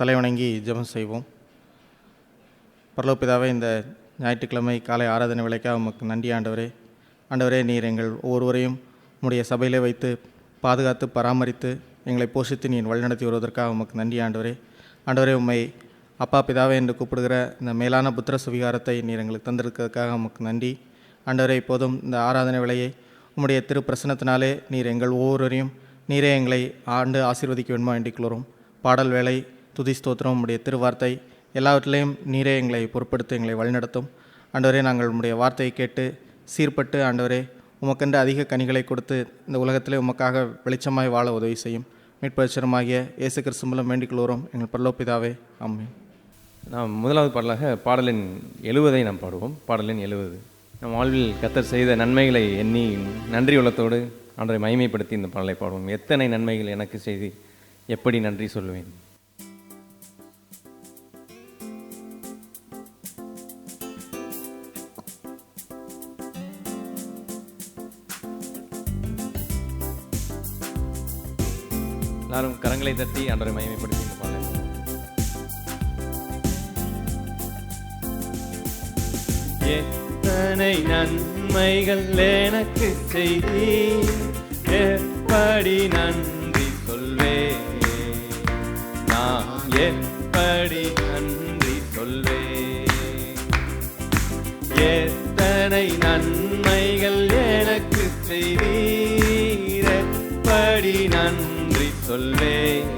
தலைவணங்கி ஜெபம் செய்வோம். பரலோக பிதாவே, இந்த ஞாயிற்றுக்கிழமை காலை ஆராதனை வேளைக்காக உமக்கு நன்றி ஆண்டவரே. ஆண்டவரே, நீர் எங்கள் ஒவ்வொருவரையும் உம்முடைய சபையிலே வைத்து பாதுகாத்து பராமரித்து எங்களை போஷித்து நீர் வழிநடத்தி வருவதற்காக உமக்கு நன்றி ஆண்டவரே. ஆண்டவரே, உம்மை அப்பா பிதாவே என்று கூப்பிடுகிற இந்த மேலான புத்திர சுவிகாரத்தை நீர் எங்களுக்கு தந்திருக்கிறதுக்காக உமக்கு நன்றி ஆண்டவரே. இப்போதும் இந்த ஆராதனை வேளையை உம்முடைய திரு பிரசன்னத்தினாலே நீர் எங்கள் ஒவ்வொருவரையும் நீரே எங்களை ஆண்டு ஆசீர்வதிக்க வேண்டுமா வேண்டிக்கொள்கிறோம். பாடல் வேலை, துதி ஸ்தோத்திரம், உம்முடைய திருவார்த்தை எல்லாவற்றிலையும் நீரே எங்களை பொறுப்படுத்தி எங்களை வழிநடத்தும் ஆண்டவரே. நாங்கள் உம்முடைய வார்த்தையை கேட்டு சீர்பட்டு ஆண்டவரே உமக்கென்று அதிக கனிகளை கொடுத்து இந்த உலகத்திலே உமக்காக வெளிச்சமாய் வாழ உதவி செய்யும். மீட்பரிச்சரமாகிய இயேசு கிறிஸ்து மூலம் வேண்டிக்கொள்கிறோம் எங்கள் பரலோக பிதாவே, ஆமென். நாம் முதலாவது பாடலாக பாடலின் 70 நாம் பாடுவோம். பாடலின் 70. நம் வாழ்வில் கர்த்தர் செய்த நன்மைகளை எண்ணி நன்றி உள்ளத்தோடு ஆண்டவரை மகிமைப்படுத்தி இந்த பாடலை பாடுவோம். எத்தனை நன்மைகள் எனக்கு செய்து எப்படி நன்றி சொல்லுவேன். எல்லாரும் கரங்களை தட்டி ஆண்டவரை மகிமைப்படுத்தி இந்த பாடலை பாடுவோம். எத்தனை நன்மைகள் எனக்கு செய்தி எப்படி நன்றி சொல்வேன். நான் எப்படி நன்றி சொல்வேன். எத்தனை நன்மைகள் எனக்கு செய்தீர் எப்படி நன்றி சொல்வேன்.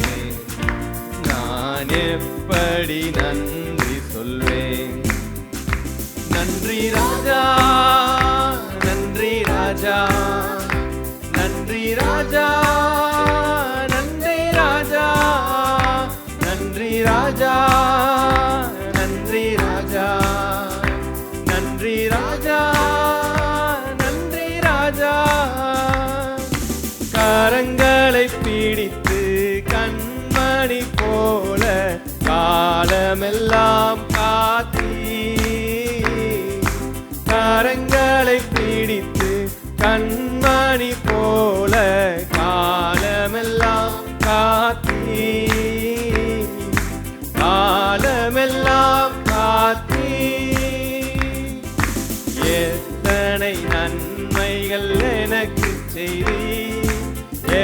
நான் எப்படி நன்றி சொல்வேன். நன்றி ராஜா, நன்றி ராஜா, நன்றி ராஜா, நன்றி ராஜா, நன்றி ராஜா, நன்றி ராஜா, நன்றி ராஜா, நன்றி ராஜா. கரங்களை பிடித்து கண்மணி போல காலமெல்லாம் காத்தி, கரங்களை பிடித்து கண்மணி போல காலமெல்லாம் காத்தி, காலமெல்லாம் காத்தி. எத்தனை நன்மைகள் எனக்கு செய்தி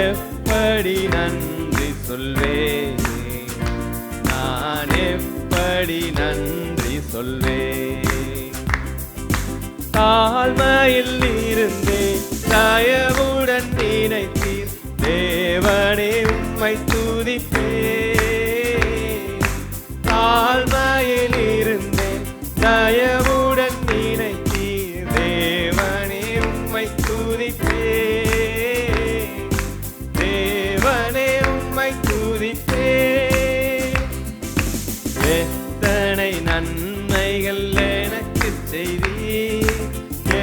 எப்படி நன்றி சொல்வேன். நான் எப்படி நன்றி சொல்வேன். தாழ்மையில் இருந்தே தயவுடன் நினைத்தீர் தேவனே உம்மை துதிப்பேன். தாழ்மையில் இருந்தே தயவுடன் நினைத்தீர் தேவனே உம்மை துதிப்பேன். தேவனே உம்மை துதிப்பேன். எத்தனை நன்மைகள் எனக்கு செய்தி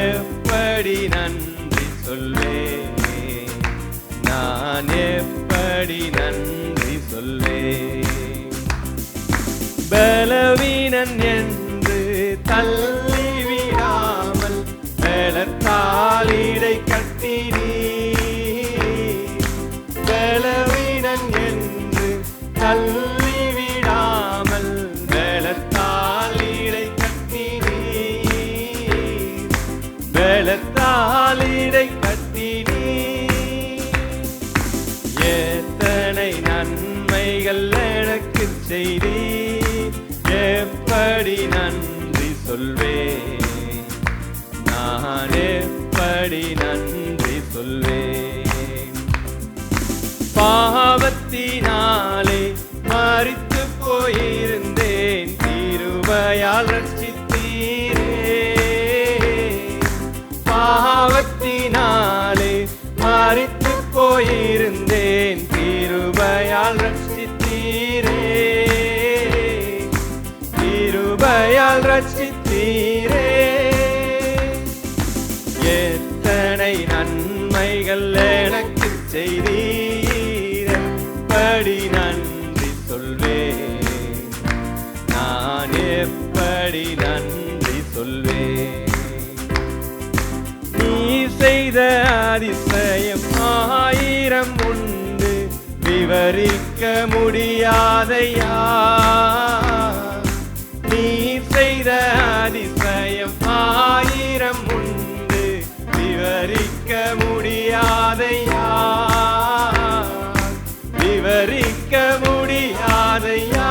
எப்படி நன்றி சொல்வேன். நான் எப்படி நன்றி சொல்வேன். பலவீனன் என்று தள்ளிவிடாமல் பலத்தால் இடை கட்டினீர். பலவீனன் என்று தள்ளிவிடாமல் பலத்தால் இடை கட்டினீர். பலத்தால் இடை கட்டினீர். எத்தனை நன்மைகள் எனக்கு செய்தீர் எப்படி நன்றி சொல்வேன். நான் எப்படி நன்றி சொல்வேன். பாவத்தினாலே மரித்து போயிருந்தேன், கிருபையால் ரட்சித்தீரே. பாவத்தினாலே மரித்து போயிருந்தேன், கிருபையால் ரட்சித்தீரே. கிருபையால் ரட்சித்தீரே. எத்தனை நன்மைகள் எனக்கு செய்தீர் எப்படி நன்றி சொல்வேன். நான் எப்படி நன்றி சொல்வேன். நீ செய்த அதிசயம் 1000 உண்டு, விவரிக்க முடியாதையா நீ செய்த அதிசயம் ஆயிரம் உண்டு விவரிக்க முடியாதையா விவரிக்க முடியாதையா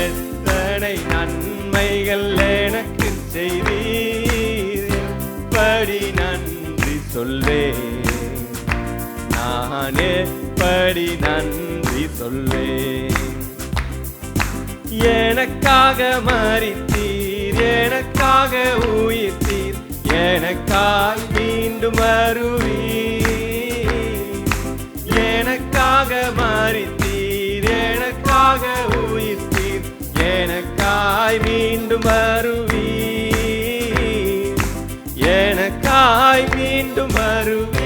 எத்தனை நன்மைகள் எனக்கு செய்தீர் எப்படி நன்றி சொல்வேன் நான் எப்படி நன்றி சொல்வேன் எனக்காக மரித்தீர் எனக்காக உயிர்த்தீர் எனக்காய் மீண்டும் வருவீர் எனக்காக மரித்தீர் எனக்காக உயிர்த்தீர் எனக்காய் மீண்டும் வருவீர் எனக்காய் மீண்டும் வருவீர்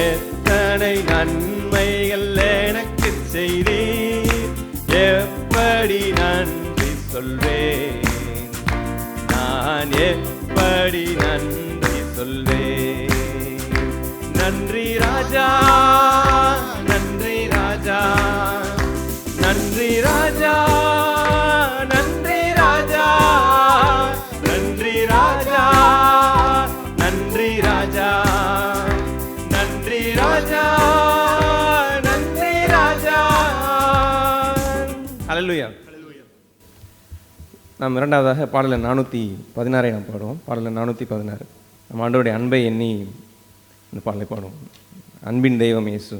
எத்தனை நன்மைகள் எனக்கு செய்தீர் எப்படி நன்றி சொல்வேன் நான் எப்படி நன்றி சொல்வேன் நன்றி ராஜா நன்றி ராஜா நன்றி ராஜா நன்றி ராஜா நன்றி ராஜா நன்றி ராஜா நன்றி ராஜா நன்றி ராஜா. ஹல்லேலூயா. நாம் இரண்டாவதாக பாடல் 416 நாம் பாடுவோம். பாடல் 416 நம் ஆண்டவருடைய அன்பை எண்ணி இந்த பாடலை பாடுவோம். அன்பின் தெய்வம் இயேசு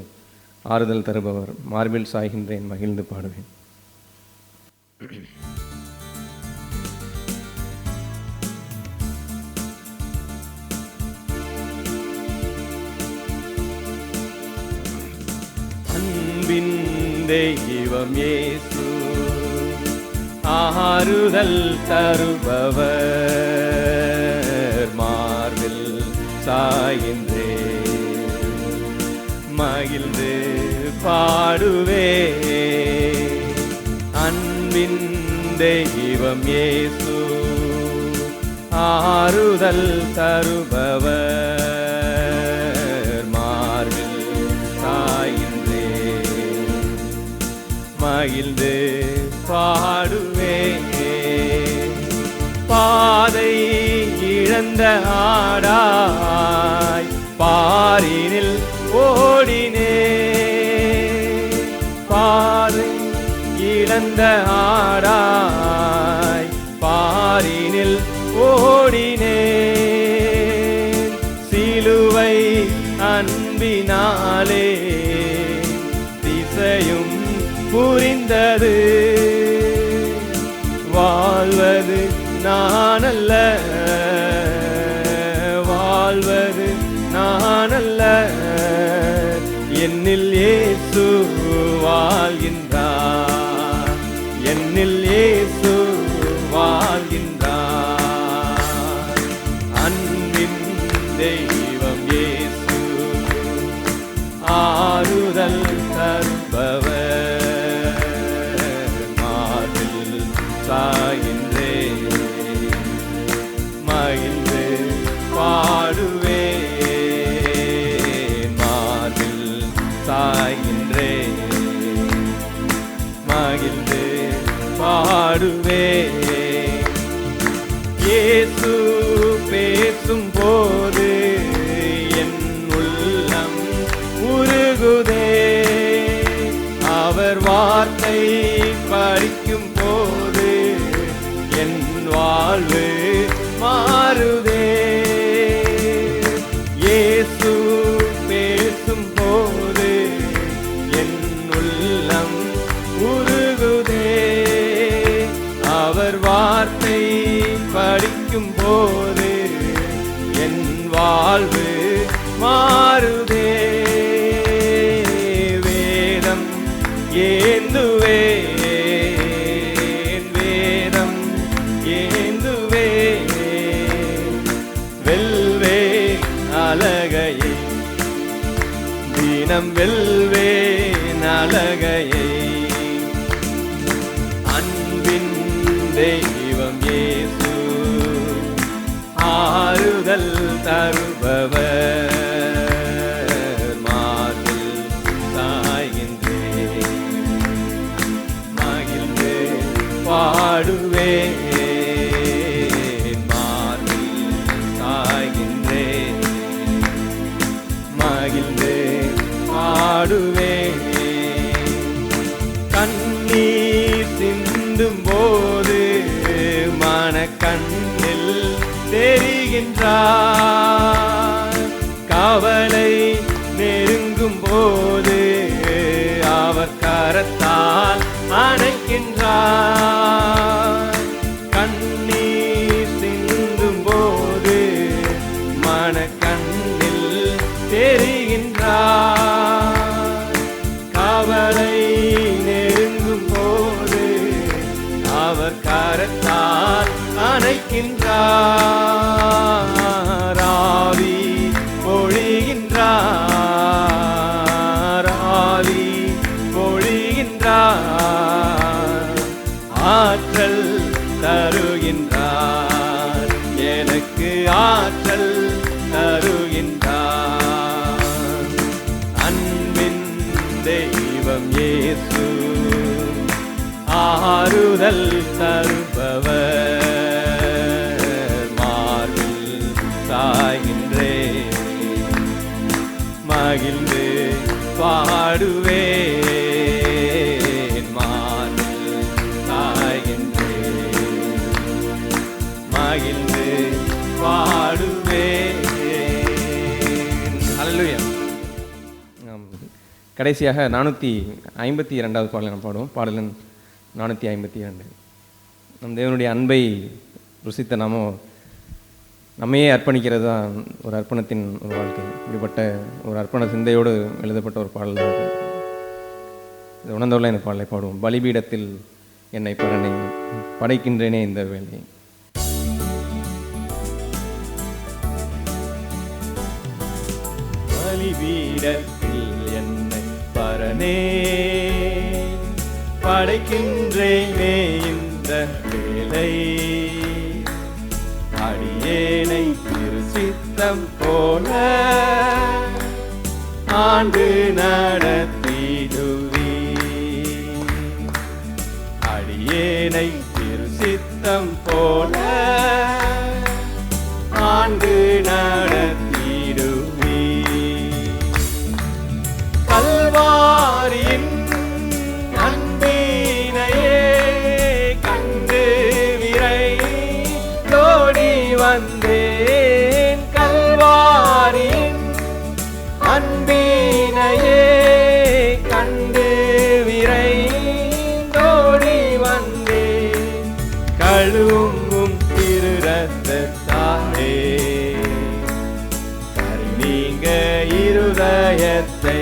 ஆறுதல் தருபவர் மார்பில் சாய்கின்றேன் மகிழ்ந்து பாடுவேன். அன்பின் தெய்வம் இயேசு ஆறுதல் தருபவர் மார்பில் சாய்கின்றே மகிழ்ந்து பாடுவே அன்பின் தெய்வம் இயேசு ஆறுதல் தருபவர் மார்பில் சாய்கின்றே மகிழ்ந்து பாடுவே பாதை இழந்த ஆடாய் பாரினில் ஓடினே பாதை இழந்த ஆடாய் பாரினில் ஓடினே சிலுவை அன்பினாலே திசையும் புரிந்தது வாழ்வது நானல்ல வாழ்வது நானல்ல என்னில் இயேசு வாழ்கின்றார் என்னில் இயேசு வாழ்கின்றார் அன்பின் தெய்வம் இயேசு ஆறுதல் தருபவர் மார்பில் சாய்கின்றே மகிழ்ந்து பாடுவே மார்பில் சாய்கின்றே மகிழ்ந்து பாடுவே இயேசு பேசும் போது என் உள்ளம் உருகுதே அவர் வார்த்தை படிக்கும் போது என் வாழ்வு மாறுதே இயேசு பேசும் போது என் உள்ளம் உருகுதே அவர் வார்த்தை படிக்கும் போது என் வாழ்வு மாறுதே வேதம் ஏந்துவே வேதம் ஏந்துவே வெல்வே அழகையை தினம் வெல்வே அழகையை அன்பின் தெய்வம் இயேசு ஆறுதல் தருபவர் மனக்கண்ணில் தெரிகின்றார். கவலை நெருங்கும் போது அவர் கரத்தால் அணைக்கின்றார். கண்ணீர் சிந்தும் போது மனக்கண்ணில் தெரிகின்றார். கவலை நெருங்கும் போது அவர் கரத்தால் அணைக்கின்றார். ஆவி பொழிகின்றார், ஆவி பொழிகின்றார். ஆற்றல் தருகின்றார், எனக்கு ஆற்றல் தருகின்றார். அன்பின் தெய்வம் இயேசு ஆறுதல் தருபவர். மார்பில் சாய்கின்றேன், மகிழ்ந்து பாடுவேன். மார்பில் சாய்கின்றேன், மகிழ்ந்து பாடுவேன். ஹல்லேலூயா. கடைசியாக 452வது பாடலை நாம் பாடுவோம். பாடலன் 452. நம் தேவனுடைய அன்பை ருசித்த நாமோ நம்மையே அர்ப்பணிக்கிறது தான் ஒரு அர்ப்பணத்தின் ஒரு வாழ்க்கை. இப்படிப்பட்ட ஒரு அர்ப்பண சிந்தையோடு எழுதப்பட்ட ஒரு பாடல் தான் இது. இதை உணர்ந்தவர்கள இந்த பாடலை பாடுவோம். பலிபீடத்தில் என்னை பரணை படைக்கின்றேனே இந்த வேலை. பலிபீடத்தில் என்னை பரணே படைக்கின்றேனே இந்த வேலை. அடியேனை திருச்சித்தம் போல ஆண்டு நடத்திடுவி. அடியேனை திருச்சித்தம் போல ஆண்டு நடத்திடுவி. கல்வாரியின் அன்பினையே கண்டு விரைந்தோடி வந்தேன். கல்வாரியின் அன்பினையே கண்டு விரைந்தோடி வந்தேன். கழுவும் திரு ரத்தத்தாலே கருநீங்க இருதயத்தை.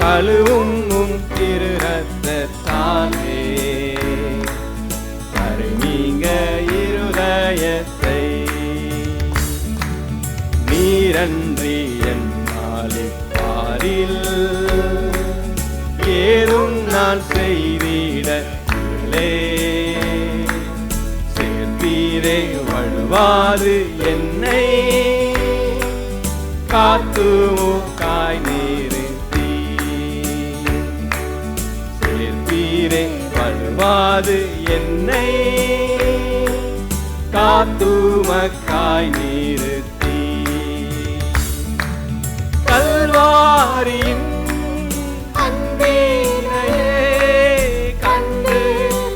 கழுவும் திரு ரத்தத்தாலே கருநீங்க இருதயத்தை. நீரன்றி என்னாலிப்பாரில் ஏதும் நான் செய்திடவில்லை. சேர்த்தீரே வழுவாது என்னை காத்துமுக்காய் நிறுத்தி. சேர்த்தீரே வழுவாது என்னை காத்துமக்காய் நிறுத்தி. கல்வாரியின் அன்பினையே கண்டு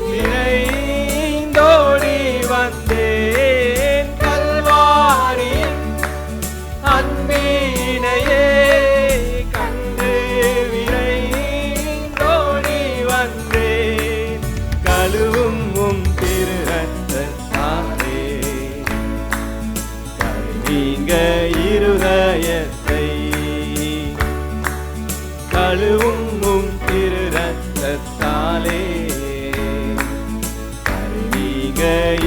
விரைந்தோடி வந்தேன். கல்வாரியின் அன்பினையே கண்டு விரைந்தோடி வந்தேன். கழுவும் திரு ரத்தத்தாலே கருநீங்க இருதயத்தை. கழுவும் திரு ரத்தத்தாலே கருநீங்க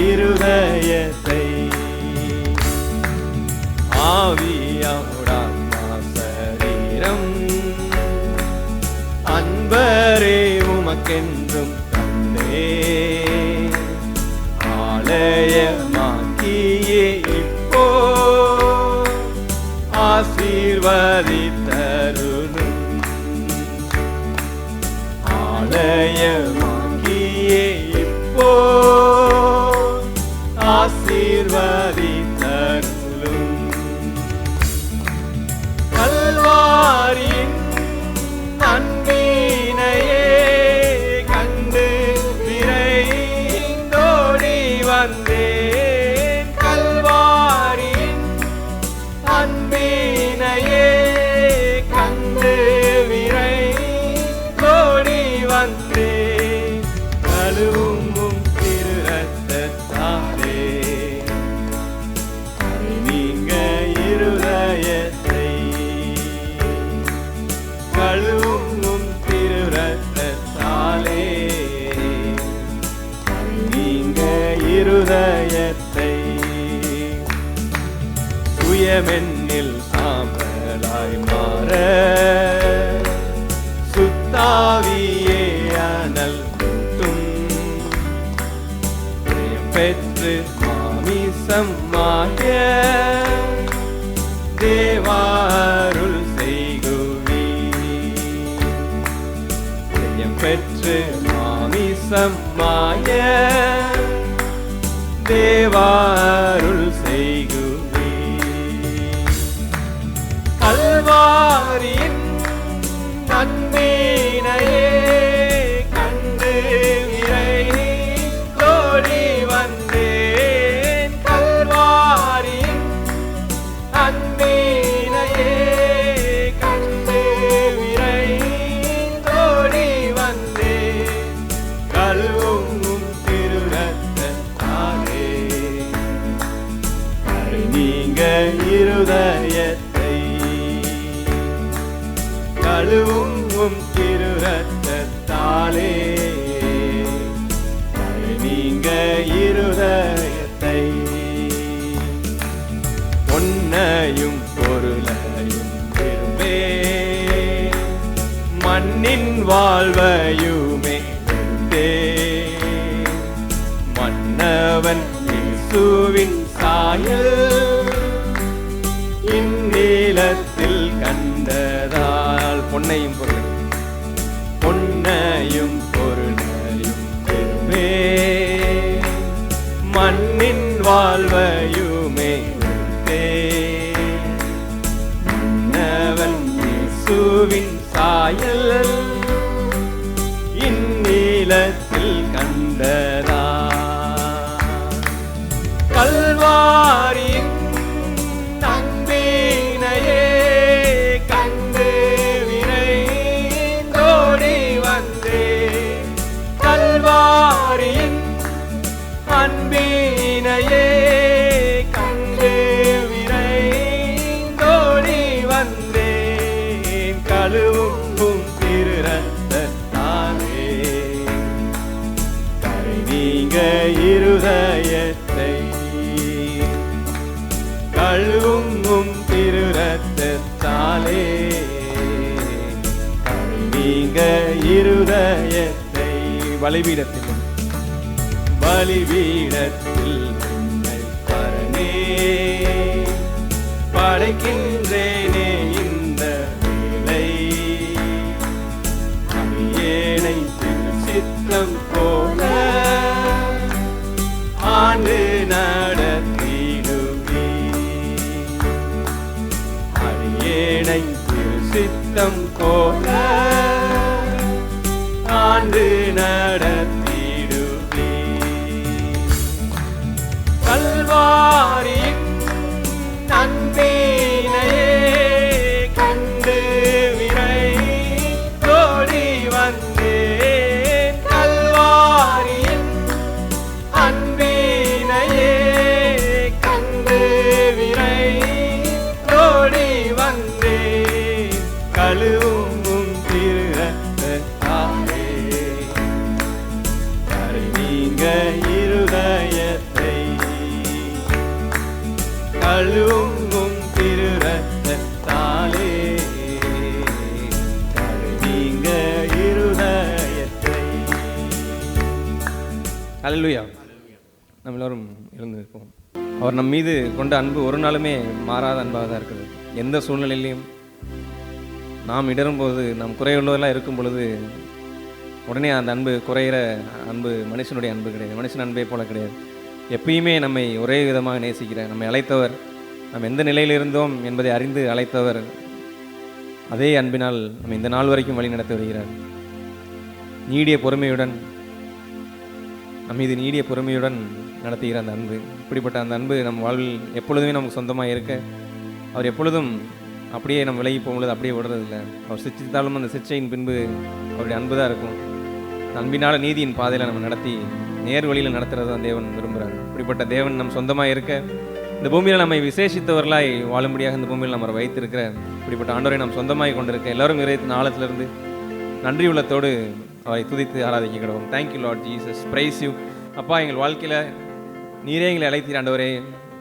இருதயத்தை. ஆவியாவுடாத்மா சரீரம் அன்பரே உமக்கென்றும் தந்தே. ஆலயமாக்கியே இப்போ ஆசீர்வதித்தருளும். ஆலயமாக்கியே இப்போ ஆசீர்வதித்தருளும். கல்வாரியின் அன்பினையே கண்டு விரைந்தோ இருதயத்தை சுயமென்னில் சாம்பலாய் மாற சுத்தாவியே அனல் மூட்டும் பெற்று மாமிசமாய தேவாருள் செய்குவி பெற்று மாமிசமாய தேவாருள் செய்குவி கல்வாரியின் நன்மையினையே கண்டு விரைந்தோடி வந்தேன் கல்வாரியின் நன்மையினையே கண்டு விரைந்தோடி வந்தேன் கழுவும் திருரத்தாலே நீங்க இருதயத்தை கழுவும் திருரத்தாலே நீங்க இருதயத்தை பொன்னையும் பொருளையும் விரும்பே மண்ணின் வாழ்வையுமே விரும்பே மன்னவன் இயேசுவின் சாயல் இந்நிலத்தில் கண்டதால் பொன்னையும் பொருளையும் பெருமே மண்ணின் வாழ்வையுமே மன்னவன் இயேசுவின் சாயல் இந்நிலத்தில் கண்டதா கல்வாரியின் நன்மையினையே கண்டு விரைந்தோடி வந்தேன் கல்வாரியின் அன்பினையே கண்டு விரைந்தோடி வந்தேன் கழுவும் திருரத்தாலே கரை நீங்க இருதயத்தை கழுவும் திருரத்தாலே நீங்க இருதயத்தை பலிபீடத்தில் உன்னை பரனே படைக்கின்றேனே இந்த வேளை அடியேனை சித்தம் போல ஆண்டு நடத்திடுவே அடியேனை சித்தம் போல ஆண்டு நடத்திடுவே கல்வாரியின் நன்மையினையே கண்டு விரைந்தோடி வந்தேன் கல்வாரியின் அன்பினையே கண்டு விரைந்தோடி வந்தேன் கழுவும் திருரத்தாலே கரை நீங்க இருதயத்தை கழுவும் திருரத்தாலே கரை நீங்க இருதயத்தை. அல்லேலூயா. நம்ம எல்லோரும் எழுந்து இருப்போம். அவர் நம் மீது கொண்ட அன்பு ஒரு நாளுமே மாறாத அன்பாக தான் இருக்குது. எந்த சூழ்நிலையிலையும் நாம் இடரும்போது நாம் குறையுள்ளவர்களாக இருக்கும் பொழுது உடனே அந்த அன்பு குறையிற அன்பு மனுஷனுடைய அன்பு கிடையாது. மனுஷன் அன்பே போல கிடையாது. எப்பயுமே நம்மை ஒரே விதமாக நேசிக்கிற நம்மை அழைத்தவர், நாம் எந்த நிலையில் இருந்தோம் என்பதை அறிந்து அழைத்தவர் அதே அன்பினால் நம்ம இந்த நாள் வரைக்கும் வழி நடத்தி வருகிறார். நீடிய பொறுமையுடன் நம் மீது நீடிய பொறுமையுடன் நடத்துகிற அந்த அன்பு, இப்படிப்பட்ட அந்த அன்பு நம் வாழ்வில் எப்பொழுதுமே நமக்கு சொந்தமாக இருக்க அவர் எப்பொழுதும் அப்படியே நம்ம விலகி போகும்போது அப்படியே விடுறதில்லை. அவர் சிரிச்சித்தாலும் அந்த சிச்சையின் பின்பு அவருடைய அன்பு தான் இருக்கும். அன்பினால் நீதியின் பாதையில் நம்ம நடத்தி நேர் வழியில் நடத்துறது தான் தேவன் விரும்புகிறார். இப்படிப்பட்ட தேவன் நம் சொந்தமாக இருக்க இந்த பூமியில் நம்மை விசேஷித்தவர்களாய் வாழும்படியாக இந்த பூமியில் நம்ம வைத்திருக்கிற இப்படிப்பட்ட ஆண்டவரை நாம் சொந்தமாகி கொண்டிருக்க எல்லாரும் இறைத்தின் ஆழத்திலிருந்து நன்றி உள்ளத்தோடு அவரை துதித்து ஆராதிக்க கிடவோம். Thank you Lord Jesus, praise you. அப்பா, எங்கள் வாழ்க்கையில் நீரே எங்களை அழைத்தீர் ஆண்டவரே,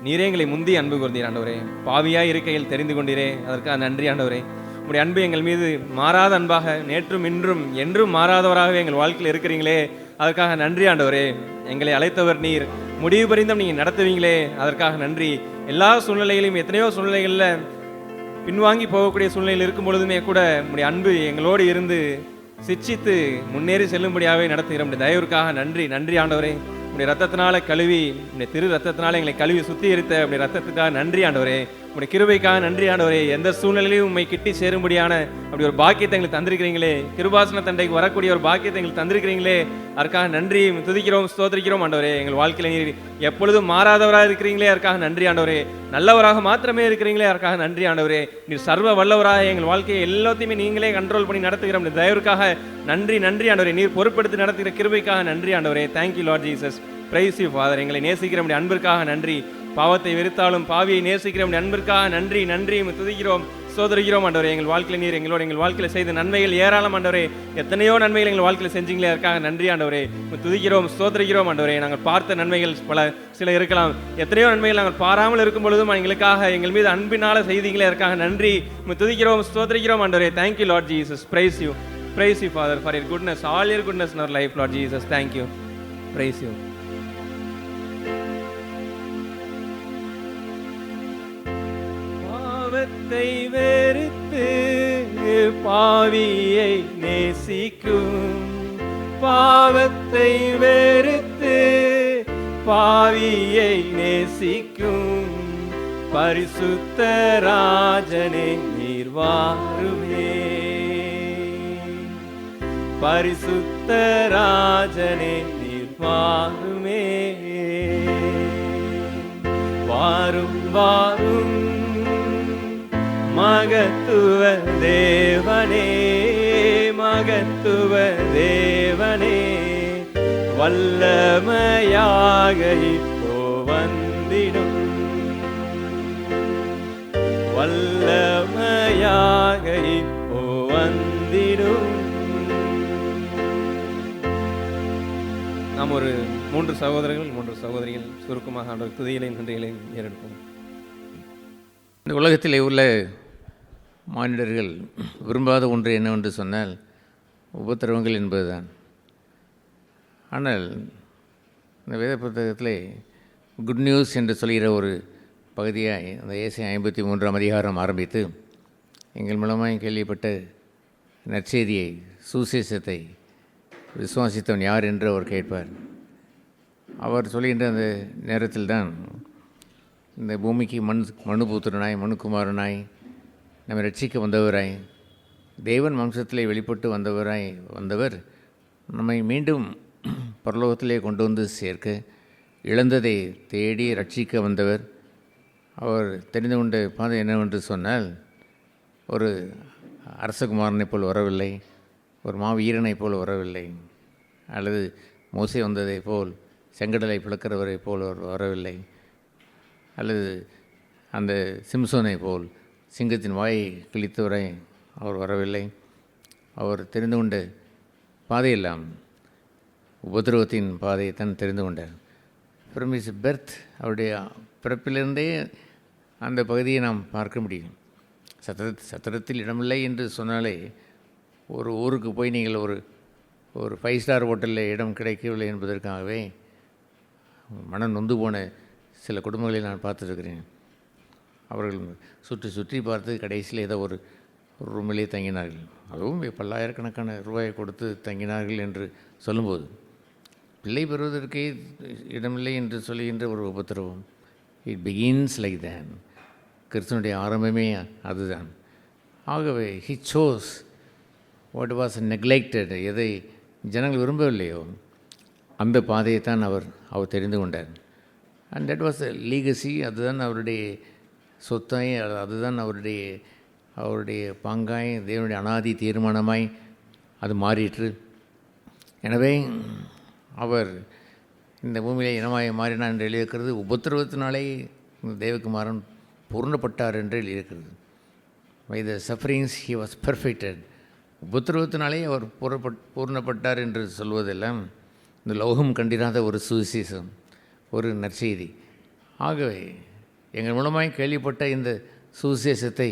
நீரே எங்களை முந்தி அன்பு கூர்ந்தீர் ஆண்டவரே. பாவியாய் இருக்கையில் தெரிந்து கொண்டீரே, அதற்காக நன்றி ஆண்டவரே. உம்முடைய அன்பு எங்கள் மீது மாறாத அன்பாக நேற்றும் இன்றும் என்றும் மாறாதவராகவே எங்கள் வாழ்க்கையில் இருக்கிறீங்களே, அதற்காக நன்றி ஆண்டவரே. எங்களை அழைத்தவர் நீர், முடிவு பரிந்தும் நீங்கள் நடத்துவீங்களே, அதற்காக நன்றி. எல்லா சூழ்நிலைகளையும் எத்தனையோ சூழ்நிலைகளில் பின்வாங்கி போகக்கூடிய சூழ்நிலையில் இருக்கும் பொழுதுமே கூட உம்முடைய அன்பு எங்களோடு இருந்து சிட்சித்து முன்னேறி செல்லும்படியாகவே நடத்துகிற உம்முடைய தயவுக்காக நன்றி. நன்றி ஆண்டவரே. உடைய ரத்தத்தினால கழுவி, உடைய திரு ரத்தத்தினால எங்களை கழுவி சுத்திகரித்த உடைய ரத்தத்துக்காக நன்றி ஆண்டவரே. உடைய கிருபைக்காக நன்றி ஆண்டவரே. எந்த சூழ்நிலையிலும் உண்மை கிட்டி சேரும்படியான அப்படி ஒரு பாக்கியத்தை எங்களுக்கு தந்திருக்கிறீங்களே, கிருபாசன தண்டைக்கு வரக்கூடிய ஒரு பாக்கியத்தை எங்களுக்கு தந்திருக்கிறீங்களே, அதற்காக நன்றி. துதிக்கிறோம், ஸ்தோத்திரிக்கிறோம் ஆண்டவரே. எங்கள் வாழ்க்கையில் நீர் எப்பொழுதும் மாறாதவராக இருக்கிறீங்களே, அதற்காக நன்றி ஆண்டவரே. நல்லவராக மாத்திரமே இருக்கிறீங்களே, அதற்காக நன்றி ஆண்டவரே. நீர் சர்வ வல்லவராக எங்கள் வாழ்க்கையை எல்லாத்தையுமே நீங்களே கண்ட்ரோல் பண்ணி நடத்துகிற உடைய தயவுக்காக நன்றி. நன்றி ஆண்டவரே. நீர் பொறுப்படுத்தி நடத்துகிற கிருபைக்காக நன்றி ஆண்டவரே. Thank you Lord Jesus. Praise you father. எங்களை நேசிக்கிற உடைய அன்பிற்காக நன்றி. பாவத்தை வெறுத்தாலும் பாவியை நேசிக்கிற உடைய அன்பிற்காக நன்றி. நன்றி. துதிக்கிறோம், சோதரிக்கிறோம் ஆண்டவரே. எங்கள் வாழ்க்கையில் நீர் எங்கள் வாழ்க்கையில் செய்த நன்மைகள் ஏராளம் ஆண்டவரே. எத்தனையோ நன்மைகள் எங்கள் வாழ்க்கையில் செஞ்சீங்களே, அதற்காக நன்றி ஆண்டவரே. துதிக்கிறோம், சோதரிக்கிறோம் ஆண்டவரே. நாங்கள் பார்த்த நன்மைகள் சில இருக்கலாம், எத்தனையோ நன்மைகள் நாங்கள் பாராமல் இருக்கும் பொழுதும் எங்களுக்காக எங்கள் மீது அன்பினால செய்தீங்களே, அதற்காக நன்றி. துதிக்கிறோம், சோதரிக்கிறோம் ஆண்டவரே. Thank you Lord Jesus. Praise you. Praise you, Father, for your goodness, all your goodness in our life, Lord Jesus. Thank you. Praise you. பாவத்தை வெறுத்து பாவியை நேசிக்கும், பாவத்தை வெறுத்து பாவியை நேசிக்கும் பரிசுத்த ராஜனே நீர் வாருமே, பரிசுத்த ராஜனே நீர் வாருமே. வாரும் வாரும் மகத்துவ தேவனே, மகத்துவ தேவனே, வல்லமையாக இப்போ வந்திடும், வல்லமையாக இப்போ வந்திடும். நாம் ஒரு 3 சகோதரர்கள் 3 சகோதரிகள் சுருக்கமாக ஆண்டவர் துதிகளையும் நன்றிகளையும் ஏறெடுப்போம். இந்த உலகத்திலே உள்ள மானிடர்கள் விரும்பாத ஒன்று என்னவென்று சொன்னால் உபத்திரவங்கள் என்பதுதான். ஆனால் இந்த வேத புத்தகத்திலே குட் நியூஸ் என்று சொல்கிற ஒரு பகுதியாய் அந்த ஏசாயா 53ஆம் அதிகாரம் ஆரம்பித்து எங்கள் மூலமாக கேள்விப்பட்ட நற்செய்தியை, சுசேஷத்தை விசுவாசித்தவன் யார் என்று அவர் கேட்பார். அவர் சொல்கின்ற அந்த நேரத்தில் தான் இந்த பூமிக்கு மனுபுத்திரனாய் மனுக்குமாரனாய் நம்மை ரட்சிக்க வந்தவராய் தேவன் வம்சத்திலே வெளிப்பட்டு வந்தவர் நம்மை மீண்டும் பரலோகத்திலே கொண்டு வந்து சேர்க்க, இழந்ததை தேடி ரட்சிக்க வந்தவர். அவர் தெரிந்து கொண்ட பாதை என்னவென்று சொன்னால், ஒரு அரசகுமாரனைப் போல் வரவில்லை, ஒரு மாவீரனைப் போல் வரவில்லை, அல்லது மோசே வந்ததைப் போல் செங்கடலை பிளக்கிறவரைப் போல் அவர் வரவில்லை, அல்லது அந்த சிம்சோனை போல் சிங்கத்தின் வாயை கிழித்தவரை அவர் வரவில்லை. அவர் தெரிந்து கொண்ட பாதையெல்லாம் உபதிரவத்தின் பாதையை தான் தெரிந்து கொண்டார். ஃப்ரம் இஸ் பெர்த், அவருடைய பிறப்பிலிருந்தே அந்த பகுதியை நாம் பார்க்க முடியும். சத்திரத்தில் இடமில்லை என்று சொன்னாலே, ஒரு ஊருக்கு போய் நீங்கள் ஒரு 5 ஸ்டார் ஹோட்டலில் இடம் கிடைக்கவில்லை என்பதற்காகவே மனம் நொந்து போன சில குடும்பங்களை நான் பார்த்துருக்கிறேன். அவர்கள் சுற்றி பார்த்து கடைசியில் ஏதோ ஒரு ரூமிலே தங்கினார்கள். அதுவும் பல்லாயிரக்கணக்கான ரூபாயை கொடுத்து தங்கினார்கள் என்று சொல்லும்போது, பிள்ளை பெறுவதற்கே இடமில்லை என்று சொல்லுகின்ற ஒரு உபத்திரவம். இட் பிகின்ஸ் லைக் தேன். கிறிஸ்துவனுடைய ஆரம்பமே அதுதான். ஆகவே he sous what was neglected, எதை ஜனங்கள் விரும்பவில்லையோ அந்த பாதையை தான் அவர் தெரிந்து கொண்டார். And that was legacy. அதுதான் அவருடைய சொத்தாய், அதுதான் அவருடைய பங்காய், தேவனுடைய அனாதி தீர்மானமாய் அது மாறிற்று. எனவே அவர் இந்த பூமியிலே இனமாய் மாறினார் என்று எழுதியிருக்கிறது. உபத்திரவத்தினாலே இந்த தேவகுமாரன் பூர்ணப்பட்டார் என்று எழுதியிருக்கிறது. By the sufferings he was perfected. உபத்திரவத்தினாலே அவர் பூர்ணப்பட்டார் என்று சொல்வதெல்லாம் இந்த லோகம் கண்டிராத ஒரு சுவிசேஷம், ஒரு நற்செய்தி. ஆகவே எங்கள் மூலமாய் கேள்விப்பட்ட இந்த சுவிசேஷத்தை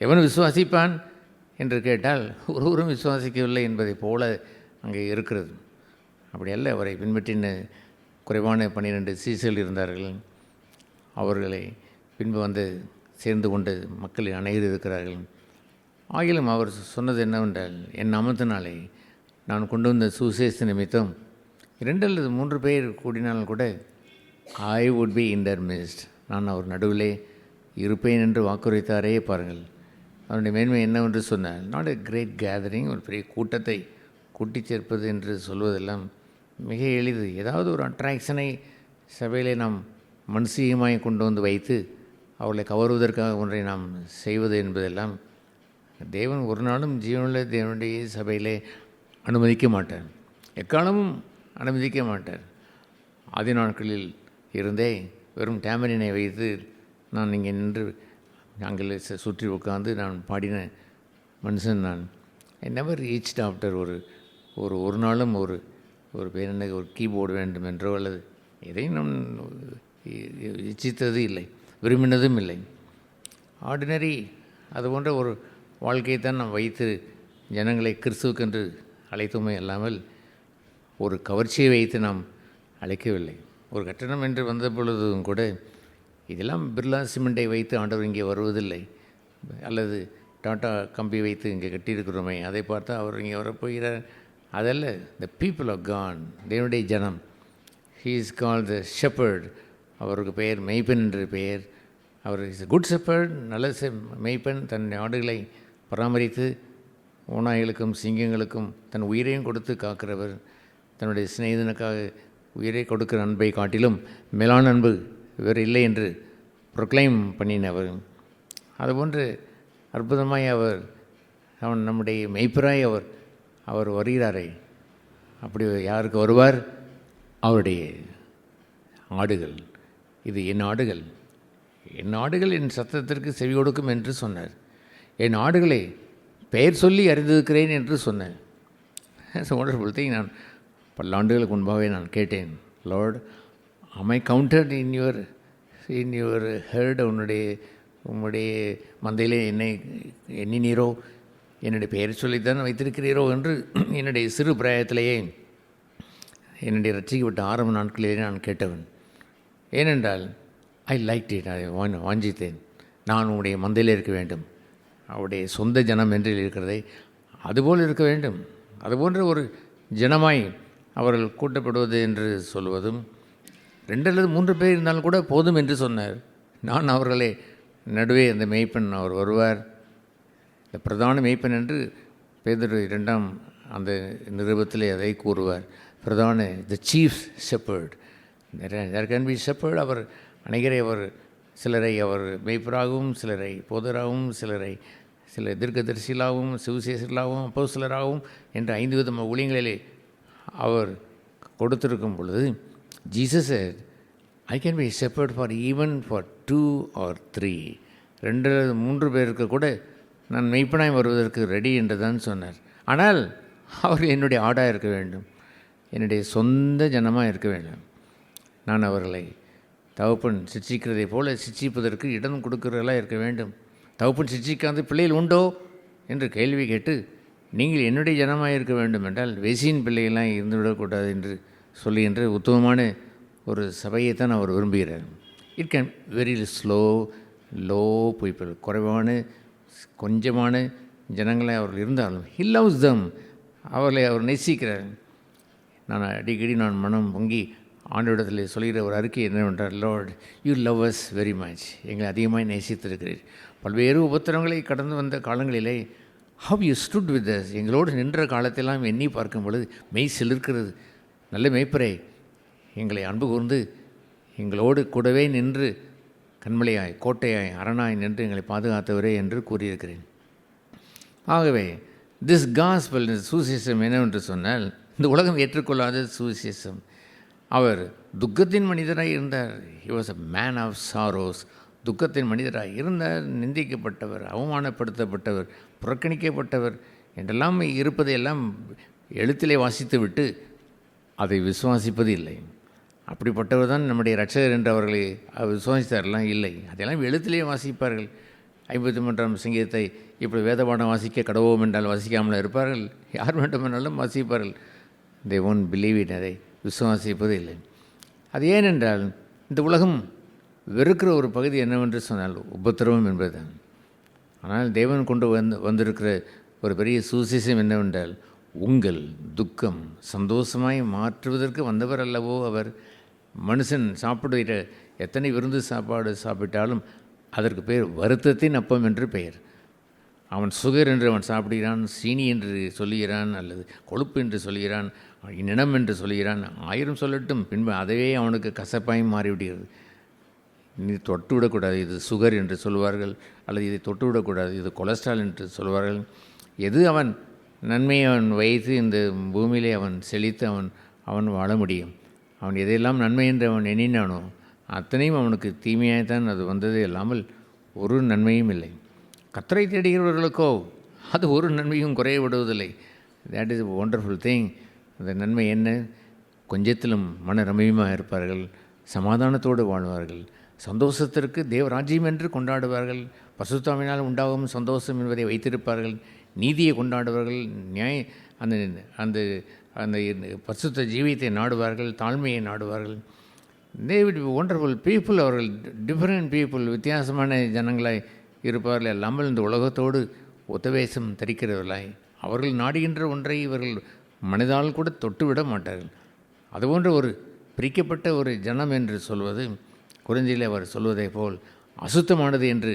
எவன் விசுவாசிப்பான் என்று கேட்டால் ஒருவரும் விசுவாசிக்கவில்லை என்பதை போல அங்கே இருக்கிறது. அப்படி அல்ல, அவரை பின்பற்றின குறைவான 12 சீசர்கள் இருந்தார்கள். அவர்களை பின்பு வந்து சேர்ந்து கொண்டு மக்கள் அனைவரும் இருக்கிறார்கள். ஆகிலும் அவர் சொன்னது என்னவென்றால், என் நாமத்தினாலே நான் கொண்டு வந்த சுவிசேஷ நிமித்தம் 2 அல்லது 3 பேர் கூடினாலும் கூட I would be in their midst, நான் அவர் நடுவிலே இருப்பேன் என்று வாக்குரைத்தாரே பாருங்கள். அவருடைய மேன்மை என்னவென்று சொன்னார். நாட் எ கிரேட் கேதரிங், ஒரு பெரிய கூட்டத்தை கூட்டி சேர்ப்பது என்று சொல்வதெல்லாம் மிக எளிது. ஏதாவது ஒரு அட்ராக்ஷனை சபையிலே நாம் மனுஷியமாய் கொண்டு வந்து வைத்து அவர்களை கவருவதற்காக ஒன்றை நாம் செய்வது என்பதெல்லாம் தேவன் ஒரு நாளும் ஜீவனுள்ள தேவனுடைய சபையிலே அனுமதிக்க மாட்டார், எக்காலமும் அனுமதிக்க மாட்டார். ஆதி நாட்களில் இருந்தே வெறும் டேமரினை வைத்து நான் இங்கே நின்று அங்கே சுற்றி உட்காந்து நான் பாடின மனுஷன் நான். ஐ நெவர் ரீச்ட் ஆஃப்டர் ஒரு நாளும் ஒரு பேர் என்ன ஒரு கீபோர்டு வேண்டும் என்றோ அல்லது எதையும் நான் இச்சித்தது இல்லை, விரும்பினதும் இல்லை. ஆர்டினரி அது போன்ற ஒரு வாழ்க்கையைத்தான் நாம் வைத்து ஜனங்களை கிறிஸ்துவுக்கென்று அழைத்தோமே அல்லாமல் ஒரு கவர்ச்சியை வைத்து நாம் அழைக்கவில்லை. ஒரு கட்டணம் என்று வந்த பொழுதும் கூட இதெல்லாம் பிர்லா சிமெண்ட்டை வைத்து ஆண்டவர் இங்கே வருவதில்லை, அல்லது டாட்டா கம்பி வைத்து இங்கே கட்டியிருக்கிறோமே அதை பார்த்தா அவர் இங்கே வரப்போகிறார், அதல்ல. த பீப்புள் ஆஃப் காட், தேவனுடைய ஜனம். He is called the shepherd, அவருக்கு பெயர் மெய்ப்பன் என்று பெயர். அவர் இஸ் குட் ஷெப்பர்ட், நல்ல மெய்ப்பன். தன்னுடைய ஆடுகளை பராமரித்து ஓநாய்களுக்கும் சிங்கங்களுக்கும் தன் உயிரையும் கொடுத்து காக்கிறவர். தன்னுடைய சிநேகிதனுக்காக உயிரை கொடுக்கிற அன்பை காட்டிலும் மேலான அன்பு வேறு இல்லை என்று ப்ரொக்ளைம் பண்ணினவர். அதுபோன்று அற்புதமாய் அவன் நம்முடைய மெய்ப்பராய் அவர் வருகிறாரே. அப்படி யாருக்கு வருவார்? அவருடைய ஆடுகள். இது என் ஆடுகள், என் ஆடுகள் என் சத்தத்திற்கு செவி கொடுக்கும் என்று சொன்னார். என் ஆடுகளை பெயர் சொல்லி அறிந்திருக்கிறேன் என்று சொன்னேன். Wonderful thing. நான் பல்லாண்டுகளுக்கு முன்பாகவே நான் கேட்டேன், Lord, am I counted in your herd? உன்னுடைய மந்தையிலே என்னை எண்ணினீரோ, என்னுடைய பெயர் சொல்லித்தான் வைத்திருக்கிறீரோ என்று என்னுடைய சிறு பிராயத்திலேயே என்னுடைய ரட்சிக்கப்பட்ட ஆரம்ப நாட்களிலே நான் கேட்டவன். ஏனென்றால் ஐ லைக் இட், அதை வாஞ்சித்தேன். நான் உன்னுடைய மந்தையில் இருக்க வேண்டும், அவருடைய சொந்த ஜனம் என்று இருக்கிறதை அதுபோல் இருக்க வேண்டும். அதுபோன்ற ஒரு ஜனமாய் அவர்கள் கூட்டப்படுவது என்று சொல்வதும், 2 அல்லது 3 பேர் இருந்தாலும் கூட போதும் என்று சொன்னார். நான் அவர்களே நடுவே அந்த மெய்ப்பன் அவர் வருவார், இந்த பிரதான மெய்ப்பன் என்று பேதுரு 2ஆம் அந்த நிருபத்திலே அதை கூறுவார். பிரதான the chief shepherd. There can be shepherd. அவர் அனைவரை சிலரை அவர் மெய்ப்பராகவும், சிலரை போதராகவும், சில தீர்க்கதரிசிகளாகவும், சுவிசேஷர்களாகவும், அப்போஸ்தலராகவும் என்ற 5 விதமான ஊழியங்களிலே அவர் கொடுத்திருக்கும் பொழுது, Jesus said, I can be a shepherd for even for 2 or 3. 2 அல்லது 3 பேருக்கு கூட நான் மெய்ப்பனாய் வருவதற்கு ரெடி என்று தான் சொன்னார். ஆனால் அவர் என்னுடைய ஆடாக இருக்க வேண்டும், என்னுடைய சொந்த ஜனமாக இருக்க வேண்டும். நான் அவர்களை தகப்பன் சிட்சிக்கிறதை போல சிட்சிப்பதற்கு இடம் கொடுக்கிறவர்களாக இருக்க வேண்டும். தகப்பன் சிட்சிக்காத பிள்ளைகள் உண்டோ என்று கேள்வி கேட்டு, நீங்கள் என்னுடைய ஜனமாக இருக்க வேண்டும் என்றால் வேசியின் பிள்ளைகளாக இருந்துவிடக்கூடாது என்று சொல்லுகின்ற உத்தமமான ஒரு சபையைத்தான் அவர் விரும்புகிறார். It can very low people, குறைவான கொஞ்சமான ஜனங்களை அவர்கள் இருந்தாலும் ஹி லவ்ஸ் தம், அவர்களை அவர் நேசிக்கிறார். நான் அடிக்கடி மனம் பொங்கி ஆண்டவரிடத்தில் சொல்கிற ஒரு அறிக்கை என்னவென்றால், Lord, you love us very much, எங்களை அதிகமாக நேசித்திருக்கிறீர். பல்வேறு உபத்திரங்களை கடந்து வந்த காலங்களிலே how you stood with us, எங்களோடு நின்ற காலத்தெல்லாம் எண்ணி பார்க்கும் பொழுது மெய் சிலிர்க்கிறது. நல்ல மேய்ப்பரே, எங்களை அன்பு கூர்ந்து எங்களோடு கூடவே நின்று கண்மலையாய், கோட்டையாய், அரணாய் நின்று எங்களை பாதுகாத்தவரே என்று கூறியிருக்கிறேன். ஆகவே திஸ் காஸ்பல், சுவிசேஷம் என்னவென்று சொன்னால், இந்த உலகம் ஏற்றுக்கொள்ளாத சுவிசேஷம். அவர் துக்கத்தின் மனிதராய் இருந்தார். He was a man of sorrows. துக்கத்தின் மனிதராய் இருந்தார். நிந்திக்கப்பட்டவர், அவமானப்படுத்தப்பட்டவர், புறக்கணிக்கப்பட்டவர் என்றெல்லாம் இருப்பதையெல்லாம் எழுத்திலே வாசித்து விட்டு அதை விசுவாசிப்பது இல்லை. அப்படிப்பட்டவர் தான் நம்முடைய இரட்சகர் என்று அவர்களை விசுவாசித்தாரெல்லாம் இல்லை. அதெல்லாம் எழுத்திலேயே வாசிப்பார்கள். 53ஆம் சங்கீதத்தை இப்படி வேதபாடம் வாசிக்க கடவோம் என்றால் வாசிக்காமல் இருப்பார்கள். யார் வேண்டுமென்றாலும் வாசிப்பார்கள். they won't believe it, அதை விசுவாசிப்பது இல்லை. அது ஏனென்றால் இந்த உலகம் வெறுக்கிற ஒரு பகுதி என்னவென்று சொன்னால் உபத்திரவம் என்பதுதான். ஆனால் தேவன் கொண்டு வந்திருக்கிற ஒரு பெரிய சுவிசேஷம் என்னவென்றால் உங்கள் துக்கம் சந்தோஷமாய் மாற்றுவதற்கு வந்தவர் அல்லவோ அவர். மனுஷன் சாப்பிடுகிற எத்தனை விருந்து சாப்பாடு சாப்பிட்டாலும் அதற்கு பெயர் வருத்தத்தின் அப்பம் என்று பெயர். அவன் சுகர் என்று அவன் சாப்பிடுகிறான், சீனி என்று சொல்லுகிறான், அல்லது கொழுப்பு என்று சொல்கிறான், நினம் என்று சொல்கிறான், 1000 சொல்லட்டும், பின்பு அதுவே அவனுக்கு கசப்பாய் மாறிவிடுகிறது. நீ தொட்டு விடக்கூடாது, இது சுகர் என்று சொல்வார்கள், அல்லது இதை தொட்டு விடக்கூடாது, இது கொலஸ்ட்ரால் என்று சொல்வார்கள். எது அவன் நன்மையை அவன் வைத்து இந்த பூமியிலே அவன் செழித்து அவன் வாழ முடியும். அவன் எதையெல்லாம் நன்மை என்று அவன் எண்ணினானோ அத்தனையும் அவனுக்கு தீமையாய்த்தான் அது வந்ததே இல்லாமல் ஒரு நன்மையும் இல்லை. கர்த்தரை தேடுகிறவர்களுக்கோ அது ஒரு நன்மையும் குறைய விடுவதில்லை. That is wonderful thing. அந்த நன்மை என்ன? கொஞ்சத்திலும் மன ரம்மியமாக இருப்பார்கள், சமாதானத்தோடு வாழ்வார்கள், சந்தோஷத்திற்கு தேவராஜ்யம் என்று கொண்டாடுவார்கள், பசுத்தாவினால் உண்டாகும் சந்தோஷம் என்பதை வைத்திருப்பார்கள், நீதியை கொண்டாடுவார்கள், அந்த அந்த அந்த பசுத்த ஜீவியத்தை நாடுவார்கள், தாழ்மையை நாடுவார்கள். They will be wonderful people. அவர்கள் டிஃப்ரெண்ட் பீப்புள், வித்தியாசமான ஜனங்களாய் இருப்பார்கள். அல்லாமல் இந்த உலகத்தோடு ஒத்தவேசம் தரிக்கிறவர்களாய் அவர்கள் நாடுகின்ற ஒன்றை இவர்கள் மனிதால் கூட தொட்டுவிட மாட்டார்கள். அதுபோன்ற ஒரு பிரிக்கப்பட்ட ஒரு ஜனம் என்று சொல்வது குறிஞ்சியில் அவர் சொல்வதை போல் அசுத்தமானது என்று,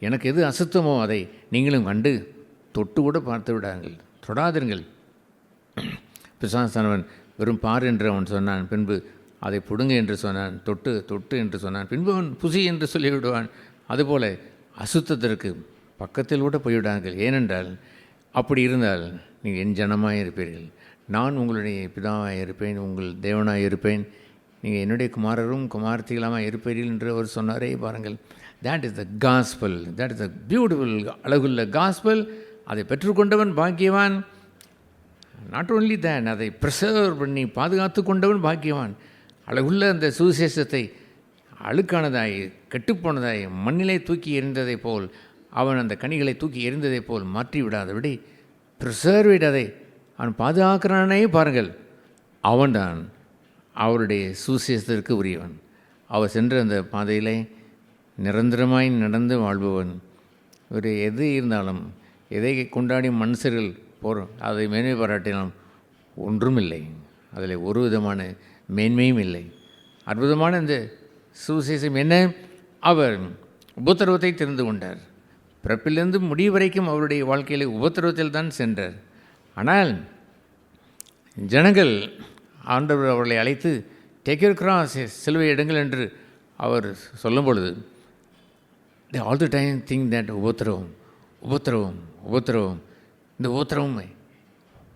எனக்கு எது அசுத்தமோ அதை நீங்களும் கண்டு தொட்டு கூட பார்த்து விடாங்கள், தொடாதிருங்கள். பிசாசானவன் வெறும் பார் என்று அவன் சொன்னான், பின்பு அதை புடுங்க என்று சொன்னான், தொட்டு என்று சொன்னான், பின்பு அவன் புசி என்று சொல்லிவிடுவான். அதுபோல் அசுத்தத்திற்கு பக்கத்தில் கூட போய்விடார்கள். ஏனென்றால் அப்படி இருந்தால் நீங்கள் என் ஜனமாக இருப்பீர்கள், நான் உங்களுடைய பிதாவாக இருப்பேன், உங்கள் தேவனாக இருப்பேன், நீங்கள் என்னுடைய குமாரரும் குமார்த்திகளாக இருப்பீர்கள் என்று அவர் சொன்னாரே பாருங்கள். That is the gospel, that is the beautiful, அழகுள்ள காஸ்பல். அதை பெற்றுக்கொண்டவன் பாக்கியவான். நாட் ஓன்லி தேன், அதை ப்ரிசர்வ் பண்ணி பாதுகாத்து கொண்டவன் பாக்கியவான். அழகுள்ள அந்த சுவிசேஷத்தை அழுக்கானதாய் கெட்டுப்போனதாய் மண்ணிலே தூக்கி எறிந்ததை போல், அவன் அந்த கனிகளை தூக்கி எறிந்ததை போல் மாற்றி விடாதபடி ப்ரிசர்வேட் அதை அவன் பாதுகாக்கிறானே பாருங்கள். அவன்தான் அவருடைய சுவிசேஷத்திற்கு உரியவன். அவர் சென்ற அந்த பாதையிலே நிரந்தரமாய் நடந்து வாழ்பவன். ஒரு எது இருந்தாலும் எதை கொண்டாடி மனுஷர்கள் அதை மேன்மை பாராட்டினாலும் ஒன்றும் இல்லை, அதில் ஒரு விதமான மேன்மையும் இல்லை. அற்புதமான இந்த சுவிசேஷம் என்ன? அவர் உபத்திரவத்தை தெரிந்து கொண்டார். பிறப்பிலிருந்து முடிவு வரைக்கும் அவருடைய வாழ்க்கையில் உபத்திரவத்தில் தான் சென்றார். ஆனால் ஜனங்கள் ஆண்டவர் அவர்களை அழைத்து டேக் யூர் கிராஸ், சிலுவை எடுங்கள் என்று அவர் சொல்லும் பொழுது they all the time think that உபத்திரவம், இந்த உபத்திரவம்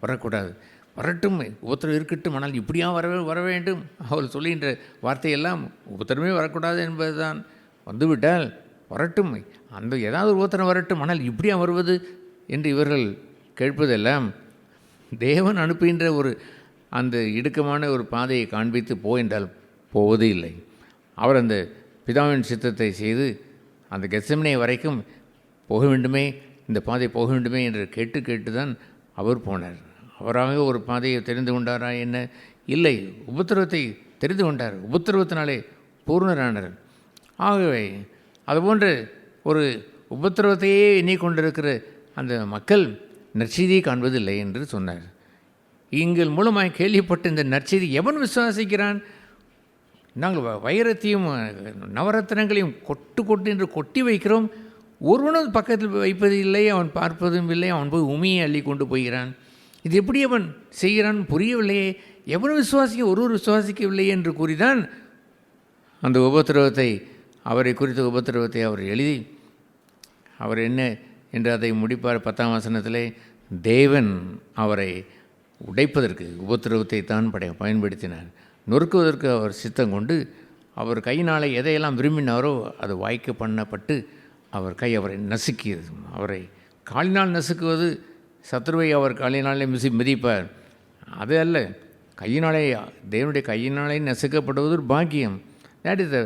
வரக்கூடாது, வரட்டும், உபத்திரம் இருக்கட்டும், ஆனால் இப்படியா வர வேண்டும் அவள் சொல்லுகின்ற வார்த்தையெல்லாம் உபத்திரமே வரக்கூடாது என்பது தான். வந்துவிட்டால் வரட்டும், அந்த ஏதாவது ஒரு உபத்திரம் வரட்டும், ஆனால் இப்படியா வருவது என்று இவர்கள் கேட்பதெல்லாம் தேவன் அனுப்புகின்ற ஒரு அந்த இடுக்கமான ஒரு பாதையை காண்பித்து என்றால் போவதே இல்லை. அவர் அந்த பிதாவின் சித்தத்தை செய்து அந்த கெத்செமனே வரைக்கும் போக வேண்டுமே, இந்த பாதை போக வேண்டுமே என்று கேட்டு தான் அவர் போனார். அவராக ஒரு பாதையை தெரிந்து கொண்டாரா என்ன? இல்லை, உபத்திரவத்தை தெரிந்து கொண்டார். உபத்திரவத்தினாலே பூர்ணரானார். ஆகவே அதுபோன்று ஒரு உபத்திரவத்தையே எண்ணிக்கொண்டிருக்கிற அந்த மக்கள் நற்செய்தியை காண்பதில்லை என்று சொன்னார். எங்கள் மூலமாக கேள்விப்பட்ட இந்த நற்செய்தி எவன் விசுவாசிக்கிறான்? நாங்கள் வைரத்தையும் நவரத்தினங்களையும் கொட்டு என்று கொட்டி வைக்கிறோம், ஒருவனும் பக்கத்தில் வைப்பது இல்லை, அவன் பார்ப்பதும் இல்லை, அவன் போய் உமியை அள்ளி கொண்டு போகிறான். இது எப்படி அவன் செய்கிறான் புரியவில்லையே, எவனும் ஒருவர் விசுவாசிக்கவில்லையே என்று கூறிதான் அந்த உபத்திரவத்தை, அவரை குறித்த உபத்திரவத்தை அவர் எழுதி அவர் என்ன என்று அதை முடிப்பார். 10ஆம் வசனத்திலே தேவன் அவரை உடைப்பதற்கு உபத்திரவத்தை தான் பயன்படுத்தினார். நொறுக்குவதற்கு அவர் சித்தம் கொண்டு அவர் கையினாலே எதையெல்லாம் விரும்பினாரோ அது வாய்க்க பண்ணப்பட்டு அவர் கை அவரை நசுக்கியது. அவரை காலினால் நசுக்குவது, சத்ருவை அவர் காலினாலே மிதிப்பார், அது அல்ல. கையினாலே தேவனுடைய கையினாலே நசுக்கப்படுவது ஒரு பாக்கியம். That is the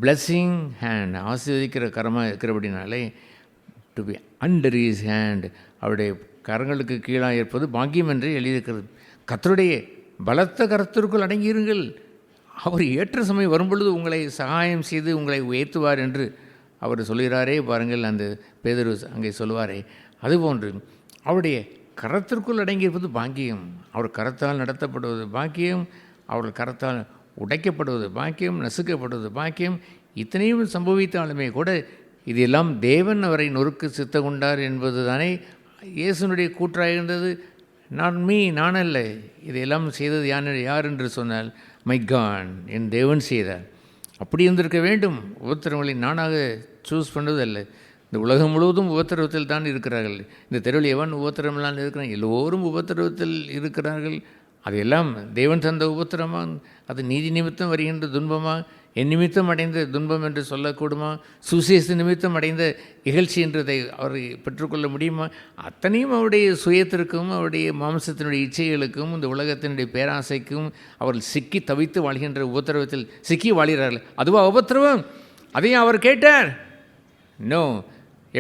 blessing hand. ஆசீர்வதிக்கிற கரமாக இருக்கிறபடினாலே to be under his hand, அவருடைய கரங்களுக்கு கீழாக இருப்பது பாக்கியம் என்று எழுதியிருக்கிறது. கர்த்தருடைய பலத்த கரத்திற்குள் அடங்கியிருங்கள், அவர் ஏற்ற சமயம் வரும்பொழுது உங்களை சகாயம் செய்து உங்களை உயர்த்துவார் என்று அவர் சொல்கிறாரே பாருங்கள். அந்த பேதுரு அங்கே சொல்லுவாரே, அதுபோன்று அவருடைய கரத்திற்குள் அடங்கியிருப்பது பாக்கியம். அவர் கரத்தால் நடத்தப்படுவது பாக்கியம், அவர் கரத்தால் உடைக்கப்படுவது பாக்கியம், நசுக்கப்படுவது பாக்கியம். இத்தனையும் சம்பவித்தாலுமே கூட இதெல்லாம் தேவன் அவரை நொறுக்கு சித்த கொண்டார் என்பது தானே இயேசுனுடைய கூற்றாக இருந்தது. நான் அல்ல, இதையெல்லாம் செய்தது யார் என்று சொன்னால் மை காட், என் தேவன் செய்தார். அப்படி இருந்திருக்க வேண்டும். உபத்திரவங்களை நானாக சூஸ் பண்ணது அல்ல. இந்த உலகம் முழுவதும் உபத்திரவத்தில் தான் இருக்கிறார்கள். இந்த தெருவில் எவன் உபத்திரமெல்லாம் இருக்கிறான்? எல்லோரும் உபத்திரவத்தில் இருக்கிறார்கள். அதையெல்லாம் தேவன் தந்த உபத்திரமா? அது நீதி நிமித்தம் வருகின்ற துன்பமா? என் நிமித்தம் அடைந்த துன்பம் என்று சொல்லக்கூடுமா? சுசேஷ நிமித்தம் அடைந்த இகழ்ச்சி என்றதை அவர் பெற்றுக்கொள்ள முடியுமா? அத்தனையும் அவருடைய சுயத்திற்கும் அவருடைய மாம்சத்தினுடைய இச்சைகளுக்கும் இந்த உலகத்தினுடைய பேராசைக்கும் அவர்கள் சிக்கி தவித்து வாழ்கின்ற உபத்திரவத்தில் சிக்கி வாழ்கிறார்கள். அதுவா உபத்திரவம்? அதையும் அவர் கேட்டார். நோ,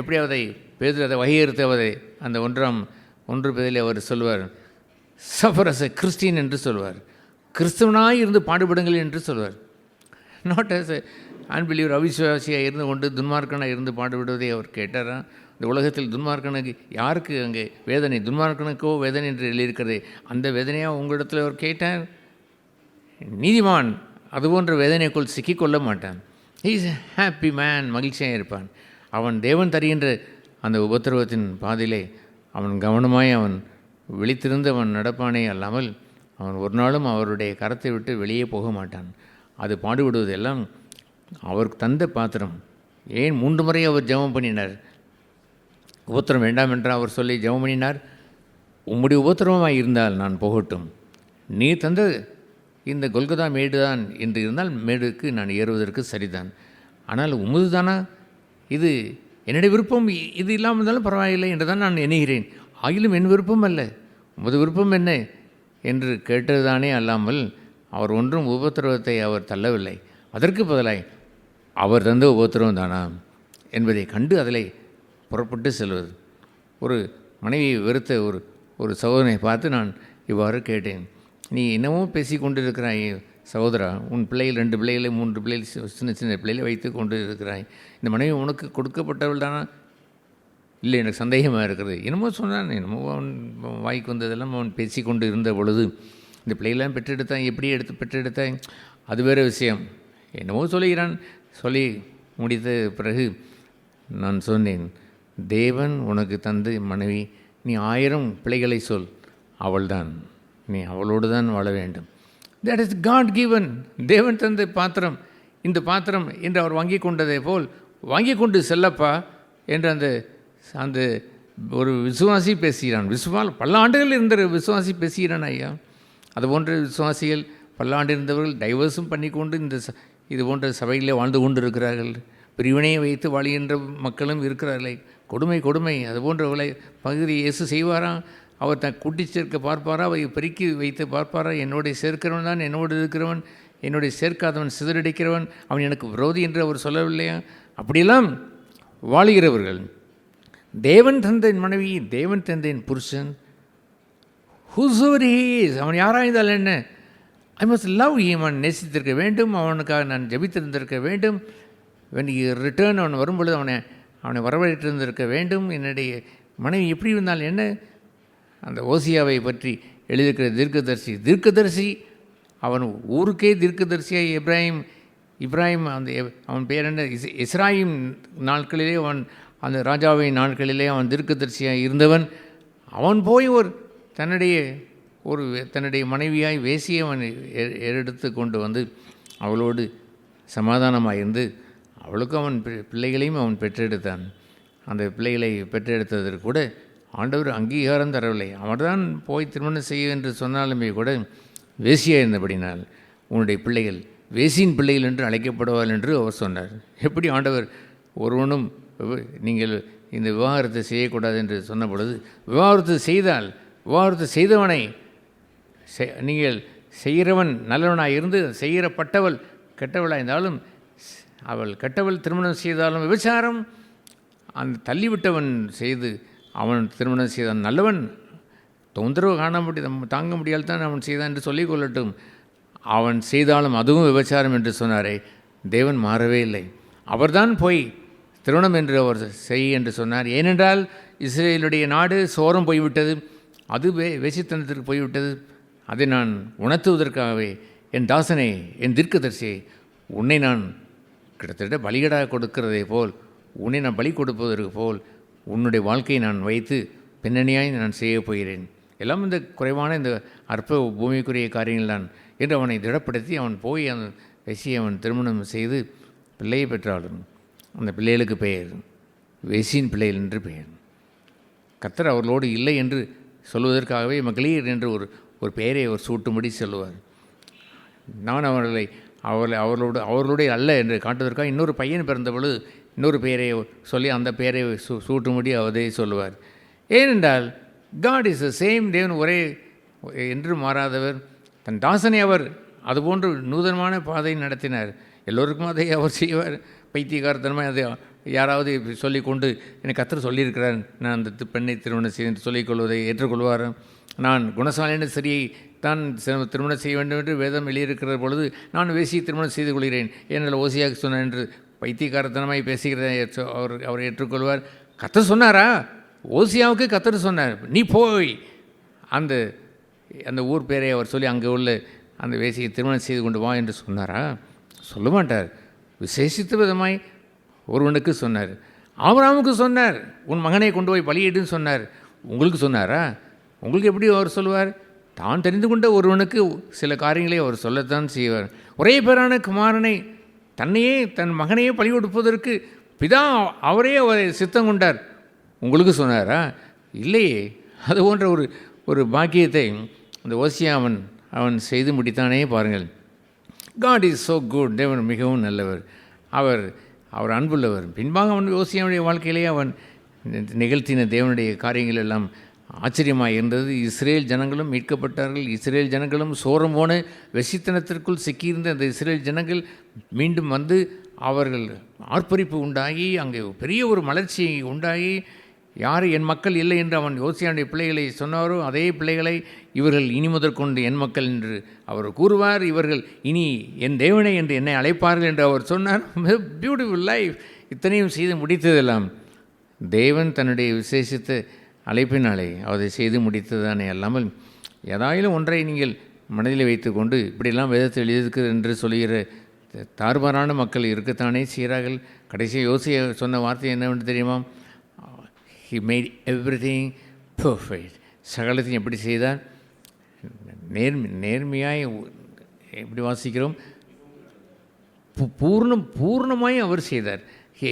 எப்படியாவதை பேதுரு அதை வகையறுத்தவதை அந்த 1 பேதில் அவர் சொல்வார், சஃபர் அஸ் எ கிறிஸ்டின் என்று சொல்வார். கிறிஸ்தவனாய் இருந்து பாடுபடுங்கள் என்று சொல்வார். நாட் ஆஸ் எ அன்பிலீவர், அவிசுவாசியாக இருந்து கொண்டு துன்மார்க்கனாக இருந்து பாடுபடுவதை அவர் கேட்டாரா? இந்த உலகத்தில் துன்மார்க்கனுக்கு யாருக்கு அங்கே வேதனை? துன்மார்க்கனுக்கோ வேதனை என்று எழுதியிருக்கிறதே, அந்த வேதனையாக உங்களிடத்தில் அவர் கேட்டார். நீதிமான் அதுபோன்ற வேதனைக்குள் சிக்கிக்கொள்ள மாட்டான். He is a happy man, மகிழ்ச்சியாக இருப்பான். அவன் தேவன் தருகின்ற அந்த உபத்திரவத்தின் பாதையிலே அவன் கவனமாய் அவன் விழித்திருந்து அவன் நடப்பானே அல்லாமல் அவன் ஒரு நாளும் அவருடைய கரத்தை விட்டு வெளியே போக மாட்டான். அது பாடுபடுவதெல்லாம் அவருக்கு தந்த பாத்திரம். ஏன் 3 முறை அவர் ஜெபம் பண்ணினார்? உபத்திரம் வேண்டாம் என்று அவர் சொல்லி ஜெபம் பண்ணினார். உம்முடைய உபத்திரவமாக இருந்தால் நான் போகட்டும், நீ தந்த இந்த கொல்கதா மேடு தான் என்று இருந்தால் மேடுக்கு நான் ஏறுவதற்கு சரிதான். ஆனால் உமது தானா இது? என்னுடைய விருப்பம் இது இல்லாமல் இருந்தாலும் பரவாயில்லை என்று தான் நான் எண்ணுகிறேன். ஆகிலும் என் விருப்பம் அல்ல, உமது விருப்பம் என்ன என்று கேட்டதுதானே அல்லாமல் அவர் ஒன்றும் உபத்திரவத்தை அவர் தள்ளவில்லை. அதற்கு பதிலாய் அவர் தந்த உபத்திரவம் தானா என்பதை கண்டு அதில் புறப்பட்டு செல்வது. ஒரு மனைவியை வெறுத்த ஒரு சகோதரனை பார்த்து நான் இவ்வாறு கேட்டேன், நீ என்னவோ பேசி கொண்டிருக்கிறாய் சகோதரா, உன் பிள்ளைகள் 2 பிள்ளைகளை 3 பிள்ளைகள் சின்ன பிள்ளைகளை வைத்து கொண்டு இருக்கிறாய், இந்த மனைவி உனக்கு கொடுக்கப்பட்டவள் தானா? இல்லை, எனக்கு சந்தேகமாக இருக்கிறது. என்னமோ சொன்னான், என்னமோ அவன் வாய்க்கு வந்ததெல்லாம் அவன் பேசி கொண்டு இருந்த பொழுது, இந்த பிள்ளைகளாம் பெற்றெடுத்தான், எப்படி பெற்றெடுத்தாய் அது வேறு விஷயம், என்னமோ சொல்லுகிறான். சொல்லி முடித்த பிறகு நான் சொன்னேன், தேவன் உனக்கு தந்து மனைவி, நீ 1000 பிள்ளைகளை சொல், அவள்தான், நீ அவளோடு தான் வாழ வேண்டும். That is God given. தேவன் தந்த பாத்திரம், இந்த பாத்திரம் என்று அவர் வாங்கி கொண்டதை போல் வாங்கி கொண்டு செல்லப்பா என்று அந்த ஒரு விசுவாசி பேசுகிறான். பல்லாண்டுகள் இருந்த விசுவாசி பேசுகிறான் ஐயா. அதுபோன்ற விசுவாசிகள் பல்லாண்டு இருந்தவர்கள் டைவர்ஸும் பண்ணி கொண்டு இது போன்ற சபையிலே வாழ்ந்து கொண்டு இருக்கிறார்கள். பிரிவினையை வைத்து வாழ்கின்ற மக்களும் இருக்கிறார்களே. கொடுமை. அதுபோன்ற பகுதி இயேசு செய்வாரா? அவர் தான் கூட்டி சேர்க்க பார்ப்பாரா? அவை பெருக்கி வைத்து பார்ப்பாரா? என்னுடைய சேர்க்கிறவன் தான் என்னோடு இருக்கிறவன், என்னுடைய சேர்க்காதவன் சிதறடிக்கிறவன், அவன் எனக்கு விரோதி என்று அவர் சொல்லவில்லையா? அப்படியெல்லாம் வாழுகிறவர்கள், தேவன் தந்தேன் மனைவி, தேவன் தந்தேன் புருஷன், whosoever he is, அவன் யாராக இருந்தால் என்ன, ஐ மஸ்ட் லவ் ஹிம், அவன் நேசித்திருக்க வேண்டும், அவனுக்காக நான் ஜெபித்திருந்திருக்க வேண்டும். when he return, அவன் வரும்பொழுது அவனை வரவேற்றிருந்திருக்க வேண்டும். என்னுடைய மனைவி எப்படி இருந்தால் என்ன? அந்த ஓசியாவை பற்றி எழுதியிருக்கிற தீர்க்கதரிசி அவன் ஊருக்கே தீர்க்கதரிசியாக இப்ராஹிம் அவன் பேர் என்ன, இஸ்ராயிம் நாட்களிலே அவன் அந்த ராஜாவின் நாட்களிலே அவன் தீர்க்கதரிசியாக இருந்தவன். அவன் போய் தன்னுடைய மனைவியாய் வேசியை அவன் எடுத்து கொண்டு வந்து அவளோடு சமாதானமாக இருந்து அவளுக்கும் அவன் பிள்ளைகளையும் அவன் பெற்றெடுத்தான். அந்த பிள்ளைகளை பெற்றெடுத்ததற்கு கூட ஆண்டவர் அங்கீகாரம் தரவில்லை. அவர் தான் போய் திருமணம் செய்ய என்று சொன்னாலுமே கூட வேசியாக இருந்தபடினால் உன்னுடைய பிள்ளைகள் வேசியின் பிள்ளைகள் என்று அழைக்கப்படுவார்கள் என்று அவர் சொன்னார். எப்படி ஆண்டவர் ஒருவனும் நீங்கள் இந்த விவாகரத்தை செய்யக்கூடாது என்று சொன்ன பொழுது, விவாகரத்து செய்தவனை நீங்கள் செய்கிறவன் நல்லவனாக இருந்து செய்கிறப்பட்டவள் கெட்டவளாக இருந்தாலும், அவள் கெட்டவள் திருமணம் செய்தாலும் விபச்சாரம், அந்த தள்ளிவிட்டவன் செய்து அவன் திருமணம் செய்தான் நல்லவன், தொந்தரவு தாங்க முடியால் தான் அவன் செய்தான் என்று சொல்லிக் கொள்ளட்டும், அவன் செய்தாலும் அதுவும் விபச்சாரம் என்று சொன்னாரே, தேவன் மாறவே இல்லை. அவர்தான் போய் திருமணம் என்று அவர் செய் என்று சொன்னார். ஏனென்றால் இஸ்ரேலுடைய நாடு சோரம் போய்விட்டது, அது வேசித்தனத்திற்கு போய்விட்டது. அதை நான் உணர்த்துவதற்காகவே என் தாசனே, என் தீர்க்கதரிசியே, உன்னை நான் கிட்டத்தட்ட பலிகடாக கொடுக்கிறதே போல், உன்னை நான் பலி கொடுப்பதற்கு போல் உன்னுடைய வாழ்க்கையை நான் வைத்து பின்னணியாய் நான் செய்யப் போகிறேன். எல்லாம் இந்த குறைவான இந்த அற்ப பூமிக்குரிய காரியங்கள் தான் என்று அவனை திடப்படுத்தி அவன் போய் அந்த வேசியை அவன் திருமணம் செய்து பிள்ளையை பெற்றாலும் அந்த பிள்ளைகளுக்கு பெயர் வேசியின் பிள்ளைகள் என்று பெயர். கர்த்தர் அவர்களோடு இல்லை என்று சொல்வதற்காகவே மகளிர் என்று ஒரு பெயரை அவர் சூட்டும்படி சொல்லுவார். நான் அவர்களுடைய அல்ல என்று காட்டுவதற்காக இன்னொரு பையன் பிறந்த பொழுது இன்னொரு பெயரை சொல்லி அந்த பெயரை சூட்டும்படி அவரே சொல்லுவார். ஏனென்றால் காட் இஸ் த சேம், தேவன் ஒரே என்று மாறாதவர். தன் தாசனை அவர் அதுபோன்று நூதனமான பாதை நடத்தினார். எல்லோருக்கும் அதை அவர் செய்வார். பைத்தியகாரத்தனமாக அதை யாராவது சொல்லிக்கொண்டு எனக்கு கர்த்தர் சொல்லியிருக்கிறார், நான் அந்த பெண்ணை திருமணம் செய்து சொல்லிக்கொள்வதை ஏற்றுக்கொள்வார். நான் குணசாலின ஸ்திரியை தான் திருமணம் செய்ய வேண்டும் என்று வேதம் எழுதியிருக்கிற பொழுது நான் வேசியை திருமணம் செய்து கொள்கிறேன் ஏனென்றால் ஓசியாக சொன்னார் என்று பைத்தியகாரத்தனமாய் பேசுகிறதை அவர் ஏற்றுக்கொள்வார். கர்த்தர் சொன்னாரா? ஓசியாவுக்கு கர்த்தர் சொன்னார், நீ போய் அந்த ஊர் பேரை அவர் சொல்லி அங்கே உள்ள அந்த வேசியை திருமணம் செய்து கொண்டு வா என்று சொன்னாரா? சொல்ல மாட்டார். விசேஷித்த விதமாய் ஒருவனுக்கு சொன்னார். ஆபிரகாமுக்கு சொன்னார், உன் மகனை கொண்டு போய் பலியிடுன்னு சொன்னார். உங்களுக்கு சொன்னாரா? உங்களுக்கு எப்படி அவர் சொல்லுவார்? தான் தெரிந்து கொண்ட ஒருவனுக்கு சில காரியங்களை அவர் சொல்லத்தான் செய்வார். ஒரே பேரான குமாரனை தன்னையே தன் மகனையே பலி கொடுப்பதற்கு பிதா அவரே அவரை சித்தம் கொண்டார். உங்களுக்கு சொன்னாரா? இல்லையே. அது போன்ற ஒரு பாக்கியத்தை அந்த ஓசியா அவன் செய்து முடித்தானே பாருங்கள். God is so good. தேவன் மிகவும் நல்லவர், அவர் அன்புள்ளவர். பின்பாக அவன் ஓசியாவுடைய வாழ்க்கையிலே அவன் நிகழ்த்தின தேவனுடைய காரியங்கள் எல்லாம் ஆச்சரியமாக இருந்தது. இஸ்ரேல் ஜனங்களும் மீட்கப்பட்டார்கள். இஸ்ரேல் ஜனங்களும் சோரம் போன வெசித்தனத்திற்குள் சிக்கியிருந்த அந்த இஸ்ரேல் ஜனங்கள் மீண்டும் வந்து அவர்கள் ஆர்ப்பரிப்பு உண்டாகி அங்கே பெரிய ஒரு மலர்ச்சி உண்டாகி, யார் என் மக்கள் இல்லை என்று அவன் யோசியானுடைய பிள்ளைகளை சொன்னாரோ அதே பிள்ளைகளை இவர்கள் இனி முதற்கொண்டு என் மக்கள் என்று அவர் கூறுவார். இவர்கள் இனி என் தேவனை என்று என்னை அழைப்பார்கள் என்று அவர் சொன்னார். Beautiful life. இத்தனையும் செய்து முடித்ததெல்லாம் தேவன் தன்னுடைய விசேஷித்த அழைப்பினாலே அதை செய்து முடித்ததானே அல்லாமல் ஏதாயிலும் ஒன்றை நீங்கள் மனதில் வைத்துக்கொண்டு இப்படியெல்லாம் வேதத்தில் எழுதியிருக்கிறது என்று சொல்லுகிற தாறுமாறான மக்கள் இருக்கத்தானே செய்கிறார்கள். கடைசியாக யோசிய சொன்ன வார்த்தை என்னவென்று தெரியுமா? He made everything perfect. சகலத்தையும் எப்படி செய்தார்? நேர்மையாய் எப்படி வாசிக்கிறோம்? பூர்ணமாய் அவர் செய்தார்.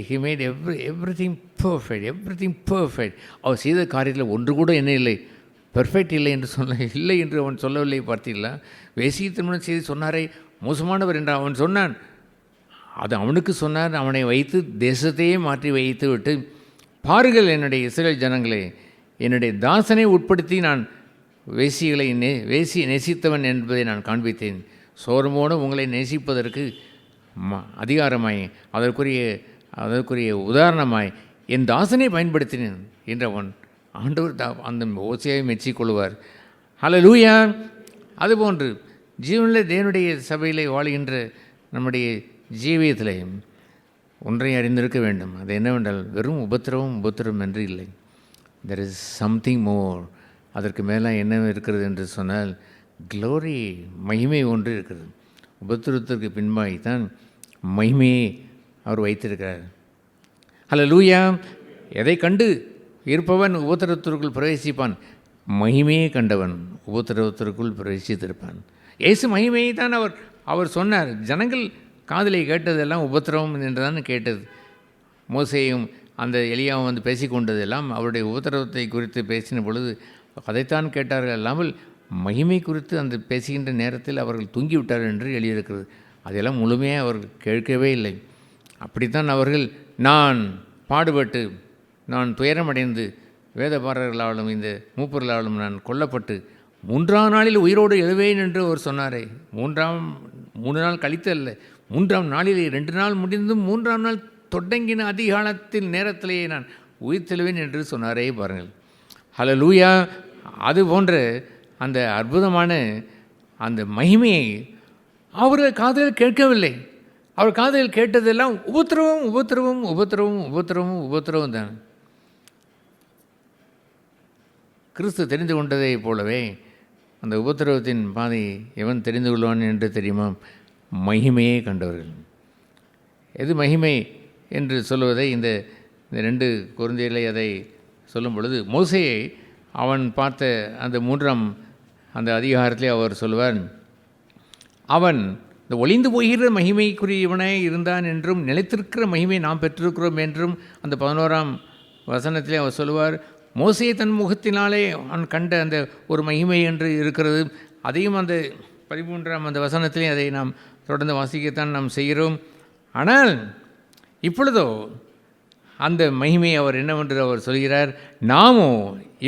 He made everything perfect. Everything perfect. அவர் செய்த காரியத்தில் ஒன்று கூட என்ன இல்லை, பெர்ஃபெக்ட் இல்லை என்று இல்லை என்று அவன் சொல்லவில்லை. பார்த்தீங்களா? வேசியை திருமணம் செய்து சொன்னாரே மோசமானவர் என்று அவன் சொன்னான். அது அவனுக்கு சொன்னார். அவனை வைத்து தேசத்தையே மாற்றி வைத்து விட்டு, பாருங்கள் என்னுடைய இஸ்ரேல் ஜனங்களே, என்னுடைய தாசனை உட்படுத்தி நான் வேசியை நேசித்தவன் என்பதை நான் காண்பித்தேன். சோரமோடு உங்களை நேசிப்பதற்கு அதிகாரமாய் அதற்குரிய உதாரணமாய் என் தாசனை பயன்படுத்தினேன் என்றவன் ஆண்டவர் அந்த ஓசியாவை மெச்சிக்கொள்வார். ஹல்லேலூயா. அதுபோன்று ஜீவனில் தேவனுடைய சபையில் வாழ்கின்ற நம்முடைய ஜீவியத்தில் ஒன்றை அறிந்திருக்க வேண்டும். அது என்னவென்றால் வெறும் உபத்திரவம் என்று இல்லை. There is something more. அதற்கு மேலே என்ன இருக்கிறது என்று சொன்னால் க்ளோரி, மகிமை ஒன்று இருக்கிறது. உபத்திரத்திற்கு பின்பாய்த்தான் மகிமையை அவர் வைத்திருக்கிறார். ஹல்லேலூயா. எதை கண்டு இருப்பவன் உபத்திரவத்திற்குள் பிரவேசிப்பான்? மகிமையை கண்டவன் உபத்திரவத்திற்குள் பிரவேசித்திருப்பான். இயேசு மகிமையை தான் அவர் சொன்னார். ஜனங்கள் காதலை கேட்டதெல்லாம் உபத்திரவம் என்று தான் கேட்டது. மோசேயும் அந்த எலியாவும் வந்து பேசிக்கொண்டதெல்லாம் அவருடைய உபத்திரவத்தை குறித்து பேசின பொழுது அதைத்தான் கேட்டார்கள். அல்லாமல் மகிமை குறித்து அந்த பேசுகின்ற நேரத்தில் அவர்கள் தூங்கிவிட்டார்கள் என்று எழுதியிருக்கிறது. அதெல்லாம் முழுமையாக அவர்கள் கேட்கவே இல்லை. அப்படித்தான் அவர்கள் நான் பாடுபட்டு நான் துயரமடைந்து வேதபாரர்களாலும் இந்த மூப்பர்களாலும் நான் கொல்லப்பட்டு மூன்றாம் நாளில் உயிரோடு எழுவேன் என்று அவர் சொன்னாரே. 3 நாள் கழித்து அல்ல, 3ஆம் நாளிலே 2 நாள் முடிந்தும் 3ஆம் நாள் தொடங்கின அதிகாலத்தில் நேரத்திலேயே நான் உயிர் தெழுவேன் என்று சொன்னாரே பாருங்கள். ஹல்லேலூயா. அது போன்ற அந்த அற்புதமான அந்த மகிமையை அவர்கள் காதில் கேட்கவில்லை. அவர் காதில் கேட்டதெல்லாம் உபத்திரவம் உபத்திரவம் உபத்திரவம் உபத்திரவம் உபத்திரவம் தான். கிறிஸ்து தெரிந்து கொண்டதை போலவே அந்த உபத்திரவத்தின் பாதை எவன் தெரிந்து கொள்வான் என்று தெரியுமா? மகிமையே கண்டவர்கள். எது மகிமை என்று சொல்லுவதை இந்த 2 கொரிந்தியர்களை அதை சொல்லும் பொழுது, மோசேயை அவன் பார்த்த அந்த 3ஆம் அந்த அதிகாரத்திலே அவர் சொல்லுவார், அவன் இந்த ஒளிந்து போகிற மகிமைக்குரியவனாய் இருந்தான் என்றும் நிலைத்திருக்கிற மகிமை நாம் பெற்றிருக்கிறோம் என்றும் அந்த 11ஆம் வசனத்திலே அவர் சொல்லுவார். மோசே தன் முகத்தினாலே அவன் கண்ட அந்த ஒரு மகிமை என்று இருக்கிறது. அதையும் அந்த 13ஆம் அந்த வசனத்திலே அதை நாம் தொடர்ந்து வாசிக்கத்தான் நாம் செய்கிறோம். ஆனால் இப்பொழுதோ அந்த மகிமை அவர் என்னவென்று அவர் சொல்கிறார். நாமோ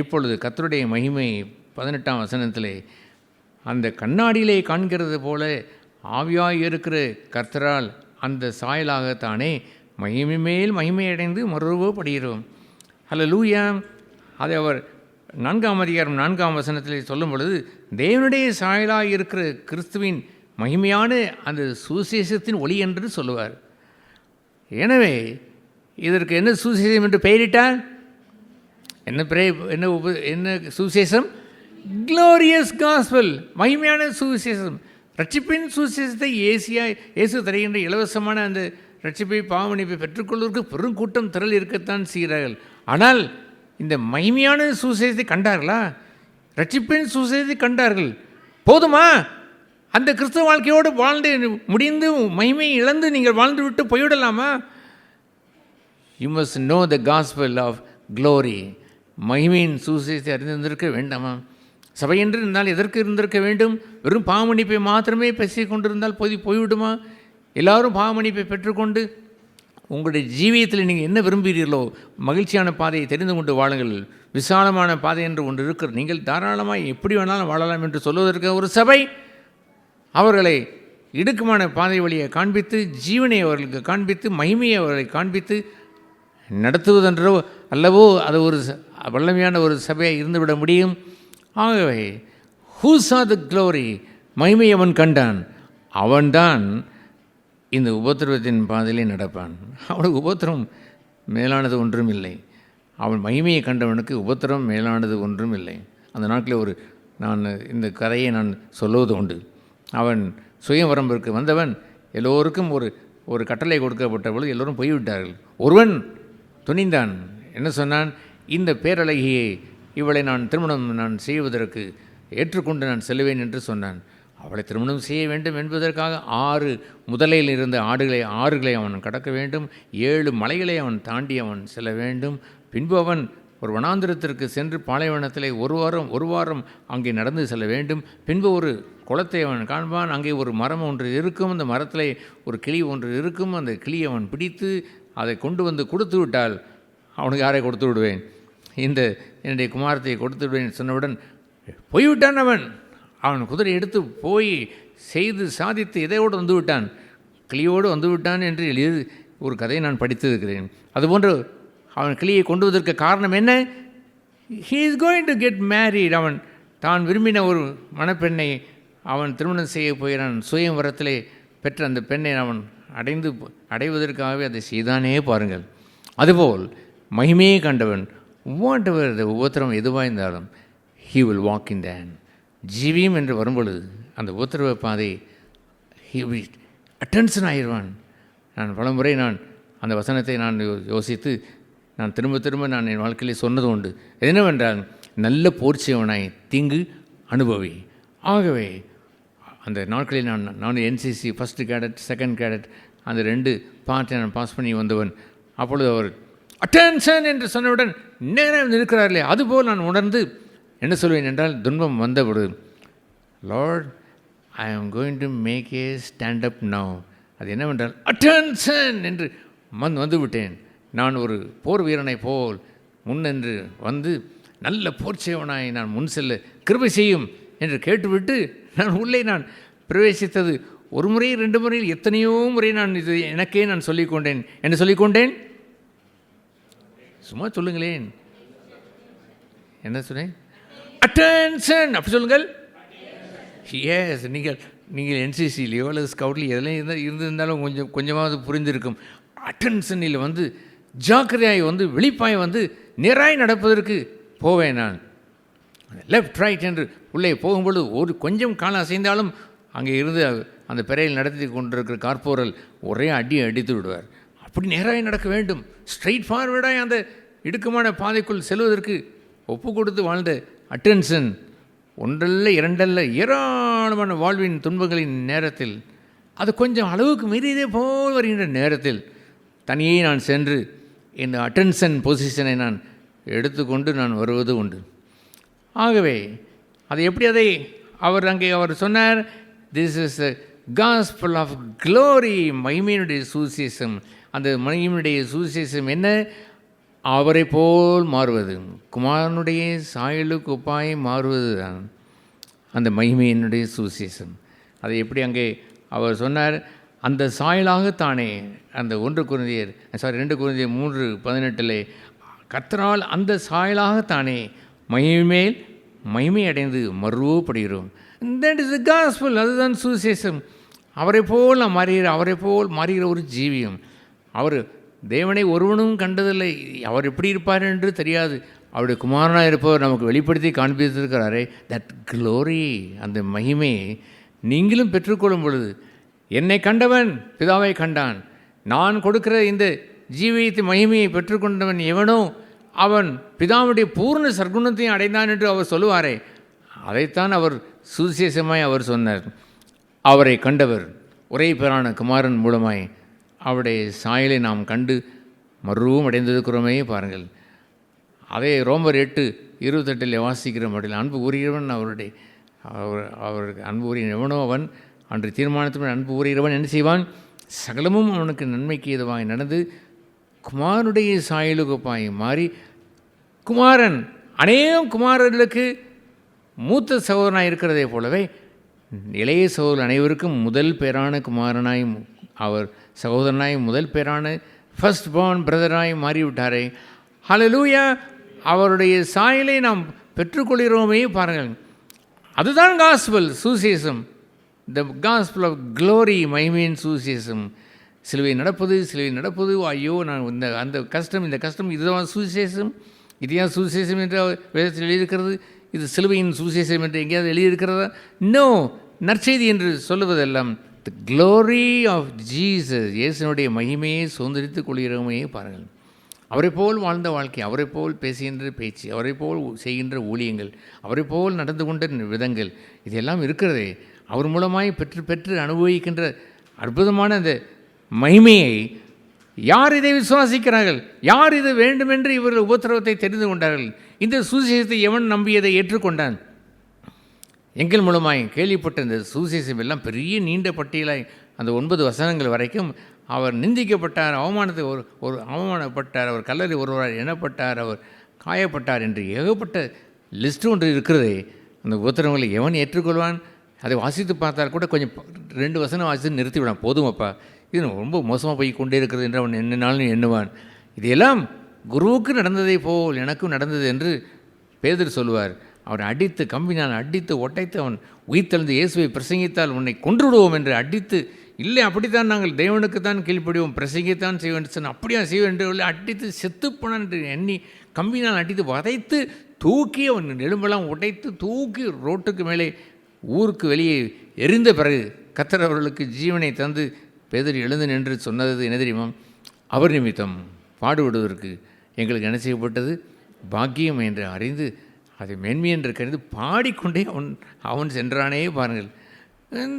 இப்பொழுது கர்த்தருடைய மகிமை 18ஆம் வசனத்திலே அந்த கண்ணாடியிலே காண்கிறது போல ஆவியாய் இருக்கிற கர்த்தரால் அந்த சாயலாகத்தானே மகிமை மேல் மகிமையடைந்து மறுரூபப்படுகிறோம். ஹல்லேலூயா. அதை அவர் 4ஆம் அதிகாரம் 4ஆம் வசனத்தில் சொல்லும் பொழுது, தேவனுடைய சாயலாக இருக்கிற கிறிஸ்துவின் மகிமையான அந்த சுவிசேஷத்தின் ஒளி என்று சொல்லுவார். எனவே இதற்கு என்ன சுவிசேஷம் என்று பெயரிட்டார்? என்ன சுவிசேஷம்? க்ளோரியஸ் காஸ்பல், மகிமையான சுவிசேஷம். ரட்சிப்பின் சுவிசேஷத்தை இயேசு தருகின்ற இலவசமான அந்த ரட்சிப்பை பாவமன்னிப்பை பெற்றுக்கொள்வதற்கு பெருங்கூட்டம் திரள் இருக்கத்தான் செய்கிறார்கள். ஆனால் இந்த மகிமையான சுவிசேஷத்தை கண்டார்களா? ரட்சிப்பின் சுவிசேஷத்தை கண்டார்கள். போதுமா? அந்த கிறிஸ்தவ வாழ்க்கையோடு வாழ்ந்து முடிந்து மகிமையை இழந்து நீங்கள் வாழ்ந்து விட்டு போய்விடலாமா? You must know the gospel of glory. மகிமையின் சுவிசேஷத்தை அறிந்திருந்திருக்க வேண்டாமா? சபை என்று இருந்தால் எதற்கு இருந்திருக்க வேண்டும்? வெறும் பாவமன்னிப்பை மாத்திரமே பேசிக் கொண்டிருந்தால் போய்விடுமா? எல்லாரும் பாவமன்னிப்பை பெற்றுக்கொண்டு உங்களுடைய ஜீவியத்தில் நீங்கள் என்ன விரும்புகிறீர்களோ மகிழ்ச்சியான பாதையை தெரிந்து கொண்டு வாழுங்கள். விசாலமான பாதை என்று ஒன்று இருக்கிறது. நீங்கள் தாராளமாக எப்படி வேணாலும் வாழலாம் என்று சொல்வதற்கு ஒரு சபை அவர்களை இடுக்கமான பாதை வழியை காண்பித்து, ஜீவனை அவர்களுக்கு காண்பித்து, மகிமையை அவர்களை காண்பித்து நடத்துவதென்றோ அல்லவோ அது ஒரு வல்லமையான ஒரு சபையை இருந்துவிட முடியும். ஆகவே ஹூ சா த க்ளோரி, மகிமை அவன் கண்டான், அவன்தான் இந்த உபத்திரவத்தின் பாதையிலே நடப்பான். அவனுக்கு உபத்திரம் மேலானது ஒன்றும் இல்லை. அவன் மகிமையை கண்டவனுக்கு உபத்திரம் மேலானது ஒன்றும் இல்லை. அந்த நாட்களில் நான் இந்த கதையை நான் சொல்லுவது உண்டு. அவன் சுயவரம்பிற்கு வந்தவன் எல்லோருக்கும் ஒரு கட்டளை கொடுக்கப்பட்ட பொழுது எல்லோரும் போய்விட்டார்கள். ஒருவன் துணிந்தான். என்ன சொன்னான்? இந்த பேரழகியை இவளை நான் செய்வதற்கு ஏற்றுக்கொண்டு நான் செல்வேன் என்று சொன்னான். அவளை திருமணம் செய்ய வேண்டும் என்பதற்காக 6 முதலையில் இருந்த ஆறுகளை அவன் கடக்க வேண்டும். 7 மலைகளை அவன் தாண்டி அவன் செல்ல வேண்டும். பின்பு அவன் ஒரு வனாந்திரத்திற்கு சென்று பாலைவனத்திலே ஒரு வாரம் அங்கே நடந்து செல்ல வேண்டும். பின்பு ஒரு குளத்தை அவன் காண்பான். அங்கே ஒரு மரம் ஒன்று இருக்கும். அந்த மரத்திலே ஒரு கிளி ஒன்று இருக்கும். அந்த கிளியை அவன் பிடித்து அதை கொண்டு வந்து கொடுத்து விட்டால் அவனுக்கு யாரை கொடுத்து விடுவேன்? என்னுடைய குமாரத்தை கொடுத்து விடுவேன் சொன்னவுடன் போய்விட்டான். அவன் குதிரை எடுத்து போய் செய்து சாதித்து இதையோடு வந்து விட்டான், கிளியோடு வந்து விட்டான் என்று எழுதி ஒரு கதையை நான் படித்திருக்கிறேன். அதுபோன்று அவன் கிளியை கொண்டு வதற்கு காரணம் என்ன? He is going to get married. அவன் தான் விரும்பின ஒரு மணப்பெண்ணை அவன் திருமணம் செய்ய போகிறான். சுயவரத்திலே பெற்ற அந்த பெண்ணை அவன் அடைவதற்காகவே அதை செய்தானே பாருங்கள். அதுபோல் மகிமையை கண்டவன் வாட் எவர் த உபத்திரம் எதுவாக இருந்தாலும் ஹீ வில் வாக் இன் தேன். ஜீவியம் என்று வரும்பொழுது அந்த உபத்திரவ பாதை ஹீ வில் அட்டென்ஷன் ஆயிடுவான். நான் பலமுறை அந்த வசனத்தை யோசித்து நான் திரும்ப நான் என் வாழ்க்கையிலே சொன்னது உண்டு. என்னவென்றால், நல்ல போர்ச்சியவனாய் தீங்கு அனுபவி. ஆகவே அந்த நாட்களில் நான் NCC first cadet, second cadet அந்த 2 பார்ட்டை நான் பாஸ் பண்ணி வந்தவன். அப்பொழுது அவர் அட்டென்ஷன் என்று சொன்னவுடன் நேரம் இருக்கிறார்களே, அதுபோல் நான் உணர்ந்து என்ன சொல்வேன் என்றால், துன்பம் வந்தபொழுது, Lord I am going to make a stand up now. அது என்னவென்றால் அட்டென்ஷன் என்று வந்து விட்டேன். நான் ஒரு போர் வீரனை போல் முன்னென்று வந்து நல்ல போர்ச்சேவனாய் நான் முன் செல்ல கிருபை செய்யும் என்று கேட்டுவிட்டு நான் உள்ளே நான் பிரவேசித்தது ஒரு முறை 2 முறையில் எத்தனையோ முறை நான் இது எனக்கே நான் சொல்லிக்கொண்டேன். என்ன சொல்லிக்கொண்டேன்? சும்மா சொல்லுங்களேன். என்ன சொன்னேன்? அட்டென்ஷன். அப்படி சொல்லுங்கள். எஸ், நீங்கள் என்சிசிலையோ அல்லது ஸ்கவுட்லையோ எதெல்லாம் இருந்திருந்தாலும் கொஞ்சமாவது புரிந்திருக்கும். அட்டென்ஷனில் வந்து ஜாக்கிரதையாய் வந்து விழிப்பாய் வந்து நேராய் நடப்பதற்கு போவேன். நான் லெஃப்ட் ரைட் என்று உள்ளே போகும்பொழுது ஒரு கொஞ்சம் காலம் அசைந்தாலும் அங்கே இருந்து அந்த பெறையில் நடத்தி கொண்டிருக்கிற கார்போரல் ஒரே அடித்து விடுவார். அப்படி நேராக நடக்க வேண்டும். ஸ்ட்ரெயிட் ஃபார்வேர்டாக அந்த இடுக்கமான பாதைக்குள் செல்வதற்கு ஒப்பு கொடுத்து வாழ்ந்த அட்டென்ஷன் ஒன்றல்ல 2 அல்ல ஏராளமான வாழ்வின் துன்பங்களின் நேரத்தில் அது கொஞ்சம் அளவுக்கு மீறியதே போல் வருகின்ற நேரத்தில் தனியே நான் சென்று இந்த அட்டென்ஷன் பொசிஷனை நான் எடுத்துக்கொண்டு நான் வருவது உண்டு. ஆகவே அது எப்படி அதை அவர் சொன்னார், this is a gospel of glory. மகிமையினுடைய சுவிசேஷம். அந்த மகிமையினுடைய சுவிசேஷம் என்ன? அவரை போல் மாறுவது, குமாரனுடைய சாயலுக்கு ஒப்பாய் மாறுவது தான் அந்த மகிமையினுடைய சுவிசேஷம். அதை எப்படி அங்கே அவர் சொன்னார், அந்த சாயலாகத்தானே அந்த 2 கொரிந்தியர் 3:18 கர்த்தரால் அந்த சாயலாகத்தானே மகிமைமேல் மகிமை அடைந்து மறுவப்படுகிறோம். That is the gospel. அதுதான் சுவிசேஷம். அவரை போல் நாம் அவரை போல் மாறுகிற ஒரு ஜீவியம். அவர் தேவனை ஒருவனும் கண்டதில்லை. அவர் எப்படி இருப்பார் என்று தெரியாது. அவருடைய குமாரனாக இருப்பவர் நமக்கு வெளிப்படுத்தி காண்பித்திருக்கிறாரே. தட் க்ளோரி, அந்த மகிமை நீங்களும் பெற்றுக்கொள்ளும் பொழுது, என்னை கண்டவன் பிதாவை கண்டான், நான் கொடுக்கிற இந்த ஜீவியத்தை மகிமையை பெற்றுக்கொண்டவன் எவனோ அவன் பிதாவுடைய பூர்ண சர்க்குணத்தையும் அடைந்தான் என்று அவர் சொல்லுவாரே. அதைத்தான் அவர் சுவிசேஷமாய் அவர் சொன்னார். அவரை கண்டவர் ஒரே பேரான குமாரன் மூலமாய் அவருடைய சாயலை நாம் கண்டு மறுவும் அடைந்திருக்கிறோமே பாருங்கள். அதே ரோமர் 8:28 வாசிக்கிற மட்டில் அன்பு கூறுகிறவன் அவருக்கு அன்பு கூறிய எவனோ அவன் அன்று தீர்மானத்துடன் அன்பு கூறுகிறவன் என்ன செய்வான்? சகலமும் அவனுக்கு நன்மைக்கு ஏதுவாய் நடந்து குமாரனுடைய சாயலுகப்பாய் மாறி, குமாரன் அநேகம் குமாரர்களுக்கு மூத்த சகோதரனாய் இருக்கிறதே போலவே இளைய சகோதரர் அனைவருக்கும் முதல் பேரான குமாரனாய் அவர் சகோதரனாய் முதல் பேரான ஃபர்ஸ்ட் பார்ன் பிரதராய் மாறிவிட்டாரே. ஹல்லேலூயா. அவருடைய சாயலை நாம் பெற்றுக்கொள்கிறோமே பாருங்கள். அதுதான் காஸ்பல், சுவிசேஷம். த காஸ்பல் ஆஃப் க்ளோரி, மகிமையின் சுவிசேஷம். சிலுவை நடப்பது ஐயோ நான் அந்த கஷ்டம் இதுதான் சுவிசேஷம். இதுதான் சுவிசேஷம் என்று வேதத்தில் எழுதியிருக்கிறது. இது சிலுவையின் சுவிசேஷம் என்று எங்கேயாவது எழுதியிருக்கிறதா? நோ. நற்செய்தி என்று சொல்லுவதெல்லாம் தி க்ளோரி ஆஃப் ஜீசஸ். இயேசுனுடைய மகிமையை சுதந்திரித்துக் கொள்கிறோமே பாருங்கள். அவரை போல் வாழ்ந்த வாழ்க்கை, அவரை போல் பேசுகின்ற பேச்சு, அவரை போல் செய்கின்ற ஊழியங்கள், அவரை போல் நடந்து கொண்ட விதங்கள், இதெல்லாம் இருக்கிறதே. அவர் மூலமாய் பெற்று அனுபவிக்கின்ற அற்புதமான அந்த மகிமையை யார் இதை விசுவாசிக்கிறார்கள்? யார் இது வேண்டுமென்று இவர்கள் உபத்திரவத்தை தெரிந்து கொண்டார்கள்? இந்த சுவிசேஷத்தை எவன் நம்பியதை ஏற்றுக்கொண்டான்? எங்கள் மூலமாய் கேள்விப்பட்ட இந்த சுவிசேஷம் எல்லாம் பெரிய நீண்ட பட்டியலாய் அந்த 9 வசனங்கள் வரைக்கும் அவர் நிந்திக்கப்பட்டார், அவமானப்பட்டார், அவர் கல்லறை ஒருவரால் எண்ணப்பட்டார், அவர் காயப்பட்டார் என்று ஏகப்பட்ட லிஸ்ட்டு ஒன்று இருக்கிறதே. அந்த உபத்திரவங்களை எவன் ஏற்றுக்கொள்வான்? அதை வாசித்து பார்த்தால் கூட கொஞ்சம் 2 வசனம் வாசித்து நிறுத்திவிடான். போதுமப்பா, இது ரொம்ப மோசமாக போய் கொண்டே இருக்கிறது என்று அவன் எண்ணினாலும் எண்ணுவான். இதையெல்லாம் குருவுக்கு நடந்ததை போல் எனக்கும் நடந்தது என்று பேதுரு சொல்லுவார். அவனை அடித்து கம்பினால் அடித்து ஒட்டைத்து அவன் உயிர்த்தெழுந்து இயேசுவை பிரசங்கித்தால் உன்னை கொன்று விடுவோம் என்று அடித்து, இல்லை அப்படித்தான் நாங்கள் தேவனுக்குத்தான் கீழ்ப்படிவோம், பிரசங்கித்தான் செய்வோம் என்று சொன்னால் அப்படியா செய்வோம் என்று அடித்து செத்துப்போனான் என்று எண்ணி கம்பினால் அடித்து வதைத்து தூக்கி அவன் எலும்பெல்லாம் உடைத்து தூக்கி ரோட்டுக்கு மேலே ஊருக்கு வெளியே எரிந்த பிறகு கர்த்தர் அவர்களுக்கு ஜீவனை தந்து பேதுரு எழுந்து நின்று சொன்னது என்ன தெரியுமா? அவர் நிமித்தம் பாடுபடுவதற்கு எங்களுக்கு என்ன செய்யப்பட்டது? பாக்கியம் என்று அறிந்து அதை மேன்மை என்று கருது பாடிக்கொண்டே அவன் சென்றானே பாருங்கள்.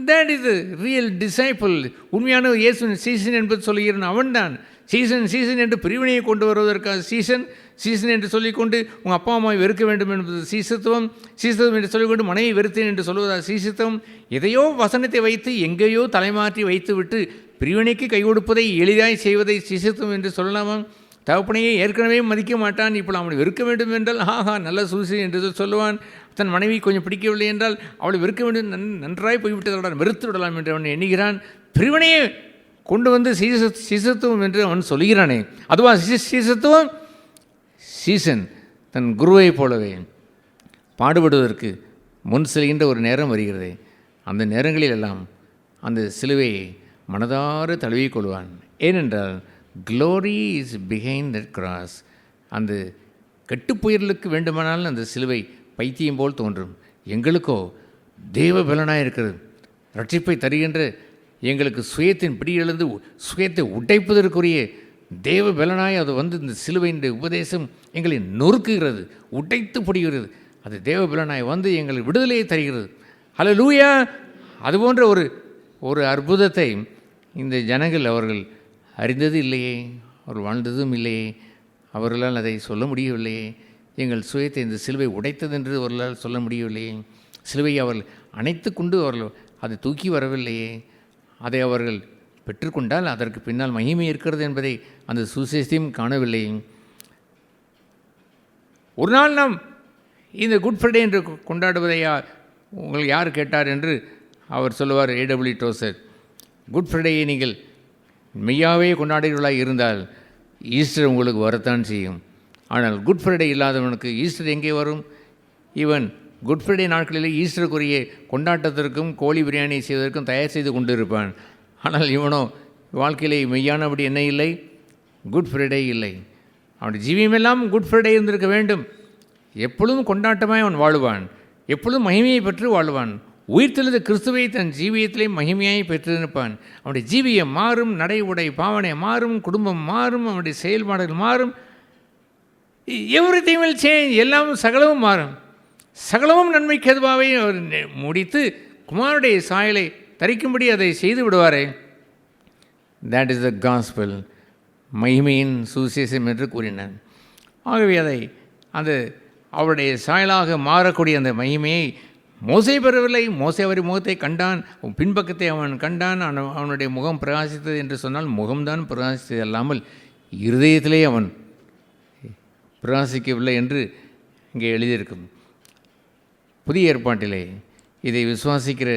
That is real disciple. உண்மையான இயேசுவின் சீசன் என்பது சொல்லுகிறான் அவன்தான். சீசன் என்று பிரிவினையை கொண்டு வருவதற்காக சீசன் என்று சொல்லிக்கொண்டு உங்கள் அப்பா அம்மாவை வெறுக்க வேண்டும் என்பது சீசத்துவம் என்று சொல்லிக்கொண்டு மனைவி வெறுத்தேன் என்று சொல்வதாக சீசத்துவம். எதையோ வசனத்தை வைத்து எங்கேயோ தலைமாற்றி வைத்து விட்டு பிரிவினைக்கு கை கொடுப்பதை எளிதாய் செய்வதை சீசத்துவம் என்று சொல்லலாமா? தகப்பனையே ஏற்கனவே மதிக்க மாட்டான், இப்போ அவனை வெறுக்க வேண்டும் என்றால் ஆஹா நல்ல சூசி என்று சொல்லுவான். தன் மனைவி கொஞ்சம் பிடிக்கவில்லை என்றால் அவளை வெறுக்க வேண்டும், நன்றாய் போய்விட்டதுடன் வெறுத்து விடலாம் என்று அவன் எண்ணுகிறான். பிரிவினையே கொண்டு வந்து சீசத்துவம் என்று அவன் சொல்கிறானே, அதுவா சீசத்துவம்? சீசன் தன் குருவை போலவே பாடுபடுவதற்கு முன் செல்கின்ற ஒரு நேரம் வருகிறது. அந்த நேரங்களில் எல்லாம் அந்த சிலுவையை மனதார தழுவிக் கொள்வான். ஏனென்றால் glory is behind that cross. அந்த கெட்டுப்புயலுக்கு வேண்டுமானால் அந்த சிலுவை பைத்தியம் போல் தோன்றும். எங்களுக்கோ தேவ பலனாக இருக்கிறது. ரட்சிப்பை தருகின்ற எங்களுக்கு சுயத்தின் பிடியிலிருந்து சுயத்தை உடைப்பதற்குரிய தேவ பலனாய் அது வந்து இந்த சிலுவையின் உபதேசம் எங்களை நொறுக்குகிறது, உடைத்து பிடிக்கிறது. அது தேவ பலனாய் வந்து எங்களுக்கு விடுதலையை தருகிறது. ஹல்லேலூயா! அதுபோன்ற ஒரு அற்புதத்தை இந்த ஜனங்கள் அவர்கள் அறிந்தது இல்லையே, அவர் வாழ்ந்ததும் இல்லையே, அவர்களால் அதை சொல்ல முடியவில்லையே. எங்கள் சுயத்தை இந்த சிலுவை உடைத்தது என்று அவர்களால் சொல்ல முடியவில்லையே. சிலுவையை அவர்கள் அணைத்து கொண்டு அவர்கள் அதை தூக்கி வரவில்லையே. அதை அவர்கள் பெற்றுக்கொண்டால் அதற்கு பின்னால் மகிமை இருக்கிறது என்பதை அந்த சுசேஷத்தையும் காணவில்லை. ஒரு நாள் நாம் இந்த குட் ஃப்ரைடே என்று கொண்டாடுவதையா உங்களுக்கு யார் கேட்டார் என்று அவர் சொல்லுவார், A.W. டோசர். குட் ஃப்ரைடேயை நீங்கள் மெய்யாவே கொண்டாடுகிறவர்களாக இருந்தால் ஈஸ்டர் உங்களுக்கு வரத்தான் செய்யும். ஆனால் குட் ஃப்ரைடே இல்லாதவனுக்கு ஈஸ்டர் எங்கே வரும்? இவன் குட் ஃப்ரைடே நாட்களில் ஈஸ்டருக்குரிய கொண்டாட்டத்திற்கும் கோழி பிரியாணி செய்வதற்கும் தயார் செய்து கொண்டு இருப்பான். ஆனால் இவனோ வாழ்க்கையிலே மெய்யானபடி என்ன இல்லை? குட் ஃப்ரைடே இல்லை. அவனுடைய ஜீவியமெல்லாம் குட் ஃப்ரைடே இருந்திருக்க வேண்டும். எப்பொழுதும் கொண்டாட்டமாய் அவன் வாழுவான், எப்பொழுதும் மகிமையை பெற்று வாழ்வான். உயிர்த்தெழுந்த கிறிஸ்துவை தன் ஜீவியத்திலே மகிமையாய் பெற்றிருப்பான். அவனுடைய ஜீவியம் மாறும், நடை உடை பாவனை மாறும், குடும்பம் மாறும், அவனுடைய செயல்பாடுகள் மாறும். Everything will change. எல்லாம் சகலமும் மாறும். சகலமும் நன்மைக்கு எதுவாகவே அவர் முடித்து குமாரனுடைய சாயலை தரிக்கும்படி அதை செய்து விடுவாரே. தட் இஸ் த காஸ்பல், மகிமையின் சுவிசேஷம் என்று கூறினான். ஆகவே அதை அந்த அவருடைய சாயலாக மாறக்கூடிய அந்த மகிமையை மோசே பெறவில்லை. மோசே அவருடைய முகத்தை கண்டான், பின்பக்கத்தை அவன் கண்டான், அவனுடைய முகம் பிரகாசித்தது என்று சொன்னால் முகம்தான் பிரகாசித்தது அல்லாமல் இருதயத்திலே அவன் பிரகாசிக்கவில்லை என்று இங்கே எழுதியிருக்கும். புதிய ஏற்பாட்டிலே இதை விசுவாசிக்கிற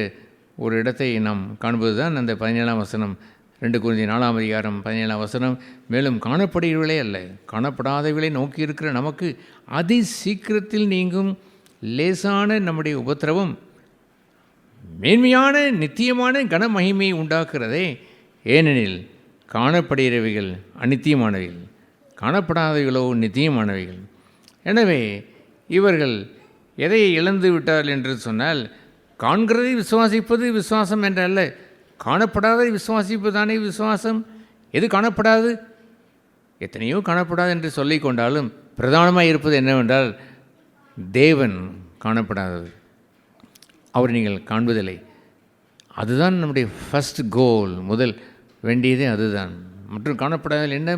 ஒரு இடத்தை நாம் காண்பது தான் அந்த 17ஆம் வசனம், 2 கொரிந்தியர் 4ஆம் அதிகாரம் 17ஆம் வசனம். மேலும் காணப்படுகிறவர்களே அல்ல, காணப்படாதவர்களை நோக்கி இருக்கிற நமக்கு அதி சீக்கிரத்தில் நீங்கும் லேசான நம்முடைய உபத்திரவம் மேன்மையான நித்தியமான கனமகிமையை உண்டாக்குறதே. ஏனெனில் காணப்படுகிறவைகள் அநித்தியமானவைகள், காணப்படாதவைகளோ நித்தியமானவைகள். எனவே இவர்கள் எதை இழந்து விட்டார்கள் என்று சொன்னால், காண்கிறதை விசுவாசிப்பது விசுவாசம் என்றல்ல, காணப்படாததை விசுவாசிப்பதானே விசுவாசம். எது காணப்படாது? எத்தனையோ காணப்படாது என்று சொல்லி கொண்டாலும் பிரதானமாக இருப்பது என்னவென்றால் தேவன் காணப்படாதது, அவர் நீங்கள் காண்பதில்லை. அதுதான் நம்முடைய ஃபஸ்ட் கோல், முதல் வேண்டியதே அதுதான். மற்றும் காணப்படாதவர்கள் என்ன?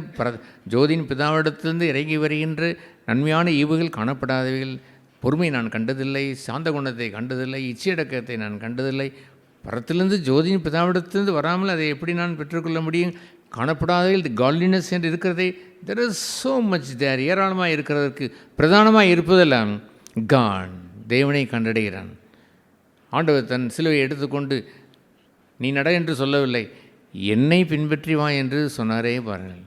ஜோதியின் பிதாவிடத்திலிருந்து இறங்கி வருகின்ற நன்மையான ஈவுகள் காணப்படாதவைகள். பொறுமை நான் கண்டதில்லை, சாந்த குணத்தை கண்டதில்லை, இச்சையடக்கத்தை நான் கண்டதில்லை. பரத்திலிருந்து ஜோதியின் பிதாவிடத்திலிருந்து வராமல் அதை எப்படி நான் பெற்றுக்கொள்ள முடியும்? காணப்படாதவர்கள் தி காட்லினஸ் என்று இருக்கிறதே, தெர் இஸ் ஸோ மச் தேர். ஏராளமாக இருக்கிறதற்கு பிரதானமாக இருப்பதெல்லாம் காட், தேவனை கண்டடைகிறான். ஆண்டவர் தன் சிலுவையை எடுத்துக்கொண்டு நீ நட என்று சொல்லவில்லை, என்னை பின்பற்றி வா என்று சொன்னாரே பாருங்கள்.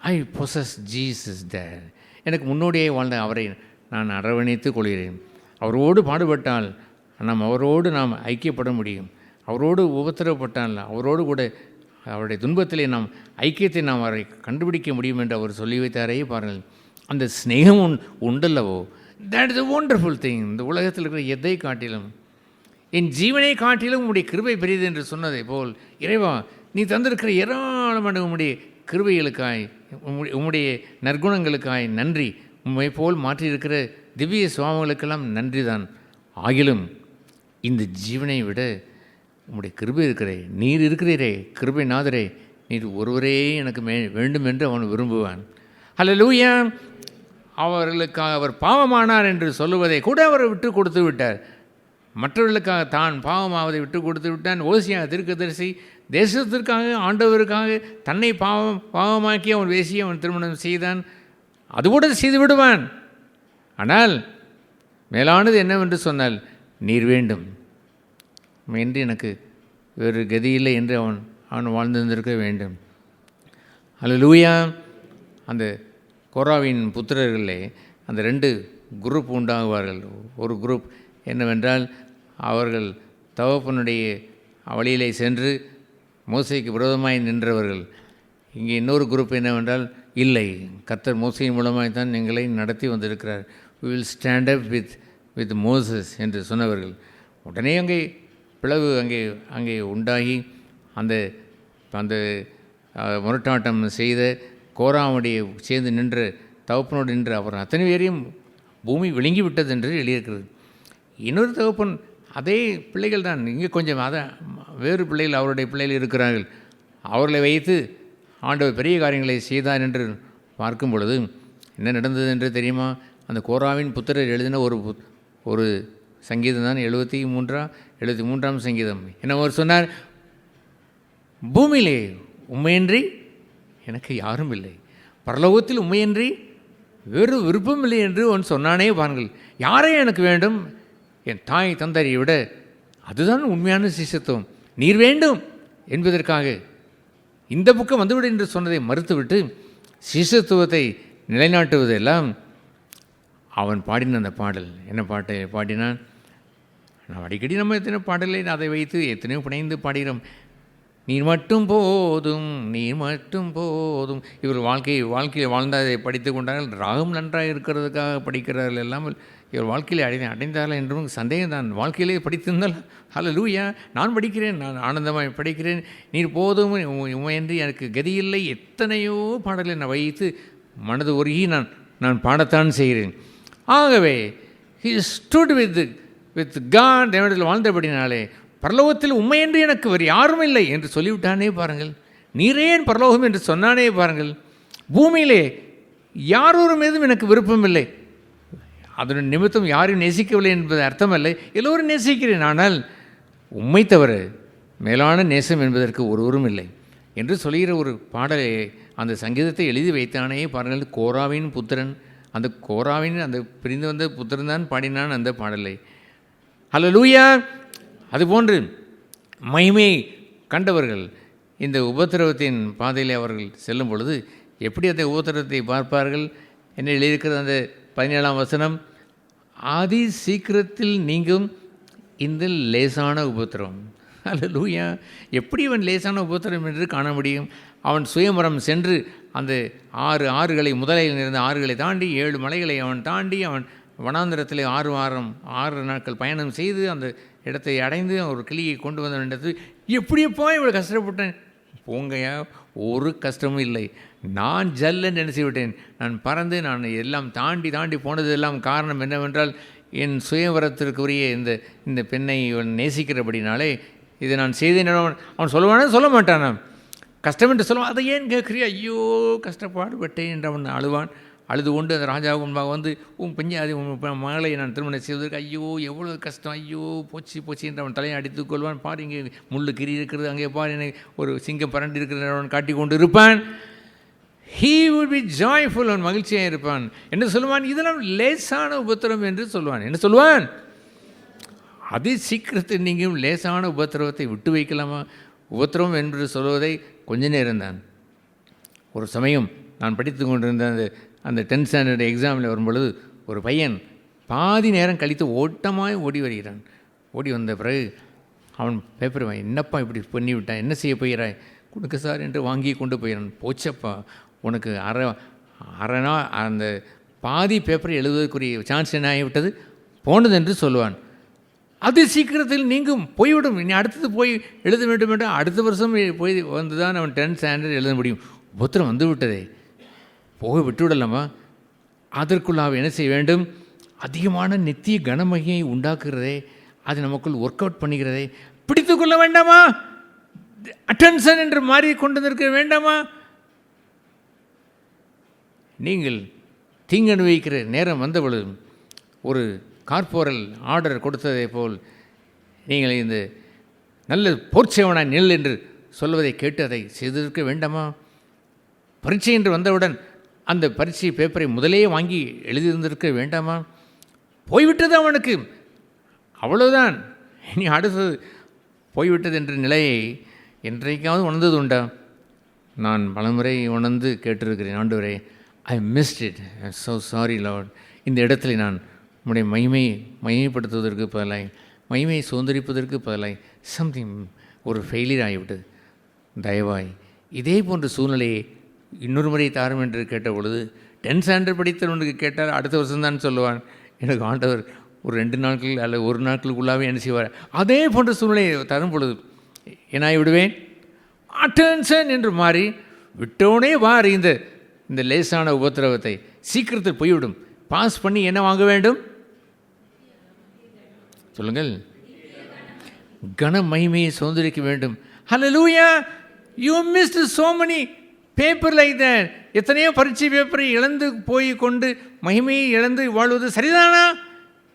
ஐ பொசஸ் ஜீசஸ் தேர். எனக்கு முன்னோடியே வாழ்ந்த அவரை நான் அரவணைத்து கொள்கிறேன். அவரோடு பாடுபட்டால் அவரோடு நாம் ஐக்கியப்பட முடியும். அவரோடு உபத்திரவப்பட்டால் அவரோடு கூட அவருடைய துன்பத்திலே நாம் ஐக்கியத்தை நாம் அவரை கண்டுபிடிக்க முடியும் என்று அவர் சொல்லி வைத்தாரே பாருங்கள். அந்த ஸ்நேகம் உண்டல்லவோ, that is a wonderful thing. இந்த உலகத்தில் இருக்கிற எதை காட்டிலும், என் ஜீவனை காட்டிலும் உம்முடைய கிருபை பெரியது என்று சொன்னதை போல், இறைவா நீ தந்திருக்கிற ஏராளமான உம்முடைய கிருபைகளுக்காய், உம்முடைய நற்குணங்களுக்காய் நன்றி. உம்மை போல் மாற்றியிருக்கிற திவ்ய சுவாமிகளுக்கெல்லாம் நன்றி தான். ஆகிலும் இந்த ஜீவனை விட உம்முடைய கிருபை இருக்கிறே, நீர் இருக்கிறீரே கிருபை நாதரே, நீர் ஒருவரே எனக்கு வேண்டும் என்று அவன் விரும்புவான். ஹல்லேலூயா! அவர்களுக்காக அவர் பாவமானார் என்று சொல்லுவதை கூட அவர் விட்டு கொடுத்து விட்டார். மற்றவர்களுக்காக தான் பாவமாவதை விட்டு கொடுத்து விட்டான். ஓசியா தீர்க்கதரிசி தேசத்திற்காக, ஆண்டவருக்காக தன்னை பாவமாக்கி அவன் பேசி அவன் திருமணம் செய்தான். அதுகூட செய்து விடுவான். ஆனால் மேலானது என்னவென்று சொன்னால், நீர் வேண்டும் என்று எனக்கு வேறு கதியில்லை என்று அவன் வாழ்ந்திருந்திருக்க வேண்டும். அல்லேலூயா. அந்த கோராவின் புத்திரர்களே அந்த 2 குரூப் உண்டாகுவார்கள். ஒரு குரூப் என்னவென்றால், அவர்கள் தகப்பனுடைய வழியிலே சென்று மோசேக்கு விரோதமாய் நின்றவர்கள். இங்கே இன்னொரு குரூப் என்னவென்றால், இல்லை, கர்த்தர் மோசேயின் மூலமாய் தான் எங்களை நடத்தி வந்திருக்கிறார், we will stand up with Moses என்று சொன்னவர்கள். உடனே அங்கே பிளவு அங்கே உண்டாகி அந்த முரட்டாட்டம் செய்த கோராவுடைய சேர்ந்து நின்ற தகப்பனோடு நின்று அவர் அத்தனை பேரையும் பூமி விழுங்கி விட்டது என்று எழுதியிருக்கிறது. இன்னொரு தகப்பன் அதே பிள்ளைகள் தான், இங்கே கொஞ்சம் வேறு பிள்ளைகள் அவருடைய பிள்ளைகள் இருக்கிறார்கள். அவர்களை வைத்து ஆண்டவர் பெரிய காரியங்களை செய்தார் என்று பார்க்கும் பொழுது என்ன நடந்தது என்று தெரியுமா? அந்த கோராவின் புத்திரர் எழுதின ஒரு சங்கீதம் தான் 73ஆம் சங்கீதம். என்ன அவர் சொன்னார், பூமியிலே உண்மையின்றி எனக்கு யாரும் இல்லை, பரலோகத்தில் உண்மையின்றி வேறு விருப்பம் இல்லை என்று அவன் சொன்னானே பாருங்கள். யாரே எனக்கு வேண்டும்? என் தாய் தந்தரை விட. அதுதான் உண்மையான சிஷ்யத்துவம். நீர் வேண்டும் என்பதற்காக இந்த பக்கம் வந்துவிடு என்று சொன்னதை மறுத்துவிட்டு சிஷ்யத்துவத்தை நிலைநாட்டுவதெல்லாம் அவன் பாடின அந்த பாடல். என்ன பாட்டை பாடினான்? நான் அடிக்கடி நம்ம எத்தனை பாடலை அதை வைத்து எத்தனையோ பிணைந்து பாடுகிறோம். நீர் மட்டும் போதும், நீர் மட்டும் போதும். இவர் வாழ்க்கையில் வாழ்ந்ததை படித்து கொண்டார்கள். ராகம் நன்றாக இருக்கிறதுக்காக படிக்கிறார்கள் இல்லாமல் இவர் வாழ்க்கையில் அடைந்தார்கள் என்றும் சந்தேகம் தான். வாழ்க்கையிலே படித்திருந்தால் ஹல்லேலூயா, நான் படிக்கிறேன், நான் ஆனந்தமாக படிக்கிறேன், நீர் போதும் உமையின்றி எனக்கு கதியில்லை. எத்தனையோ பாடலை நான் வைத்து மனது உருகி நான் பாடத்தான் செய்கிறேன். ஆகவே he stood with God தேவனிடத்தில் வாழ்ந்தபடினாலே பரலோகத்தில் உண்மையென்று எனக்கு வேறு யாரும் இல்லை என்று சொல்லிவிட்டானே பாருங்கள். நீரேன் பரலோகம் என்று சொன்னானே பாருங்கள். பூமியிலே யாரொரு மீதும் எனக்கு விருப்பம் இல்லை, அதன் நிமித்தம் யாரையும் நேசிக்கவில்லை என்பது அர்த்தமல்ல, எல்லோரும் நேசிக்கிறேன், ஆனால் உம்மை தவிர மேலான நேசம் என்பதற்கு ஒருவரும் இல்லை என்று சொல்கிற ஒரு பாடலை, அந்த சங்கீதத்தை எழுதி வைத்தானே பாருங்கள். கோராவின் புத்திரன், அந்த கோராவின் அந்த பிரிந்து வந்த புத்திரன் தான் பாடினான் அந்த பாடலை. ஹல்லேலூயா. அதுபோன்று மகிமை கண்டவர்கள் இந்த உபத்திரவத்தின் பாதையில் அவர்கள் செல்லும் பொழுது எப்படி அந்த உபத்திரவத்தை பார்ப்பார்கள்? என்ன எழுதியிருக்கிறது அந்த 17ஆம் வசனம், ஆதி சீக்கிரத்தில் நீங்கும் இந்த லேசான உபத்திரம். ஹல்லேலூயா. எப்படி அவன் லேசான உபத்திரம் என்று காண முடியும்? அவன் சுயமரம் சென்று அந்த 6 ஆறுகளை, முதலையில் இருந்த ஆறுகளை தாண்டி 7 மலைகளை அவன் தாண்டி அவன் வனாந்திரத்தில் 6 நாட்கள் பயணம் செய்து அந்த இடத்தை அடைந்து ஒரு கிளியை கொண்டு வந்த இடத்து எப்படியப்பா இவ்வளோ கஷ்டப்பட்டேன்? போங்கயா, ஒரு கஷ்டமும் இல்லை. நான் ஜல்லன்னு நினைச்சு விட்டேன். நான் பறந்து நான் எல்லாம் தாண்டி போனது எல்லாம் காரணம் என்னவென்றால் என் சுயவரத்திற்குரிய இந்த பெண்ணை நேசிக்கிறபடினாலே இதை நான் செய்தேன். அவன் சொல்லுவானே சொல்ல மாட்டானா? கஷ்டம் என்று சொல்லுவான். அதை ஏன் கேட்குறியா? ஐயோ கஷ்டப்பாடுபட்டேன் என்று அவன் அழுவான். அழுது கொண்டு அந்த ராஜாவுக்கு முன்பாக வந்து உன் பெஞ்சாதி உன் மகளை நான் திருமணம் செய்வதற்கு ஐயோ எவ்வளோ கஷ்டம், ஐயோ போச்சு என்று அவன் தலையை அடித்துக் கொள்வான். பாரு இங்கே முள்ளு கிரி இருக்கிறது, அங்கே பாரு எனக்கு ஒரு சிங்கம் பரண்டு இருக்கிறவன் காட்டி கொண்டு இருப்பான். he would be joyful, அவன் மகிழ்ச்சியாக இருப்பான் என்று சொல்லுவான். இதெல்லாம் லேசான உபத்திரம் என்று சொல்லுவான். என்ன சொல்லுவான்? அதி சீக்கிரத்தில் நீங்களும் லேசான உபத்திரவத்தை விட்டு வைக்கலாமா? உபத்திரவம் என்று சொல்வதை கொஞ்ச நேரம் தான். ஒரு சமயம் நான் படித்து கொண்டிருந்த அந்த 10th ஸ்டாண்டர்ட் எக்ஸாமில் வரும்பொழுது ஒரு பையன் பாதி நேரம் கழித்து ஓட்டமாய் ஓடி வருகிறான். ஓடி வந்த பிறகு அவன் பேப்பர் வாங்கி, என்னப்பா இப்படி பண்ணி விட்டான், என்ன செய்ய போகிறாய்? கொடுக்க சார் என்று வாங்கி கொண்டு போயிடான். போச்சப்பா, உனக்கு அரை நாள் அந்த பாதி பேப்பரை எழுதுவதற்குரிய சான்ஸ் என்ன ஆகிவிட்டது, போனது என்று சொல்லுவான். அது சீக்கிரத்தில் நீங்கும், போய்விடும். இனி அடுத்தது போய் எழுத வேண்டும் என்று அடுத்த வருஷம் போய் வந்து தான் அவன் 10th ஸ்டாண்டர்ட் எழுத முடியும். புத்திரம் வந்து விட்டதே, போக விட்டுவிடலாமா? அதற்குள்ளாக என்ன செய்ய வேண்டும்? அதிகமான நித்திய கனமகியை உண்டாக்குகிறதே, அது நமக்குள் ஒர்க் அவுட் பண்ணுகிறதே, பிடித்து கொள்ள வேண்டாமா? அட்டென்ஷன் என்று மாறி கொண்டு நிற்க வேண்டாமா? நீங்கள் தீங்கு அனுபவிக்கிற நேரம் வந்த பொழுது ஒரு கார்போரல் ஆர்டர் கொடுத்ததை போல் நீங்கள் இந்த நல்ல போர்ச்சேவனாய் நில் என்று சொல்வதை கேட்டு அதை செய்திருக்க வேண்டாமா? பரீட்சை என்று வந்தவுடன் அந்த பரீட்சை பேப்பரை முதலே வாங்கி எழுதியிருந்திருக்க வேண்டாமா? போய்விட்டது அவனுக்கு, அவ்வளோதான், இனி அடுத்தது போய்விட்டது என்ற நிலையை என்றைக்காவது உணர்ந்தது உண்டா? நான் பலமுறை உணர்ந்து கேட்டிருக்கிறேன், ஆண்டவரே, I missed it, I so sorry Lord. இந்த இடத்துல நான் உம்முடைய மகிமைப்படுத்துவதற்கு பதிலாய், மகிமையை சுதந்திரிப்பதற்கு பதிலாய் சம்திங் ஒரு ஃபெயிலியர் ஆகிவிட்டது. தயவாய் இதே போன்ற சூழ்நிலையை இன்னொரு முறை தாரும் என்று கேட்ட பொழுது, 10th ஸ்டாண்டர்ட் படித்தவனுக்கு கேட்டால் அடுத்த வருஷம்தான் சொல்லுவான். எனக்கு ஆண்டவர் ஒரு 2 நாட்கள் அல்ல 1 நாட்களுக்குள்ளாவே என்ன செய்வார்? அதே போன்ற சூழ்நிலையை தரும் பொழுது என்ன விடுவேன்? அட்டென்ஷன் என்று மாறி விட்டோனே வாரி இந்த லேசான உபத்திரவத்தை சீக்கிரத்தில் போய்விடும். பாஸ் பண்ணி என்ன வாங்க வேண்டும் சொல்லுங்கள்? கன மகிமையை சுதந்திரிக்க வேண்டும். Hallelujah! You missed so many paper like that. எத்தனையோ பரீட்சை பேப்பரை இழந்து போய் கொண்டு மகிமையை இழந்து வாழ்வது சரிதானா?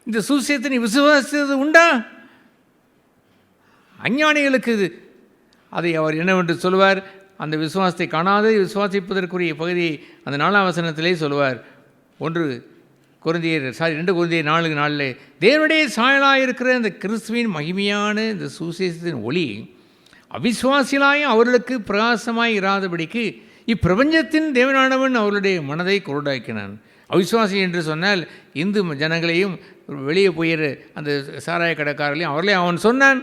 இந்த சுவிசேஷத்தை நீ விசுவாசித்தது உண்டா? அஞ்ஞானிகளுக்கு அதை அவர் என்னவென்று சொல்வார்? அந்த விசுவாசத்தை காணாது விசுவாசிப்பதற்குரிய பகுதியை அந்த 4ஆம் வசனத்திலே சொல்வார். 2 கொரிந்தியர் 4:4 தேவனுடைய சாயலாக இருக்கிற இந்த கிறிஸ்துவின் மகிமையான இந்த சுவிசேஷத்தின் ஒளி அவிசுவாசிகளாயும் அவர்களுக்கு பிரகாசமாய் இராதபடிக்கு இப்பிரபஞ்சத்தின் தேவனானவன் அவர்களுடைய மனதை குருடாக்கினான். அவிசுவாசி என்று சொன்னால் இந்து ஜனங்களையும் வெளியே போயிற அந்த சாராய கடைக்காரர்களையும் அவர்களே அவன் சொன்னான்.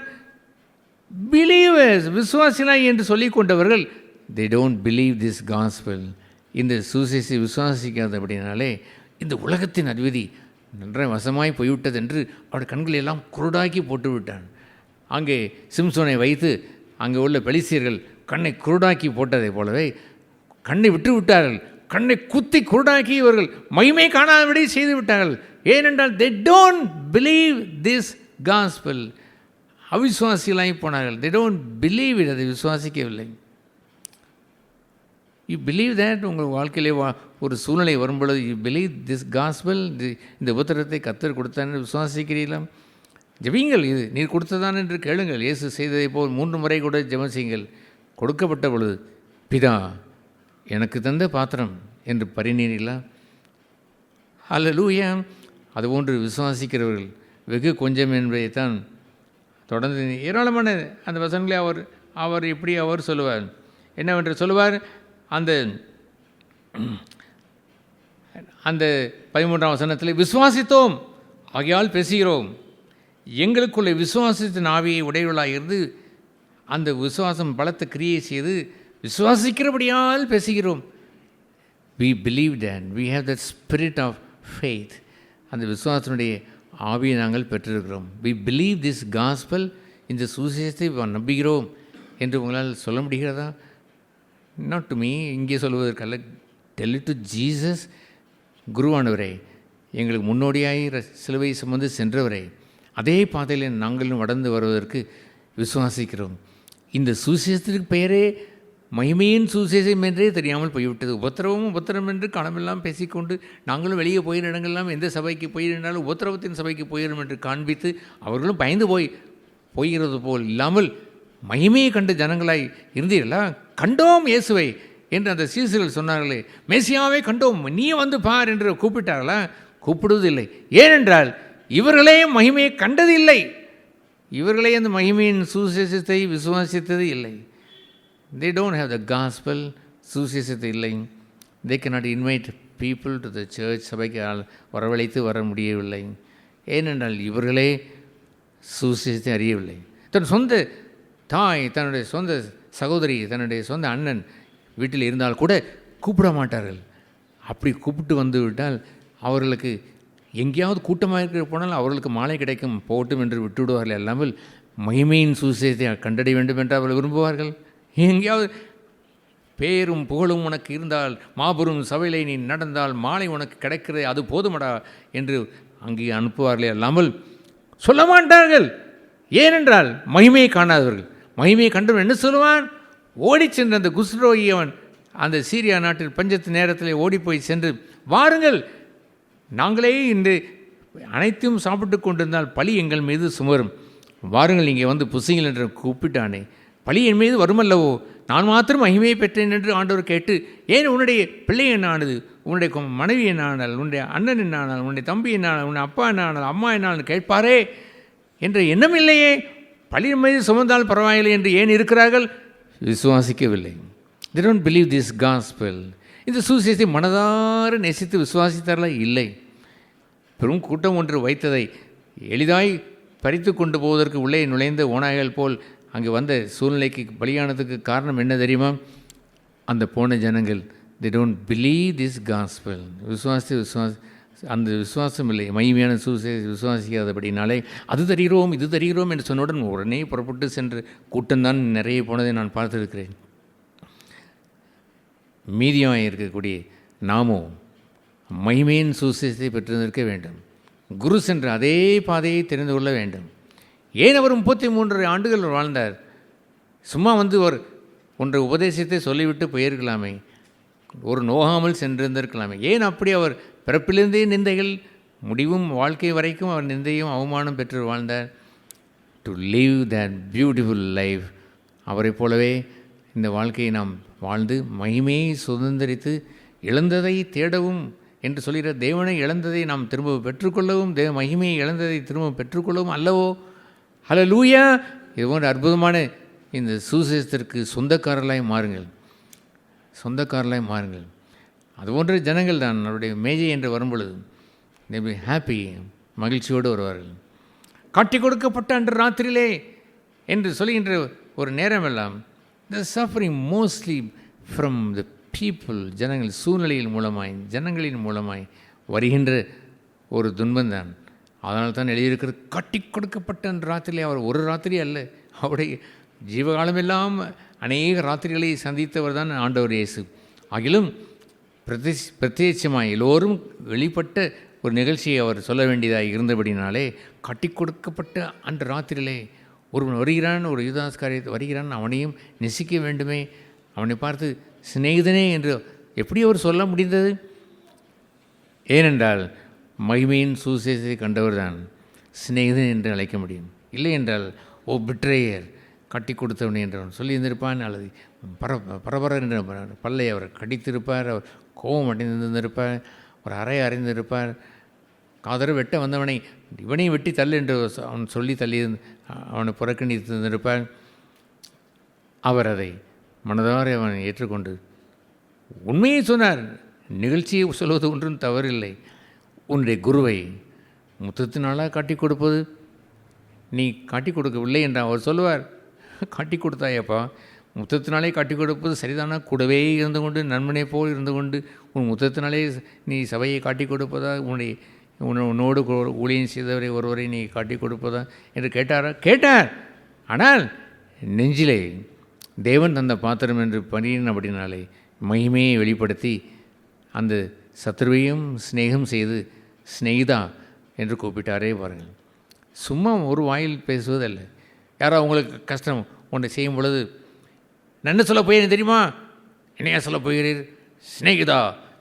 பிலீவர்ஸ், விசுவாசிகளாய் என்று சொல்லிக் கொண்டவர்கள், they don't believe this gospel. இந்த சுவிசேஷத்தை விசுவாசிக்காதபடினாலே இந்த உலகத்தின் அதிபதி நன்றாக வசமாய் போய்விட்டது என்று அவருடைய கண்களை எல்லாம் குருடாக்கி போட்டு விட்டான். அங்கே சிம்சோனை வைத்து அங்கே உள்ள பெலிஸ்தியர்கள் கண்ணை குருடாக்கி போட்டதை போலவே கண்ணை விட்டு விட்டார்கள். கண்ணை குத்தி குருடாக்கி இவர்கள் மகிமை காணாதபடி செய்து விட்டார்கள். ஏனென்றால் they don't believe this gospel. அவிசுவாசிகளாகி போனார்கள். they don't believe it. அதை விசுவாசிக்கவில்லை. You believe that. உங்கள் வாழ்க்கையிலே ஒரு சூழ்நிலை வரும்பொழுது யூ பிலீவ் திஸ் காஸ்பல், இந்த உபத்திரத்தை கர்த்தர் கொடுத்தான் என்று விசுவாசிக்கிறீர்களா? ஜெபியுங்கள், இது நீர் கொடுத்ததான் என்று கேளுங்கள். இயேசு செய்ததை போல் 3 முறை கூட ஜெபம் செய்யுங்கள். கொடுக்கப்பட்ட பொழுது பிதா எனக்கு தந்த பாத்திரம் என்று பரிநீர்களா? ஹல்லேலூயா! அதுபோன்று விசுவாசிக்கிறவர்கள் வெகு கொஞ்சம் என்பதைத்தான் தொடர்ந்து ஏராளமான அந்த வசனங்களை அவர் இப்படி அவர் சொல்லுவார். என்னவென்று சொல்லுவார்? அந்த 13ஆம் வசனத்தில் விசுவாசித்தோம் ஆகையால் பேசுகிறோம். எங்களுக்குள்ள விசுவாசத்தின் ஆவியை உடையவர்களாக இருந்து அந்த விசுவாசம் பலத்த கிரியை செய்து விசுவாசிக்கிறபடியால் பேசுகிறோம். we believed and we have that spirit of faith. அந்த விசுவாசத்தினுடைய ஆவியை நாங்கள் பெற்றிருக்கிறோம். we believe this gospel. இந்த சுவிசேஷத்தை நம்புகிறோம் என்று உங்களால் சொல்ல முடிகிறதா? not to me, இங்கே சொல்வதற்கல்ல, tell it to Jesus. குருவானவரே, எங்களுக்கு முன்னோடியாய் சிலுவை சுமந்து சென்றவரே, அதே பாதையில் நாங்களும் வளர்ந்து வருவதற்கு விசுவாசிக்கிறோம். இந்த சுவிசேஷத்திற்கு பெயரே மகிமையின் சுவிசேஷம் என்றே தெரியாமல் போய்விட்டது. உபத்திரவம் என்று காலமெல்லாம் பேசிக்கொண்டு நாங்களும் வெளியே போயிற இடங்கள்லாம் எந்த சபைக்கு போயிருந்தாலும் உபத்திரவத்தின் சபைக்கு போயிடும் என்று காண்பித்து அவர்களும் பயந்து போகிறது போல் இல்லாமல் மகிமையை கண்டு ஜனங்களாய் இருந்தீர்களா? கண்டோம் இயேசுவை என்று அந்த சீசர்கள் சொன்னார்களே, மேசியாவை கண்டோம், நீ வந்து பார் என்று கூப்பிட்டார்களா? கூப்பிடுவதில்லை. ஏனென்றால் இவர்களே மகிமையை கண்டதில்லை. இவர்களே அந்த மகிமையின் சுவிசேஷத்தை விசுவாசித்தது இல்லை. they don't have the gospel. சுவிசேஷத்தை இல்லை. they cannot invite people to the church. சபைக்கு வரவழைத்து வர முடியவில்லை. ஏனென்றால் இவர்களே சுவிசேஷத்தை அறியவில்லை. தன் சொந்த தாய், தன்னுடைய சொந்த சகோதரி, தன்னுடைய சொந்த அண்ணன் வீட்டில் இருந்தால் கூட கூப்பிட மாட்டார்கள். அப்படி கூப்பிட்டு வந்து விட்டால் அவர்களுக்கு எங்கேயாவது கூட்டமாக இருக்கிற போனால் அவர்களுக்கு மாலை கிடைக்கும், போட்டும் என்று விட்டுவிடுவார்கள். அல்லாமல் மகிமையின் சுவிசேஷத்தை கண்டடைய வேண்டும் என்று அவர்கள் விரும்புவார்கள். எங்கேயாவது பேரும் புகழும் உனக்கு இருந்தால், மாபெரும் சபையிலே நீ நடந்தால் மாலை உனக்கு கிடைக்கிறது, அது போதுமடா என்று அங்கே அனுப்புவார்களே அல்லாமல் சொல்ல மாட்டார்கள். ஏனென்றால் மகிமையை காணாதவர்கள். மகிமையை கண்டவன் என்ன சொல்லுவான்? ஓடி சென்ற அந்த குஸ்ரோகி அவன் அந்த சீரியா நாட்டில் பஞ்சத்து நேரத்தில் ஓடிப்போய் சென்று, வாருங்கள், நாங்களே இன்று அனைத்தையும் சாப்பிட்டு கொண்டிருந்தால் பழி எங்கள் மீது சுமரும், வாருங்கள் இங்கே வந்து புசிங்கள் என்று கூப்பிட்டானே. பழி என் மீது வருமல்லவோ, நான் மாத்திரம் மகிமையை பெற்றேன் என்று ஆண்டவர் கேட்டு, ஏன் உன்னுடைய பிள்ளை என்ன ஆனது, உன்னுடைய மனைவி என்ன ஆனால், உன்னுடைய அண்ணன் என்ன ஆனால், உன்னுடைய தம்பி என்ன ஆனால், உன்னுடைய அப்பா என்ன ஆனால், அம்மா என்ன ஆனால் கேட்பாரே என்ற எண்ணம் இல்லையே. பழி மீது சுமந்தால் பரவாயில்லை என்று ஏன் இருக்கிறார்கள்? விசுவாசிக்கவில்லை. They don't believe this gospel. இந்த சுவிசேஷத்தை மனதார நேசித்து விசுவாசித்தார்களா? இல்லை. பெரும் கூட்டம் ஒன்று வைத்ததை எளிதாய் பறித்து கொண்டு போவதற்கு உள்ளே நுழைந்த ஓநாய்கள் போல் அங்கே வந்த சூழ்நிலைக்கு பலியானதுக்கு காரணம் என்ன தெரியுமா? அந்த போன ஜனங்கள் they don't believe this gospel. அந்த விசுவாசம் இல்லை, மகிமையான விசுவாசிக்காதபடினாலே அது தருகிறோம் இது தருகிறோம் என்று சொன்னவுடன் உடனே புறப்பட்டு சென்று கூட்டம்தான் நிறைய போனதை நான் பார்த்துருக்கிறேன். மீதியாக இருக்கக்கூடிய நாமோ மகிமையின் சுவிசேஷத்தை பெற்றிருந்திருக்க வேண்டும். குரு சென்ற அதே பாதையை தெரிந்து கொள்ள வேண்டும். ஏன் அவர் 33 ஆண்டுகள் வாழ்ந்தார்? சும்மா வந்து ஒன்றை உபதேசத்தை சொல்லிவிட்டு போயிருக்கலாமே, ஒரு நோகாமல் சென்றிருந்திருக்கலாமே. ஏன் அப்படி அவர் பிறப்பிலிருந்தே நிந்தைகள், முடிவும் வாழ்க்கை வரைக்கும் அவர் நிந்தையும் அவமானம் பெற்று வாழ்ந்தார்? To live that beautiful life. அவரை போலவே இந்த வாழ்க்கையை நாம் வாழ்ந்து மகிமையை சுதந்திரித்து இழந்ததை தேடவும் என்று சொல்கிற தேவனை இழந்ததை நாம் திரும்ப பெற்றுக்கொள்ளவும், மகிமையை இழந்ததை திரும்ப பெற்றுக்கொள்ளவும் அல்லவோ. ஹல்லேலூயா! இது போன்ற அற்புதமான இந்த சுவிசேஷத்திற்கு சொந்தக்காரர்களாய் மாறுங்கள், சொந்தக்காரர்களாய் மாறுங்கள். அதுபோன்ற ஜனங்கள் தான் அவருடைய மேஜை என்று வரும்பொழுது they be happy, மகிழ்ச்சியோடு வருவார்கள். காட்டி கொடுக்கப்பட்ட அன்று ராத்திரியிலே என்று சொல்கின்ற ஒரு நேரமெல்லாம் the suffering mostly from the people, ஜனங்கள் சூழ்நிலையின் மூலமாய் ஜனங்களின் மூலமாய் வருகின்ற ஒரு துன்பந்தான். அதனால் தான் எழுதியிருக்கிறது, காட்டி கொடுக்கப்பட்ட அன்று ராத்திரியிலே. அவர் ஒரு ராத்திரி அல்ல, அவருடைய ஜீவகாலமெல்லாம் அநேக ராத்திரிகளை சந்தித்தவர் தான் ஆண்டவர் இயேசு. ஆகிலும் பிரத்யட்சமாய் எல்லோரும் வெளிப்பட்ட ஒரு நிகழ்ச்சியை அவர் சொல்ல வேண்டியதாக இருந்தபடினாலே, கட்டி கொடுக்கப்பட்ட அன்று ராத்திரியிலே ஒருவன் வருகிறான், ஒரு யூதாஸ் காரியத்தை வருகிறான், அவனையும் நெசிக்க வேண்டுமே, அவனை பார்த்து சிநேகிதனே என்று எப்படி அவர் சொல்ல முடிந்தது? ஏனென்றால் மகிமையின் சுவிசேஷத்தை கண்டவர் தான் சிநேகிதன் என்று அழைக்க முடியும். இல்லை என்றால் ஓ பிட்ரேயர், கட்டி கொடுத்தவனே என்றவன் சொல்லியிருந்திருப்பான். அல்லது பரபர என்ற பல்லை அவர் கடித்திருப்பார், அவர் கோபம் அடைந்திருந்திருப்பார், ஒரு அறை அறிந்திருப்பார். காதர வெட்ட வந்தவனை இவனையும் வெட்டி தள்ளு என்று அவன் சொல்லி தள்ளி அவனை புறக்கணித்திருந்திருப்பார். அவர் அதை மனதார அவனை ஏற்றுக்கொண்டு உண்மையை சொன்னார். நிகழ்ச்சியை சொல்வது ஒன்றும் தவறில்லை. உன்னுடைய குருவை முத்தத்தினாலாக காட்டி கொடுப்பது, நீ காட்டி கொடுக்கவில்லை என்று அவர் சொல்லுவார். காட்டி கொடுத்தாயப்பா, முத்தத்தினாலே காட்டி கொடுப்பது சரிதானா? கூடவே இருந்து கொண்டு நண்பனை போல் இருந்து கொண்டு உன் முத்தத்தினாலே நீ சபையை காட்டி கொடுப்பதா? உன்னோடு ஊழியம் செய்தவரை ஒருவரை நீ காட்டி கொடுப்பதா என்று கேட்டாரா? கேட்டார். ஆனால் நெஞ்சிலே தேவன் தந்த பாத்திரம் என்று பணியின் அப்படினாலே மகிமையை வெளிப்படுத்தி அந்த சத்ருவையும் சிநேகம் செய்து ஸ்நேகிதா என்று கூப்பிட்டாரே பாருங்கள். சும்மா ஒரு வாயில் பேசுவதல்ல. யாரோ அவங்களுக்கு கஷ்டம் ஒன்றை செய்யும் பொழுது நான் என்ன சொல்ல போகிறேன் தெரியுமா? என்னையா சொல்ல போகிறீர்? சிநேகிதா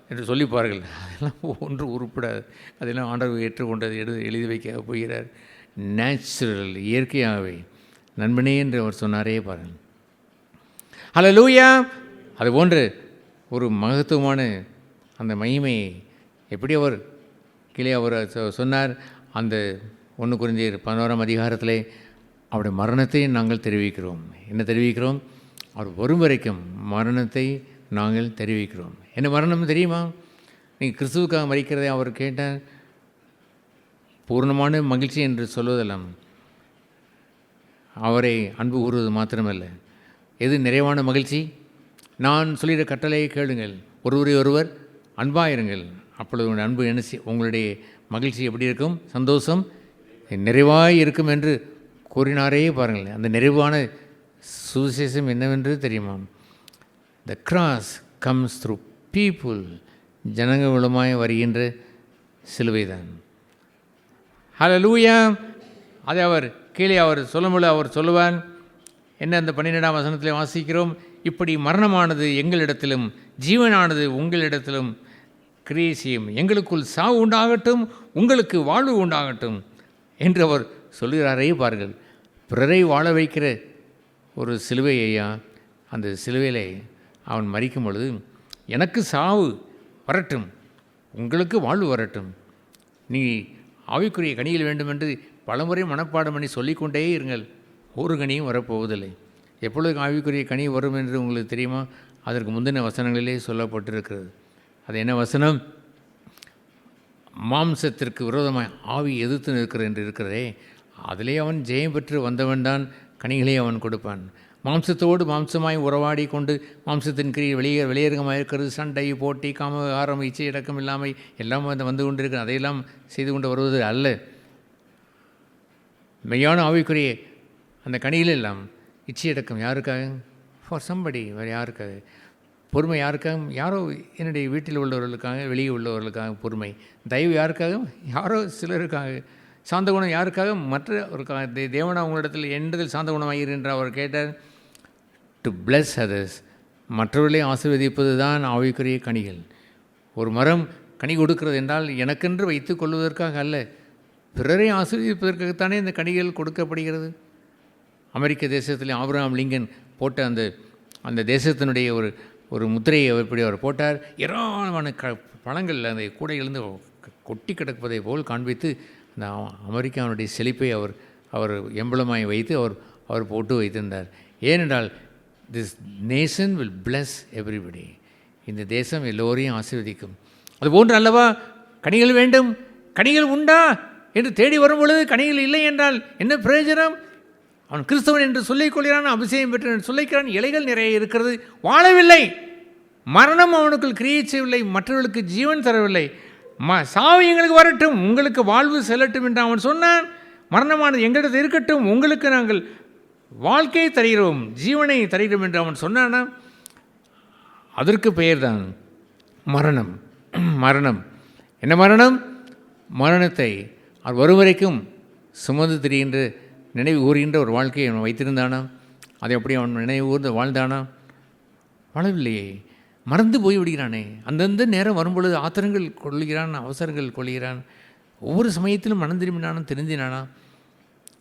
என்று சொல்லிப்பார்கள். அதெல்லாம் ஒன்று உருப்படாது. அதெல்லாம் ஆண்டவர் ஏற்றுக்கொண்டது எழுதி வைக்க போகிறார். நேச்சுரல், இயற்கையாகவே நண்பனே என்று அவர் சொன்னாரே பாருங்கள். ஹல்லேலூயா! அதுபோன்று ஒரு மகத்துவமான அந்த மகிமையை எப்படி அவர் கீழே அவர் சொன்னார். அந்த 1 கொரிந்தியர் 11ஆம் அதிகாரத்திலே அவருடைய மரணத்தை நாங்கள் தெரிவிக்கிறோம். என்ன தெரிவிக்கிறோம்? அவர் வரும் வரைக்கும் மரணத்தை நாங்கள் தெரிவிக்கிறோம். என்ன மரணம் தெரியுமா? நீங்கள் கிறிஸ்துவுக்காக மரிக்கிறதை அவர் கேட்டார். பூர்ணமான மகிழ்ச்சி என்று சொல்வதெல்லாம் அவரை அன்பு கூறுவது மாத்திரமல்ல. எது நிறைவான மகிழ்ச்சி? நான் சொல்லிற கட்டளையை கேளுங்கள், ஒருவரை ஒருவர் அன்பாயிருங்கள், அப்பொழுது உங்களுடைய அன்பு என்ன உங்களுடைய மகிழ்ச்சி எப்படி இருக்கும்? சந்தோஷம் நிறைவாய் இருக்கும் என்று கூறினாரே பாருங்கள். அந்த நிறைவான சுவிசேஷம் என்னவென்று தெரியுமா? த கிராஸ் கம்ஸ் த்ரூ பீப்புள், ஜனங்கள் மூலமாய் வருகின்ற சிலுவை தான். ஹல்லேலூயா! அதை அவர் கீழே அவர் சொல்லும்போது அவர் சொல்லுவார். என்ன அந்த 12ஆம் வசனத்தில் வாசிக்கிறோம், இப்படி மரணமானது எங்களிடத்திலும் ஜீவனானது உங்களிடத்திலும் கிரியை செய்யும், எங்களுக்குள் சாவு உண்டாகட்டும் உங்களுக்கு வாழ்வு உண்டாகட்டும் என்று அவர் சொல்கிறாரே பாருங்கள். பிறரை வாழ வைக்கிற ஒரு சிலுவை ஐயா, அந்த சிலுவையில் அவன் மரிக்கும் பொழுது, எனக்கு சாவு வரட்டும், உங்களுக்கு வாழ்வு வரட்டும், நீ ஆவிக்குரிய கனியில் வேண்டுமென்று பலமுறை மனப்பாடம் பண்ணி சொல்லிக்கொண்டே இருங்கள், ஒரு கனியும் வரப்போவதில்லை. எப்பொழுது ஆவிக்குரிய கனி வரும் என்று உங்களுக்கு தெரியுமா? அதற்கு முந்தின வசனங்களிலே சொல்லப்பட்டிருக்கிறது. அது என்ன வசனம்? மாம்சத்திற்கு விரோதமாய் ஆவி எதிர்த்து நிற்கிறது என்று இருக்கிறதே, அதிலே அவன் ஜெயம் பெற்று வந்தவன் தான் கனிகளை அவன் கொடுப்பான். மாம்சத்தோடு மாம்சமாய் உறவாடி கொண்டு மாம்சத்தின் கிரியை வெளியேறமாக இருக்கிறது, சண்டை, போட்டி, காம, ஆரம், இச்சை அடக்கம் இல்லாமல் எல்லாம் வந்து கொண்டிருக்கிறது. அதையெல்லாம் செய்து கொண்டு வருவது அல்ல. மெய்யான ஆவிக்குரிய அந்த கனியில் எல்லாம் இச்சையடக்கம் யாருக்காக? ஃபார் சம்படி, வேறு யாருக்காக? பொறுமை யாருக்காக? யாரோ என்னுடைய வீட்டில் உள்ளவர்களுக்காக, வெளியே உள்ளவர்களுக்காக பொறுமை. தயவு யாருக்காக? யாரோ சிலருக்காக. சாந்த குணம் யாருக்காக? மற்றவருக்காக. தேவனா உங்களிடத்தில் என்னதில் சாந்த குணமாகிறீர் என்று அவர் கேட்டார். டு பிளஸ் அதர்ஸ், மற்றவர்களை ஆசீர்வதிப்பது தான் ஆவிக்குரிய கனிகள். ஒரு மரம் கனி கொடுக்கிறது என்றால் எனக்கென்று வைத்து கொள்வதற்காக அல்ல, பிறரை ஆசீர்வதிப்பதற்காகத்தானே இந்த கனிகள் கொடுக்கப்படுகிறது. அமெரிக்க தேசத்தில் ஆபிரகாம் லிங்கன் போட்ட அந்த தேசத்தினுடைய ஒரு முத்திரையை எப்படி அவர் போட்டார். ஏராளமான பழங்கள் அந்த கூடையிலிருந்து கொட்டி கிடப்பதை போல் காண்பித்து அந்த அமெரிக்காவுடைய செழிப்பை அவர் எம்பளமாய் வைத்து அவர் போட்டு வைத்திருந்தார். ஏனென்றால் this nation will plus everybody, இந்த தேசம் எல்லோரையும் ஆசீர்வதிக்கும். அதுபோன்று அல்லவா கனிகள் வேண்டும், கனிகள் உண்டா என்று தேடி வரும் பொழுது கனிகள் இல்லை என்றால் என்ன பிரயோஜனம்? அவன் கிறிஸ்தவன் என்று சொல்லிக் கொள்கிறான், அபிஷேகம் பெற்று சொல்லிக்கிறான், இலைகள் நிறைய இருக்கிறது, வாழவில்லை. மரணம் அவனுக்குள் கிரியை செய்யவில்லை, மற்றவர்களுக்கு ஜீவன் தரவில்லை. சாவு எங்களுக்கு வரட்டும், உங்களுக்கு வாழ்வு செல்லட்டும் என்று அவன் சொன்னான். மரணமானது எங்களிடத்தில் இருக்கட்டும், உங்களுக்கு நாங்கள் வாழ்க்கையை தருகிறோம், ஜீவனை தருகிறோம் என்று அவன் சொன்னானா? அதற்கு பெயர்தான் மரணம். மரணம் என்ன மரணம்? மரணத்தை அவர் வரும் வரைக்கும் சுமந்து திரிகின்ற, நினைவு கூறுகின்ற ஒரு வாழ்க்கையை அவன் வைத்திருந்தானா? அதை எப்படி அவன் நினைவு கூர்ந்து வாழ்ந்தானா? வாழவில்லையே, மறந்து போய்விடுகிறானே. அந்தந்த நேரம் வரும்பொழுது ஆத்திரங்கள் கொள்கிறான், அவசரங்கள் கொள்கிறான். ஒவ்வொரு சமயத்திலும் மனம் திரும்பினானும் தெரிஞ்சினானா?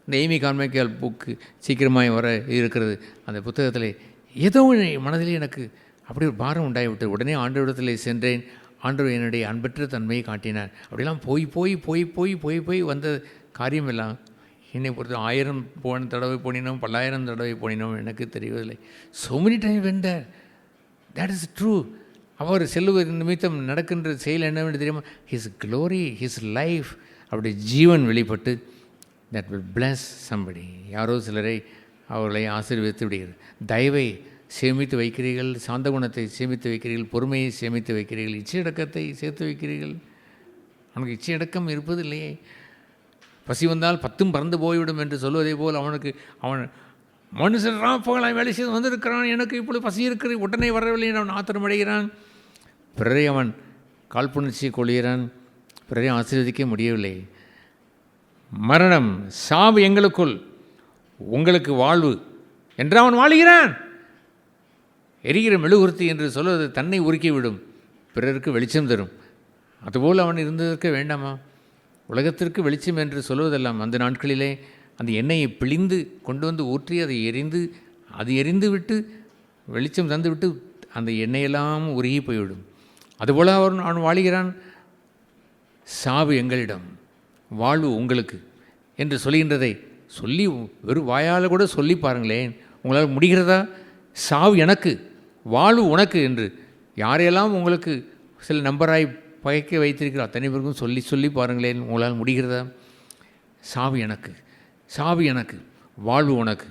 இந்த எய்மி கார்மைக்கேல் புக்கு சீக்கிரமாக வர இருக்கிறது. அந்த புத்தகத்தில் ஏதோ மனதிலே எனக்கு அப்படி ஒரு பாரம் உண்டாகிவிட்டு உடனே ஆண்டவரிடத்தில் சென்றேன். ஆண்டவர் என்னுடைய அன்பற்ற தன்மையை காட்டினார். அப்படிலாம் போய் போய் போய் போய் போய் போய் வந்த காரியம் எல்லாம் என்னை பொறுத்து 1000 தடவை போனினோம், 10,000 தடவை போனினோம், எனக்கு தெரியவில்லை. so many times went there. that is true. அவர் செல்லுவது நிமித்தம் நடக்கின்ற செயல் என்னவென்று தெரியுமா? ஹிஸ் க்ளோரி, ஹிஸ் லைஃப், அவருடைய ஜீவன் வெளிப்பட்டு தட் வில் பிளஸ் சம்படி, யாரோ சிலரை அவர்களை ஆசீர்வதித்து விடுகிறது. தயவை சேமித்து வைக்கிறீர்கள், சாந்த குணத்தை சேமித்து வைக்கிறீர்கள், பொறுமையை சேமித்து வைக்கிறீர்கள், இச்சையடக்கத்தை சேர்த்து வைக்கிறீர்கள். அவனுக்கு இச்சையடக்கம் இருப்பது இல்லையே. பசி வந்தால் 10 பறந்து போய்விடும் என்று சொல்வதே போல் அவன் மனுஷன் ராப்பகலாய் வேலை செய்து வந்திருக்கிறான், எனக்கு இப்பொழுது பசி இருக்கிறது, உடனே வரவில்லை என்று அவன் ஆத்திரம் அடைகிறான். பிறரை அவன் காழ்ப்புணர்ச்சி கொள்கிறான், பிறரை ஆசீர்வதிக்க முடியவில்லை. மரணம், சாவு எங்களுக்குள், உங்களுக்கு வாழ்வு என்று அவன் வாழுகிறான். எரிகிற மெழுகுர்த்தி என்று சொல்வது தன்னை உருக்கிவிடும், பிறருக்கு வெளிச்சம் தரும். அதுபோல் அவன் இருந்ததற்கு வேண்டாமா? உலகத்திற்கு வெளிச்சம் என்று சொல்வதெல்லாம் அந்த நாட்களிலே அந்த எண்ணெயை பிழிந்து கொண்டு வந்து ஊற்றி அதை எரிந்து விட்டு வெளிச்சம் தந்துவிட்டு அந்த எண்ணெயெல்லாம் உருகி போய்விடும். அதுபோல் அவன் வாழுகிறான். சாவு எங்களிடம், வாழ்வு உங்களுக்கு என்று சொல்கின்றதை சொல்லி வெறும் வாயால் கூட சொல்லி பாருங்களேன், உங்களால் முடிகிறதா? சாவு எனக்கு, வாழ்வு உனக்கு என்று யாரையெல்லாம் உங்களுக்கு சில நம்பராய் பகைக்க வைத்திருக்கிற அத்தனை பேருக்கும் சொல்லி சொல்லி பாருங்களேன், உங்களால் முடிகிறதா? சாவு எனக்கு, சாவு எனக்கு, வாழ்வு உனக்கு.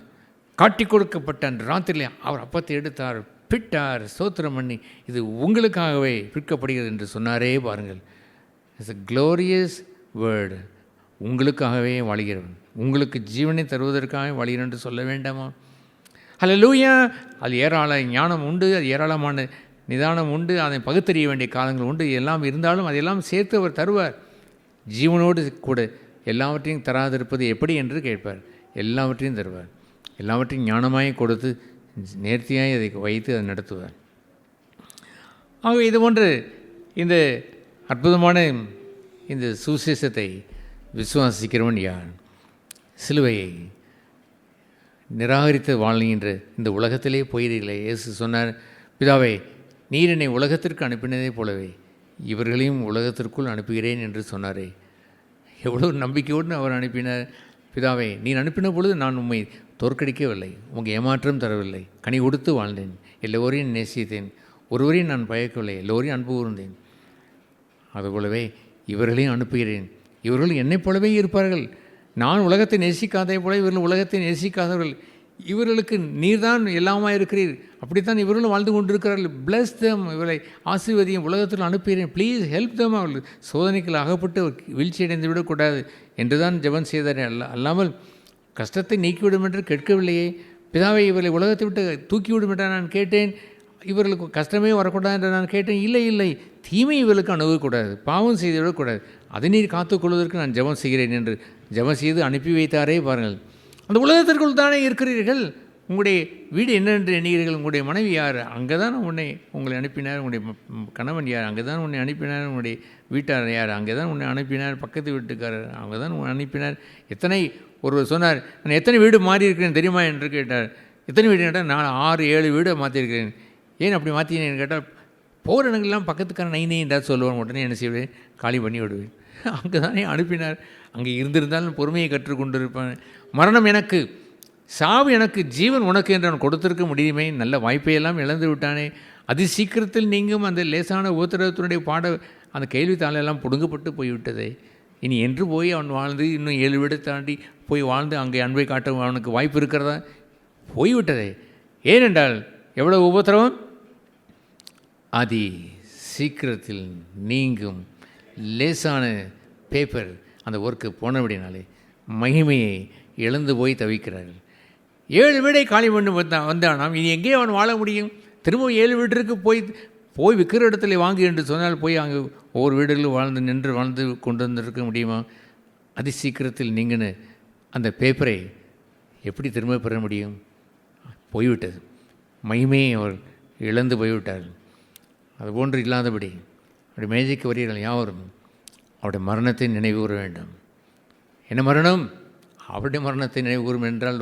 காட்டி கொடுக்கப்பட்ட அன்று ராத்திரிலே அவர் அப்பத்தை எடுத்தார், பிட்டார், ஸ்தோத்திரம் பண்ணி இது உங்களுக்காகவே பிற்கப்படுகிறது என்று சொன்னாரே பாருங்கள். It's a glorious word. உங்களுக்காகவே வாழ்கிறவன், உங்களுக்கு ஜீவனை தருவதற்காக வாழ்கிறேன் என்று சொல்ல வேண்டாமா? ஹல்லேலூயா! அது ஏராள ஞானம் உண்டு, அது ஏராளமான நிதானம் உண்டு, அதை பகுத்தறிய வேண்டிய காலங்கள் உண்டு. எல்லாம் இருந்தாலும் அதையெல்லாம் சேர்த்து அவர் தருவார். ஜீவனோடு கூட எல்லாவற்றையும் தராதிருப்பது எப்படி என்று கேட்பார். எல்லாவற்றையும் தருவார், எல்லாவற்றையும் ஞானமாய் கொடுத்து நேர்த்தியாய் அதை வைத்து அதை நடத்துவார். ஆக இது போன்று இந்த அற்புதமான இந்த சுவிசேஷத்தை விசுவாசிக்கிறவன் யார்? சிலுவையை நிராகரித்து வாழ்கின்ற இந்த உலகத்திலே போகிறீர்களே. இயேசு சொன்னார், பிதாவே, நீர் என்னை உலகத்திற்கு அனுப்பினதே போலவே இவர்களையும் உலகத்திற்குள் அனுப்புகிறேன் என்று சொன்னாரே. எவ்வளோ நம்பிக்கையோடு அவர் அனுப்பினார். பிதாவே, நீர் அனுப்பின பொழுது நான் உம்மை தோற்கடிக்கவில்லை, உங்கள் ஏமாற்றம் தரவில்லை, கனி கொடுத்து வாழ்ந்தேன், எல்லோரையும் நேசித்தேன், ஒருவரையும் நான் பயக்கவில்லை, எல்லோரையும் அன்பு கூர்ந்தேன். அதுபோலவே இவர்களையும் அனுப்புகிறேன், இவர்கள் என்னைப் போலவே இருப்பார்கள். நான் உலகத்தை நேசிக்காதே போல இவர்கள் உலகத்தை நேசிக்காதவர்கள். இவர்களுக்கு நீர்தான் எல்லாமா இருக்கிறீர், அப்படித்தான் இவர்களும் வாழ்ந்து கொண்டிருக்கிறார்கள். பிளஸ் தம், இவரை ஆசீர்வதியும், உலகத்தில் அனுப்புகிறேன், ப்ளீஸ் ஹெல்ப் தம். அவர்கள் சோதனைகள் அகப்பட்டு வீழ்ச்சி அடைந்து விடக்கூடாது என்று தான் ஜெபம் செய்தார். அல்லாமல் கஷ்டத்தை நீக்கிவிடும் என்று கேட்கவில்லையே. பிதாவை, இவர்களை உலகத்தை விட்டு தூக்கிவிடும் என்று நான் கேட்டேன், இவர்களுக்கு கஷ்டமே வரக்கூடாது என்று நான் கேட்டேன். இல்லை இல்லை, தீமை இவர்களுக்கு அணுகக்கூடாது, பாவம் செய்து விடக்கூடாது, அதை நீர் காத்துக்கொள்வதற்கு நான் ஜெபம் செய்கிறேன் என்று ஜெபம் செய்து அனுப்பி வைத்தாரே பாருங்கள். அந்த உலகத்திற்குள் தானே இருக்கிறீர்கள். உங்களுடைய வீடு என்னென்று எண்ணுகிறீர்கள்? உங்களுடைய மனைவி யார்? அங்கே தான் உங்களை அனுப்பினார். உங்களுடைய கணவன் யார்? அங்கே தான் உன்னை அனுப்பினார். உங்களுடைய வீட்டார் யார்? அங்கே தான் உன்னை அனுப்பினார். பக்கத்து வீட்டுக்காரர் அங்கே தான் உன்னை அனுப்பினார். எத்தனை ஒருவர் சொன்னார், நான் எத்தனை வீடு மாறியிருக்கிறேன் தெரியுமா என்று கேட்டார். எத்தனை வீடு கேட்டால், நான் 6-7 வீடை மாற்றிருக்கிறேன். ஏன் அப்படி மாற்றினேன்னு கேட்டால், போகிற இடங்கள்லாம் பக்கத்துக்கார நைனே என்றால் சொல்லுவான். உடனே என்ன செய்வேன்? காலி பண்ணி விடுவேன். அங்கே தானே அனுப்பினார். அங்கே இருந்திருந்தாலும் பொறுமையை கற்றுக்கொண்டிருப்பேன். மரணம் எனக்கு, சாவு எனக்கு, ஜீவன் உனக்கு என்று அவன் கொடுத்திருக்க முடியுமே. நல்ல வாய்ப்பையெல்லாம் இழந்து விட்டானே. அதி சீக்கிரத்தில் நீங்கும் அந்த லேசான உபத்திரவத்தினுடைய அந்த கேள்வித்தாளெல்லாம் பிடுங்கப்பட்டு போய்விட்டதே. இனி என்று போய் அவன் வாழ்ந்து இன்னும் 7 வீடை தாண்டி போய் வாழ்ந்து அங்கே அன்பை காட்ட அவனுக்கு வாய்ப்பு இருக்கிறதா? போய்விட்டதே. ஏனென்றால் எவ்வளோ உபத்திரவம், அதி சீக்கிரத்தில் நீங்கும் லேசான பேப்பர் அந்த ஒர்க்கு போனபடினாலே மகிமையை இழந்து போய் தவிக்கிறார்கள். 7 வீடை காலி பண்ணி வந்தானாம். இனி எங்கே அவன் வாழ முடியும்? திரும்ப 7 வீட்டிற்கு போய் விற்கிற இடத்துல வாங்கி என்று சொன்னால் போய் அங்கே ஒவ்வொரு வீடுகளும் வாழ்ந்து கொண்டு வந்திருக்க முடியுமா? அதி சீக்கிரத்தில் நீங்கன்னு அந்த பேப்பரை எப்படி திரும்ப பெற முடியும்? போய்விட்டது. மகிமையை அவர் இழந்து போய்விட்டார்கள். அதுபோன்று இல்லாதபடி அப்படி மேஜைக்கு வருகிறீர்கள் யாவரும் அவருடைய மரணத்தை நினைவு கூற வேண்டும். என்ன மரணம்? அவருடைய மரணத்தை நினைவு கூறும் என்றால்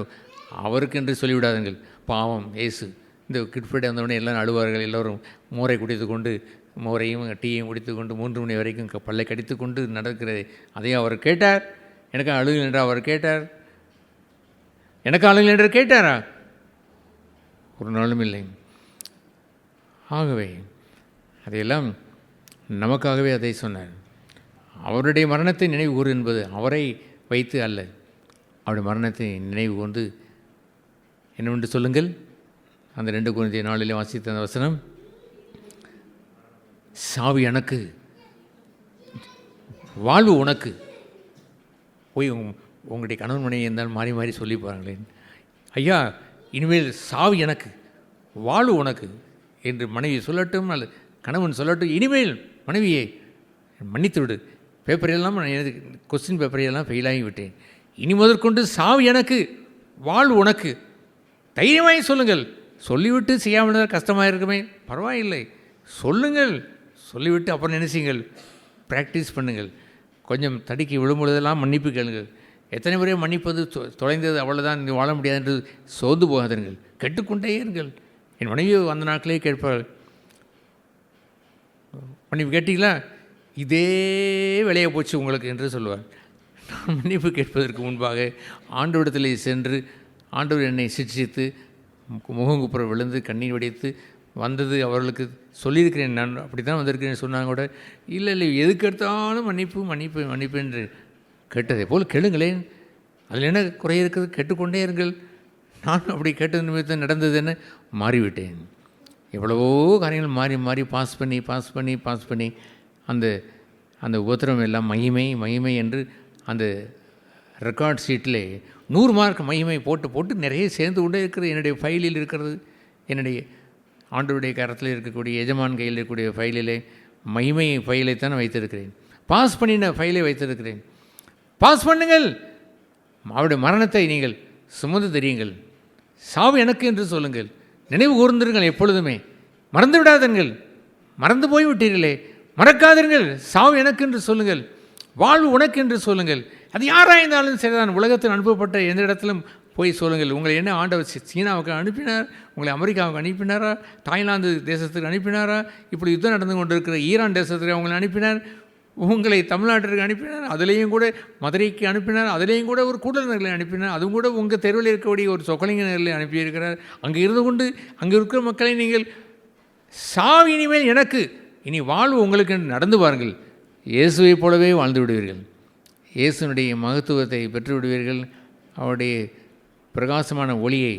அவருக்கு என்று சொல்லிவிடாதுங்கள். பாவம் இயேசு இந்த கிட்ஃபைடே வந்தவுடனே எல்லோரும் அழுவார்கள். எல்லோரும் மோரை குடித்து கொண்டு, மோரையும் டீயையும் குடித்து கொண்டு 3 மணி வரைக்கும் பல்லை கடித்து கொண்டு நடக்கிறது. அதையும் அவர் கேட்டார். எனக்கு அழுகுங்கள் என்று அவர் கேட்டார். எனக்கு அழுகுங்கள் என்று கேட்டாரா? ஒரு நாளும் இல்லை. ஆகவே அதையெல்லாம் நமக்காகவே அதை சொன்னார். அவருடைய மரணத்தை நினைவு கூறு என்பது அவரை வைத்து அல்ல, அவருடைய மரணத்தை நினைவு கொண்டு என்னவென்று சொல்லுங்கள். அந்த 2 Corinthians 4 வாசித்த அந்த வசனம், சாவு எனக்கு, வாழ்வு உனக்கு. போய் உங்களுடைய கணவன் மனைவி இருந்தால் மாறி மாறி சொல்லி பாருங்களேன். ஐயா, இனிமேல் சாவு எனக்கு, வாழ்வு உனக்கு என்று மனைவி சொல்லட்டும், அல்லது கணவன் சொல்லட்டும். இனிமேல் மனைவியை மன்னித்து விடு, பேப்பரையெல்லாம் கொஸ்டின் பேப்பரையெல்லாம் ஃபெயிலாகி விட்டேன், இனி முதற்கொண்டு சாவு எனக்கு, வாழ்வு உனக்கு. தைரியமாகி சொல்லுங்கள். சொல்லிவிட்டு செய்யாமல் கஷ்டமாக இருக்குமே, பரவாயில்லை, சொல்லுங்கள். சொல்லிவிட்டு அப்புறம் நினைச்சிங்கள், ப்ராக்டிஸ் பண்ணுங்கள். கொஞ்சம் தடுக்கி விழும்பொழுதெல்லாம் மன்னிப்பு கேளுங்கள். எத்தனை முறை மன்னிப்பது தொலைந்தது, அவ்வளோதான், நீ வாழ முடியாது என்று சோர்ந்து போகாதீர்கள், கேட்டுக்கொண்டே இருங்கள். என் மனைவி அந்த நாட்களே கேட்பாள், மன்னிப்பு கேட்டீங்களா, இதே வேலையை போச்சு உங்களுக்கு என்று சொல்லுவார். நான் மன்னிப்பு கேட்பதற்கு முன்பாக ஆண்டவரிடத்திலே சென்று ஆண்டவர் என்னை சிக்ஷித்து முகங்குப்புற விழுந்து கண்ணீர் வடித்து வந்தது அவர்களுக்கு சொல்லியிருக்கிறேன். நான் அப்படி தான் வந்திருக்கிறேன் சொன்னாங்க கூட. இல்லை இல்லை, எதுக்கு எடுத்தாலும் மன்னிப்பு மன்னிப்பு மன்னிப்பு என்று கேட்டதை போல் கேளுங்களேன். அதில் என்ன குறை இருக்கிறது? கேட்டுக்கொண்டே இருங்கள். நான் அப்படி கேட்டது நிமித்தம் நடந்தது என்ன, மாறிவிட்டேன். எவ்வளவோ காரியங்கள் மாறி மாறி பாஸ் பண்ணி அந்த உபத்திரம் எல்லாம் மகிமை என்று அந்த ரெக்கார்ட் ஷீட்டில் 100 மார்க் மகிமை போட்டு நிறைய சேர்ந்து கொண்டே இருக்கிறது. என்னுடைய ஃபைலில் இருக்கிறது, என்னுடைய ஆண்டவருடைய கரத்தில் இருக்கக்கூடிய எஜமான் கையில் இருக்கக்கூடிய ஃபைலிலே மகிமை ஃபைலைத்தான் வைத்திருக்கிறேன். பாஸ் பண்ணின ஃபைலை வைத்திருக்கிறேன். பாஸ் பண்ணுங்கள். அவருடைய மரணத்தை நீங்கள் சுமந்து தெரியுங்கள். சாவு எனக்கு என்று சொல்லுங்கள். நினைவு கூர்ந்திருங்கள். எப்பொழுதுமே மறந்து விடாதீர்கள். மறந்து போய்விட்டீர்களே, மறக்காதீர்கள். சாவு எனக்கு என்று சொல்லுங்கள், வாழ்வு உனக்கு என்று சொல்லுங்கள். அது யாராக இருந்தாலும் சரிதான். உலகத்தில் அனுப்பப்பட்ட எந்த இடத்திலும் போய் சொல்லுங்கள், உங்களை என்ன ஆண்டவர் சீனாவுக்கு அனுப்பினார், உங்களை அமெரிக்காவுக்கு அனுப்பினாரா, தாய்லாந்து தேசத்துக்கு அனுப்பினாரா, இப்படி யுத்தம் நடந்து கொண்டு இருக்கிற ஈரான் தேசத்துக்கு அவங்களை அனுப்பினார், உங்களை தமிழ்நாட்டிற்கு அனுப்பினார், அதுலேயும் கூட மதுரைக்கு அனுப்பினார், அதுலேயும் கூட ஒரு கூடல் நகரில் அனுப்பினார், அதுவும் கூட உங்கள் தெருவில் இருக்கக்கூடிய ஒரு சொக்கலிங்க நகரில் அனுப்பியிருக்கிறார். அங்கே இருந்து கொண்டு அங்கே இருக்கிற மக்களை நீங்கள் சாவு இனிமேல் எனக்கு, இனி வாழ்வு உங்களுக்கு என்று நடந்து பாருங்கள், இயேசுவைப் போலவே வாழ்ந்து விடுவீர்கள், இயேசுனுடைய மகத்துவத்தை பெற்று விடுவீர்கள். அவருடைய பிரகாசமான ஒளியை,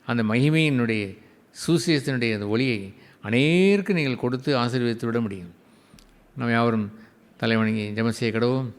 அந்த மகிமையினுடைய சுவிசேஷத்தினுடைய அந்த ஒளியை அநேருக்கு நீங்கள் கொடுத்து ஆசீர்வதித்து விட முடியும். நாம் யாவரும் தலைவணங்கி ஜெபம் செய்ய கடவோம்.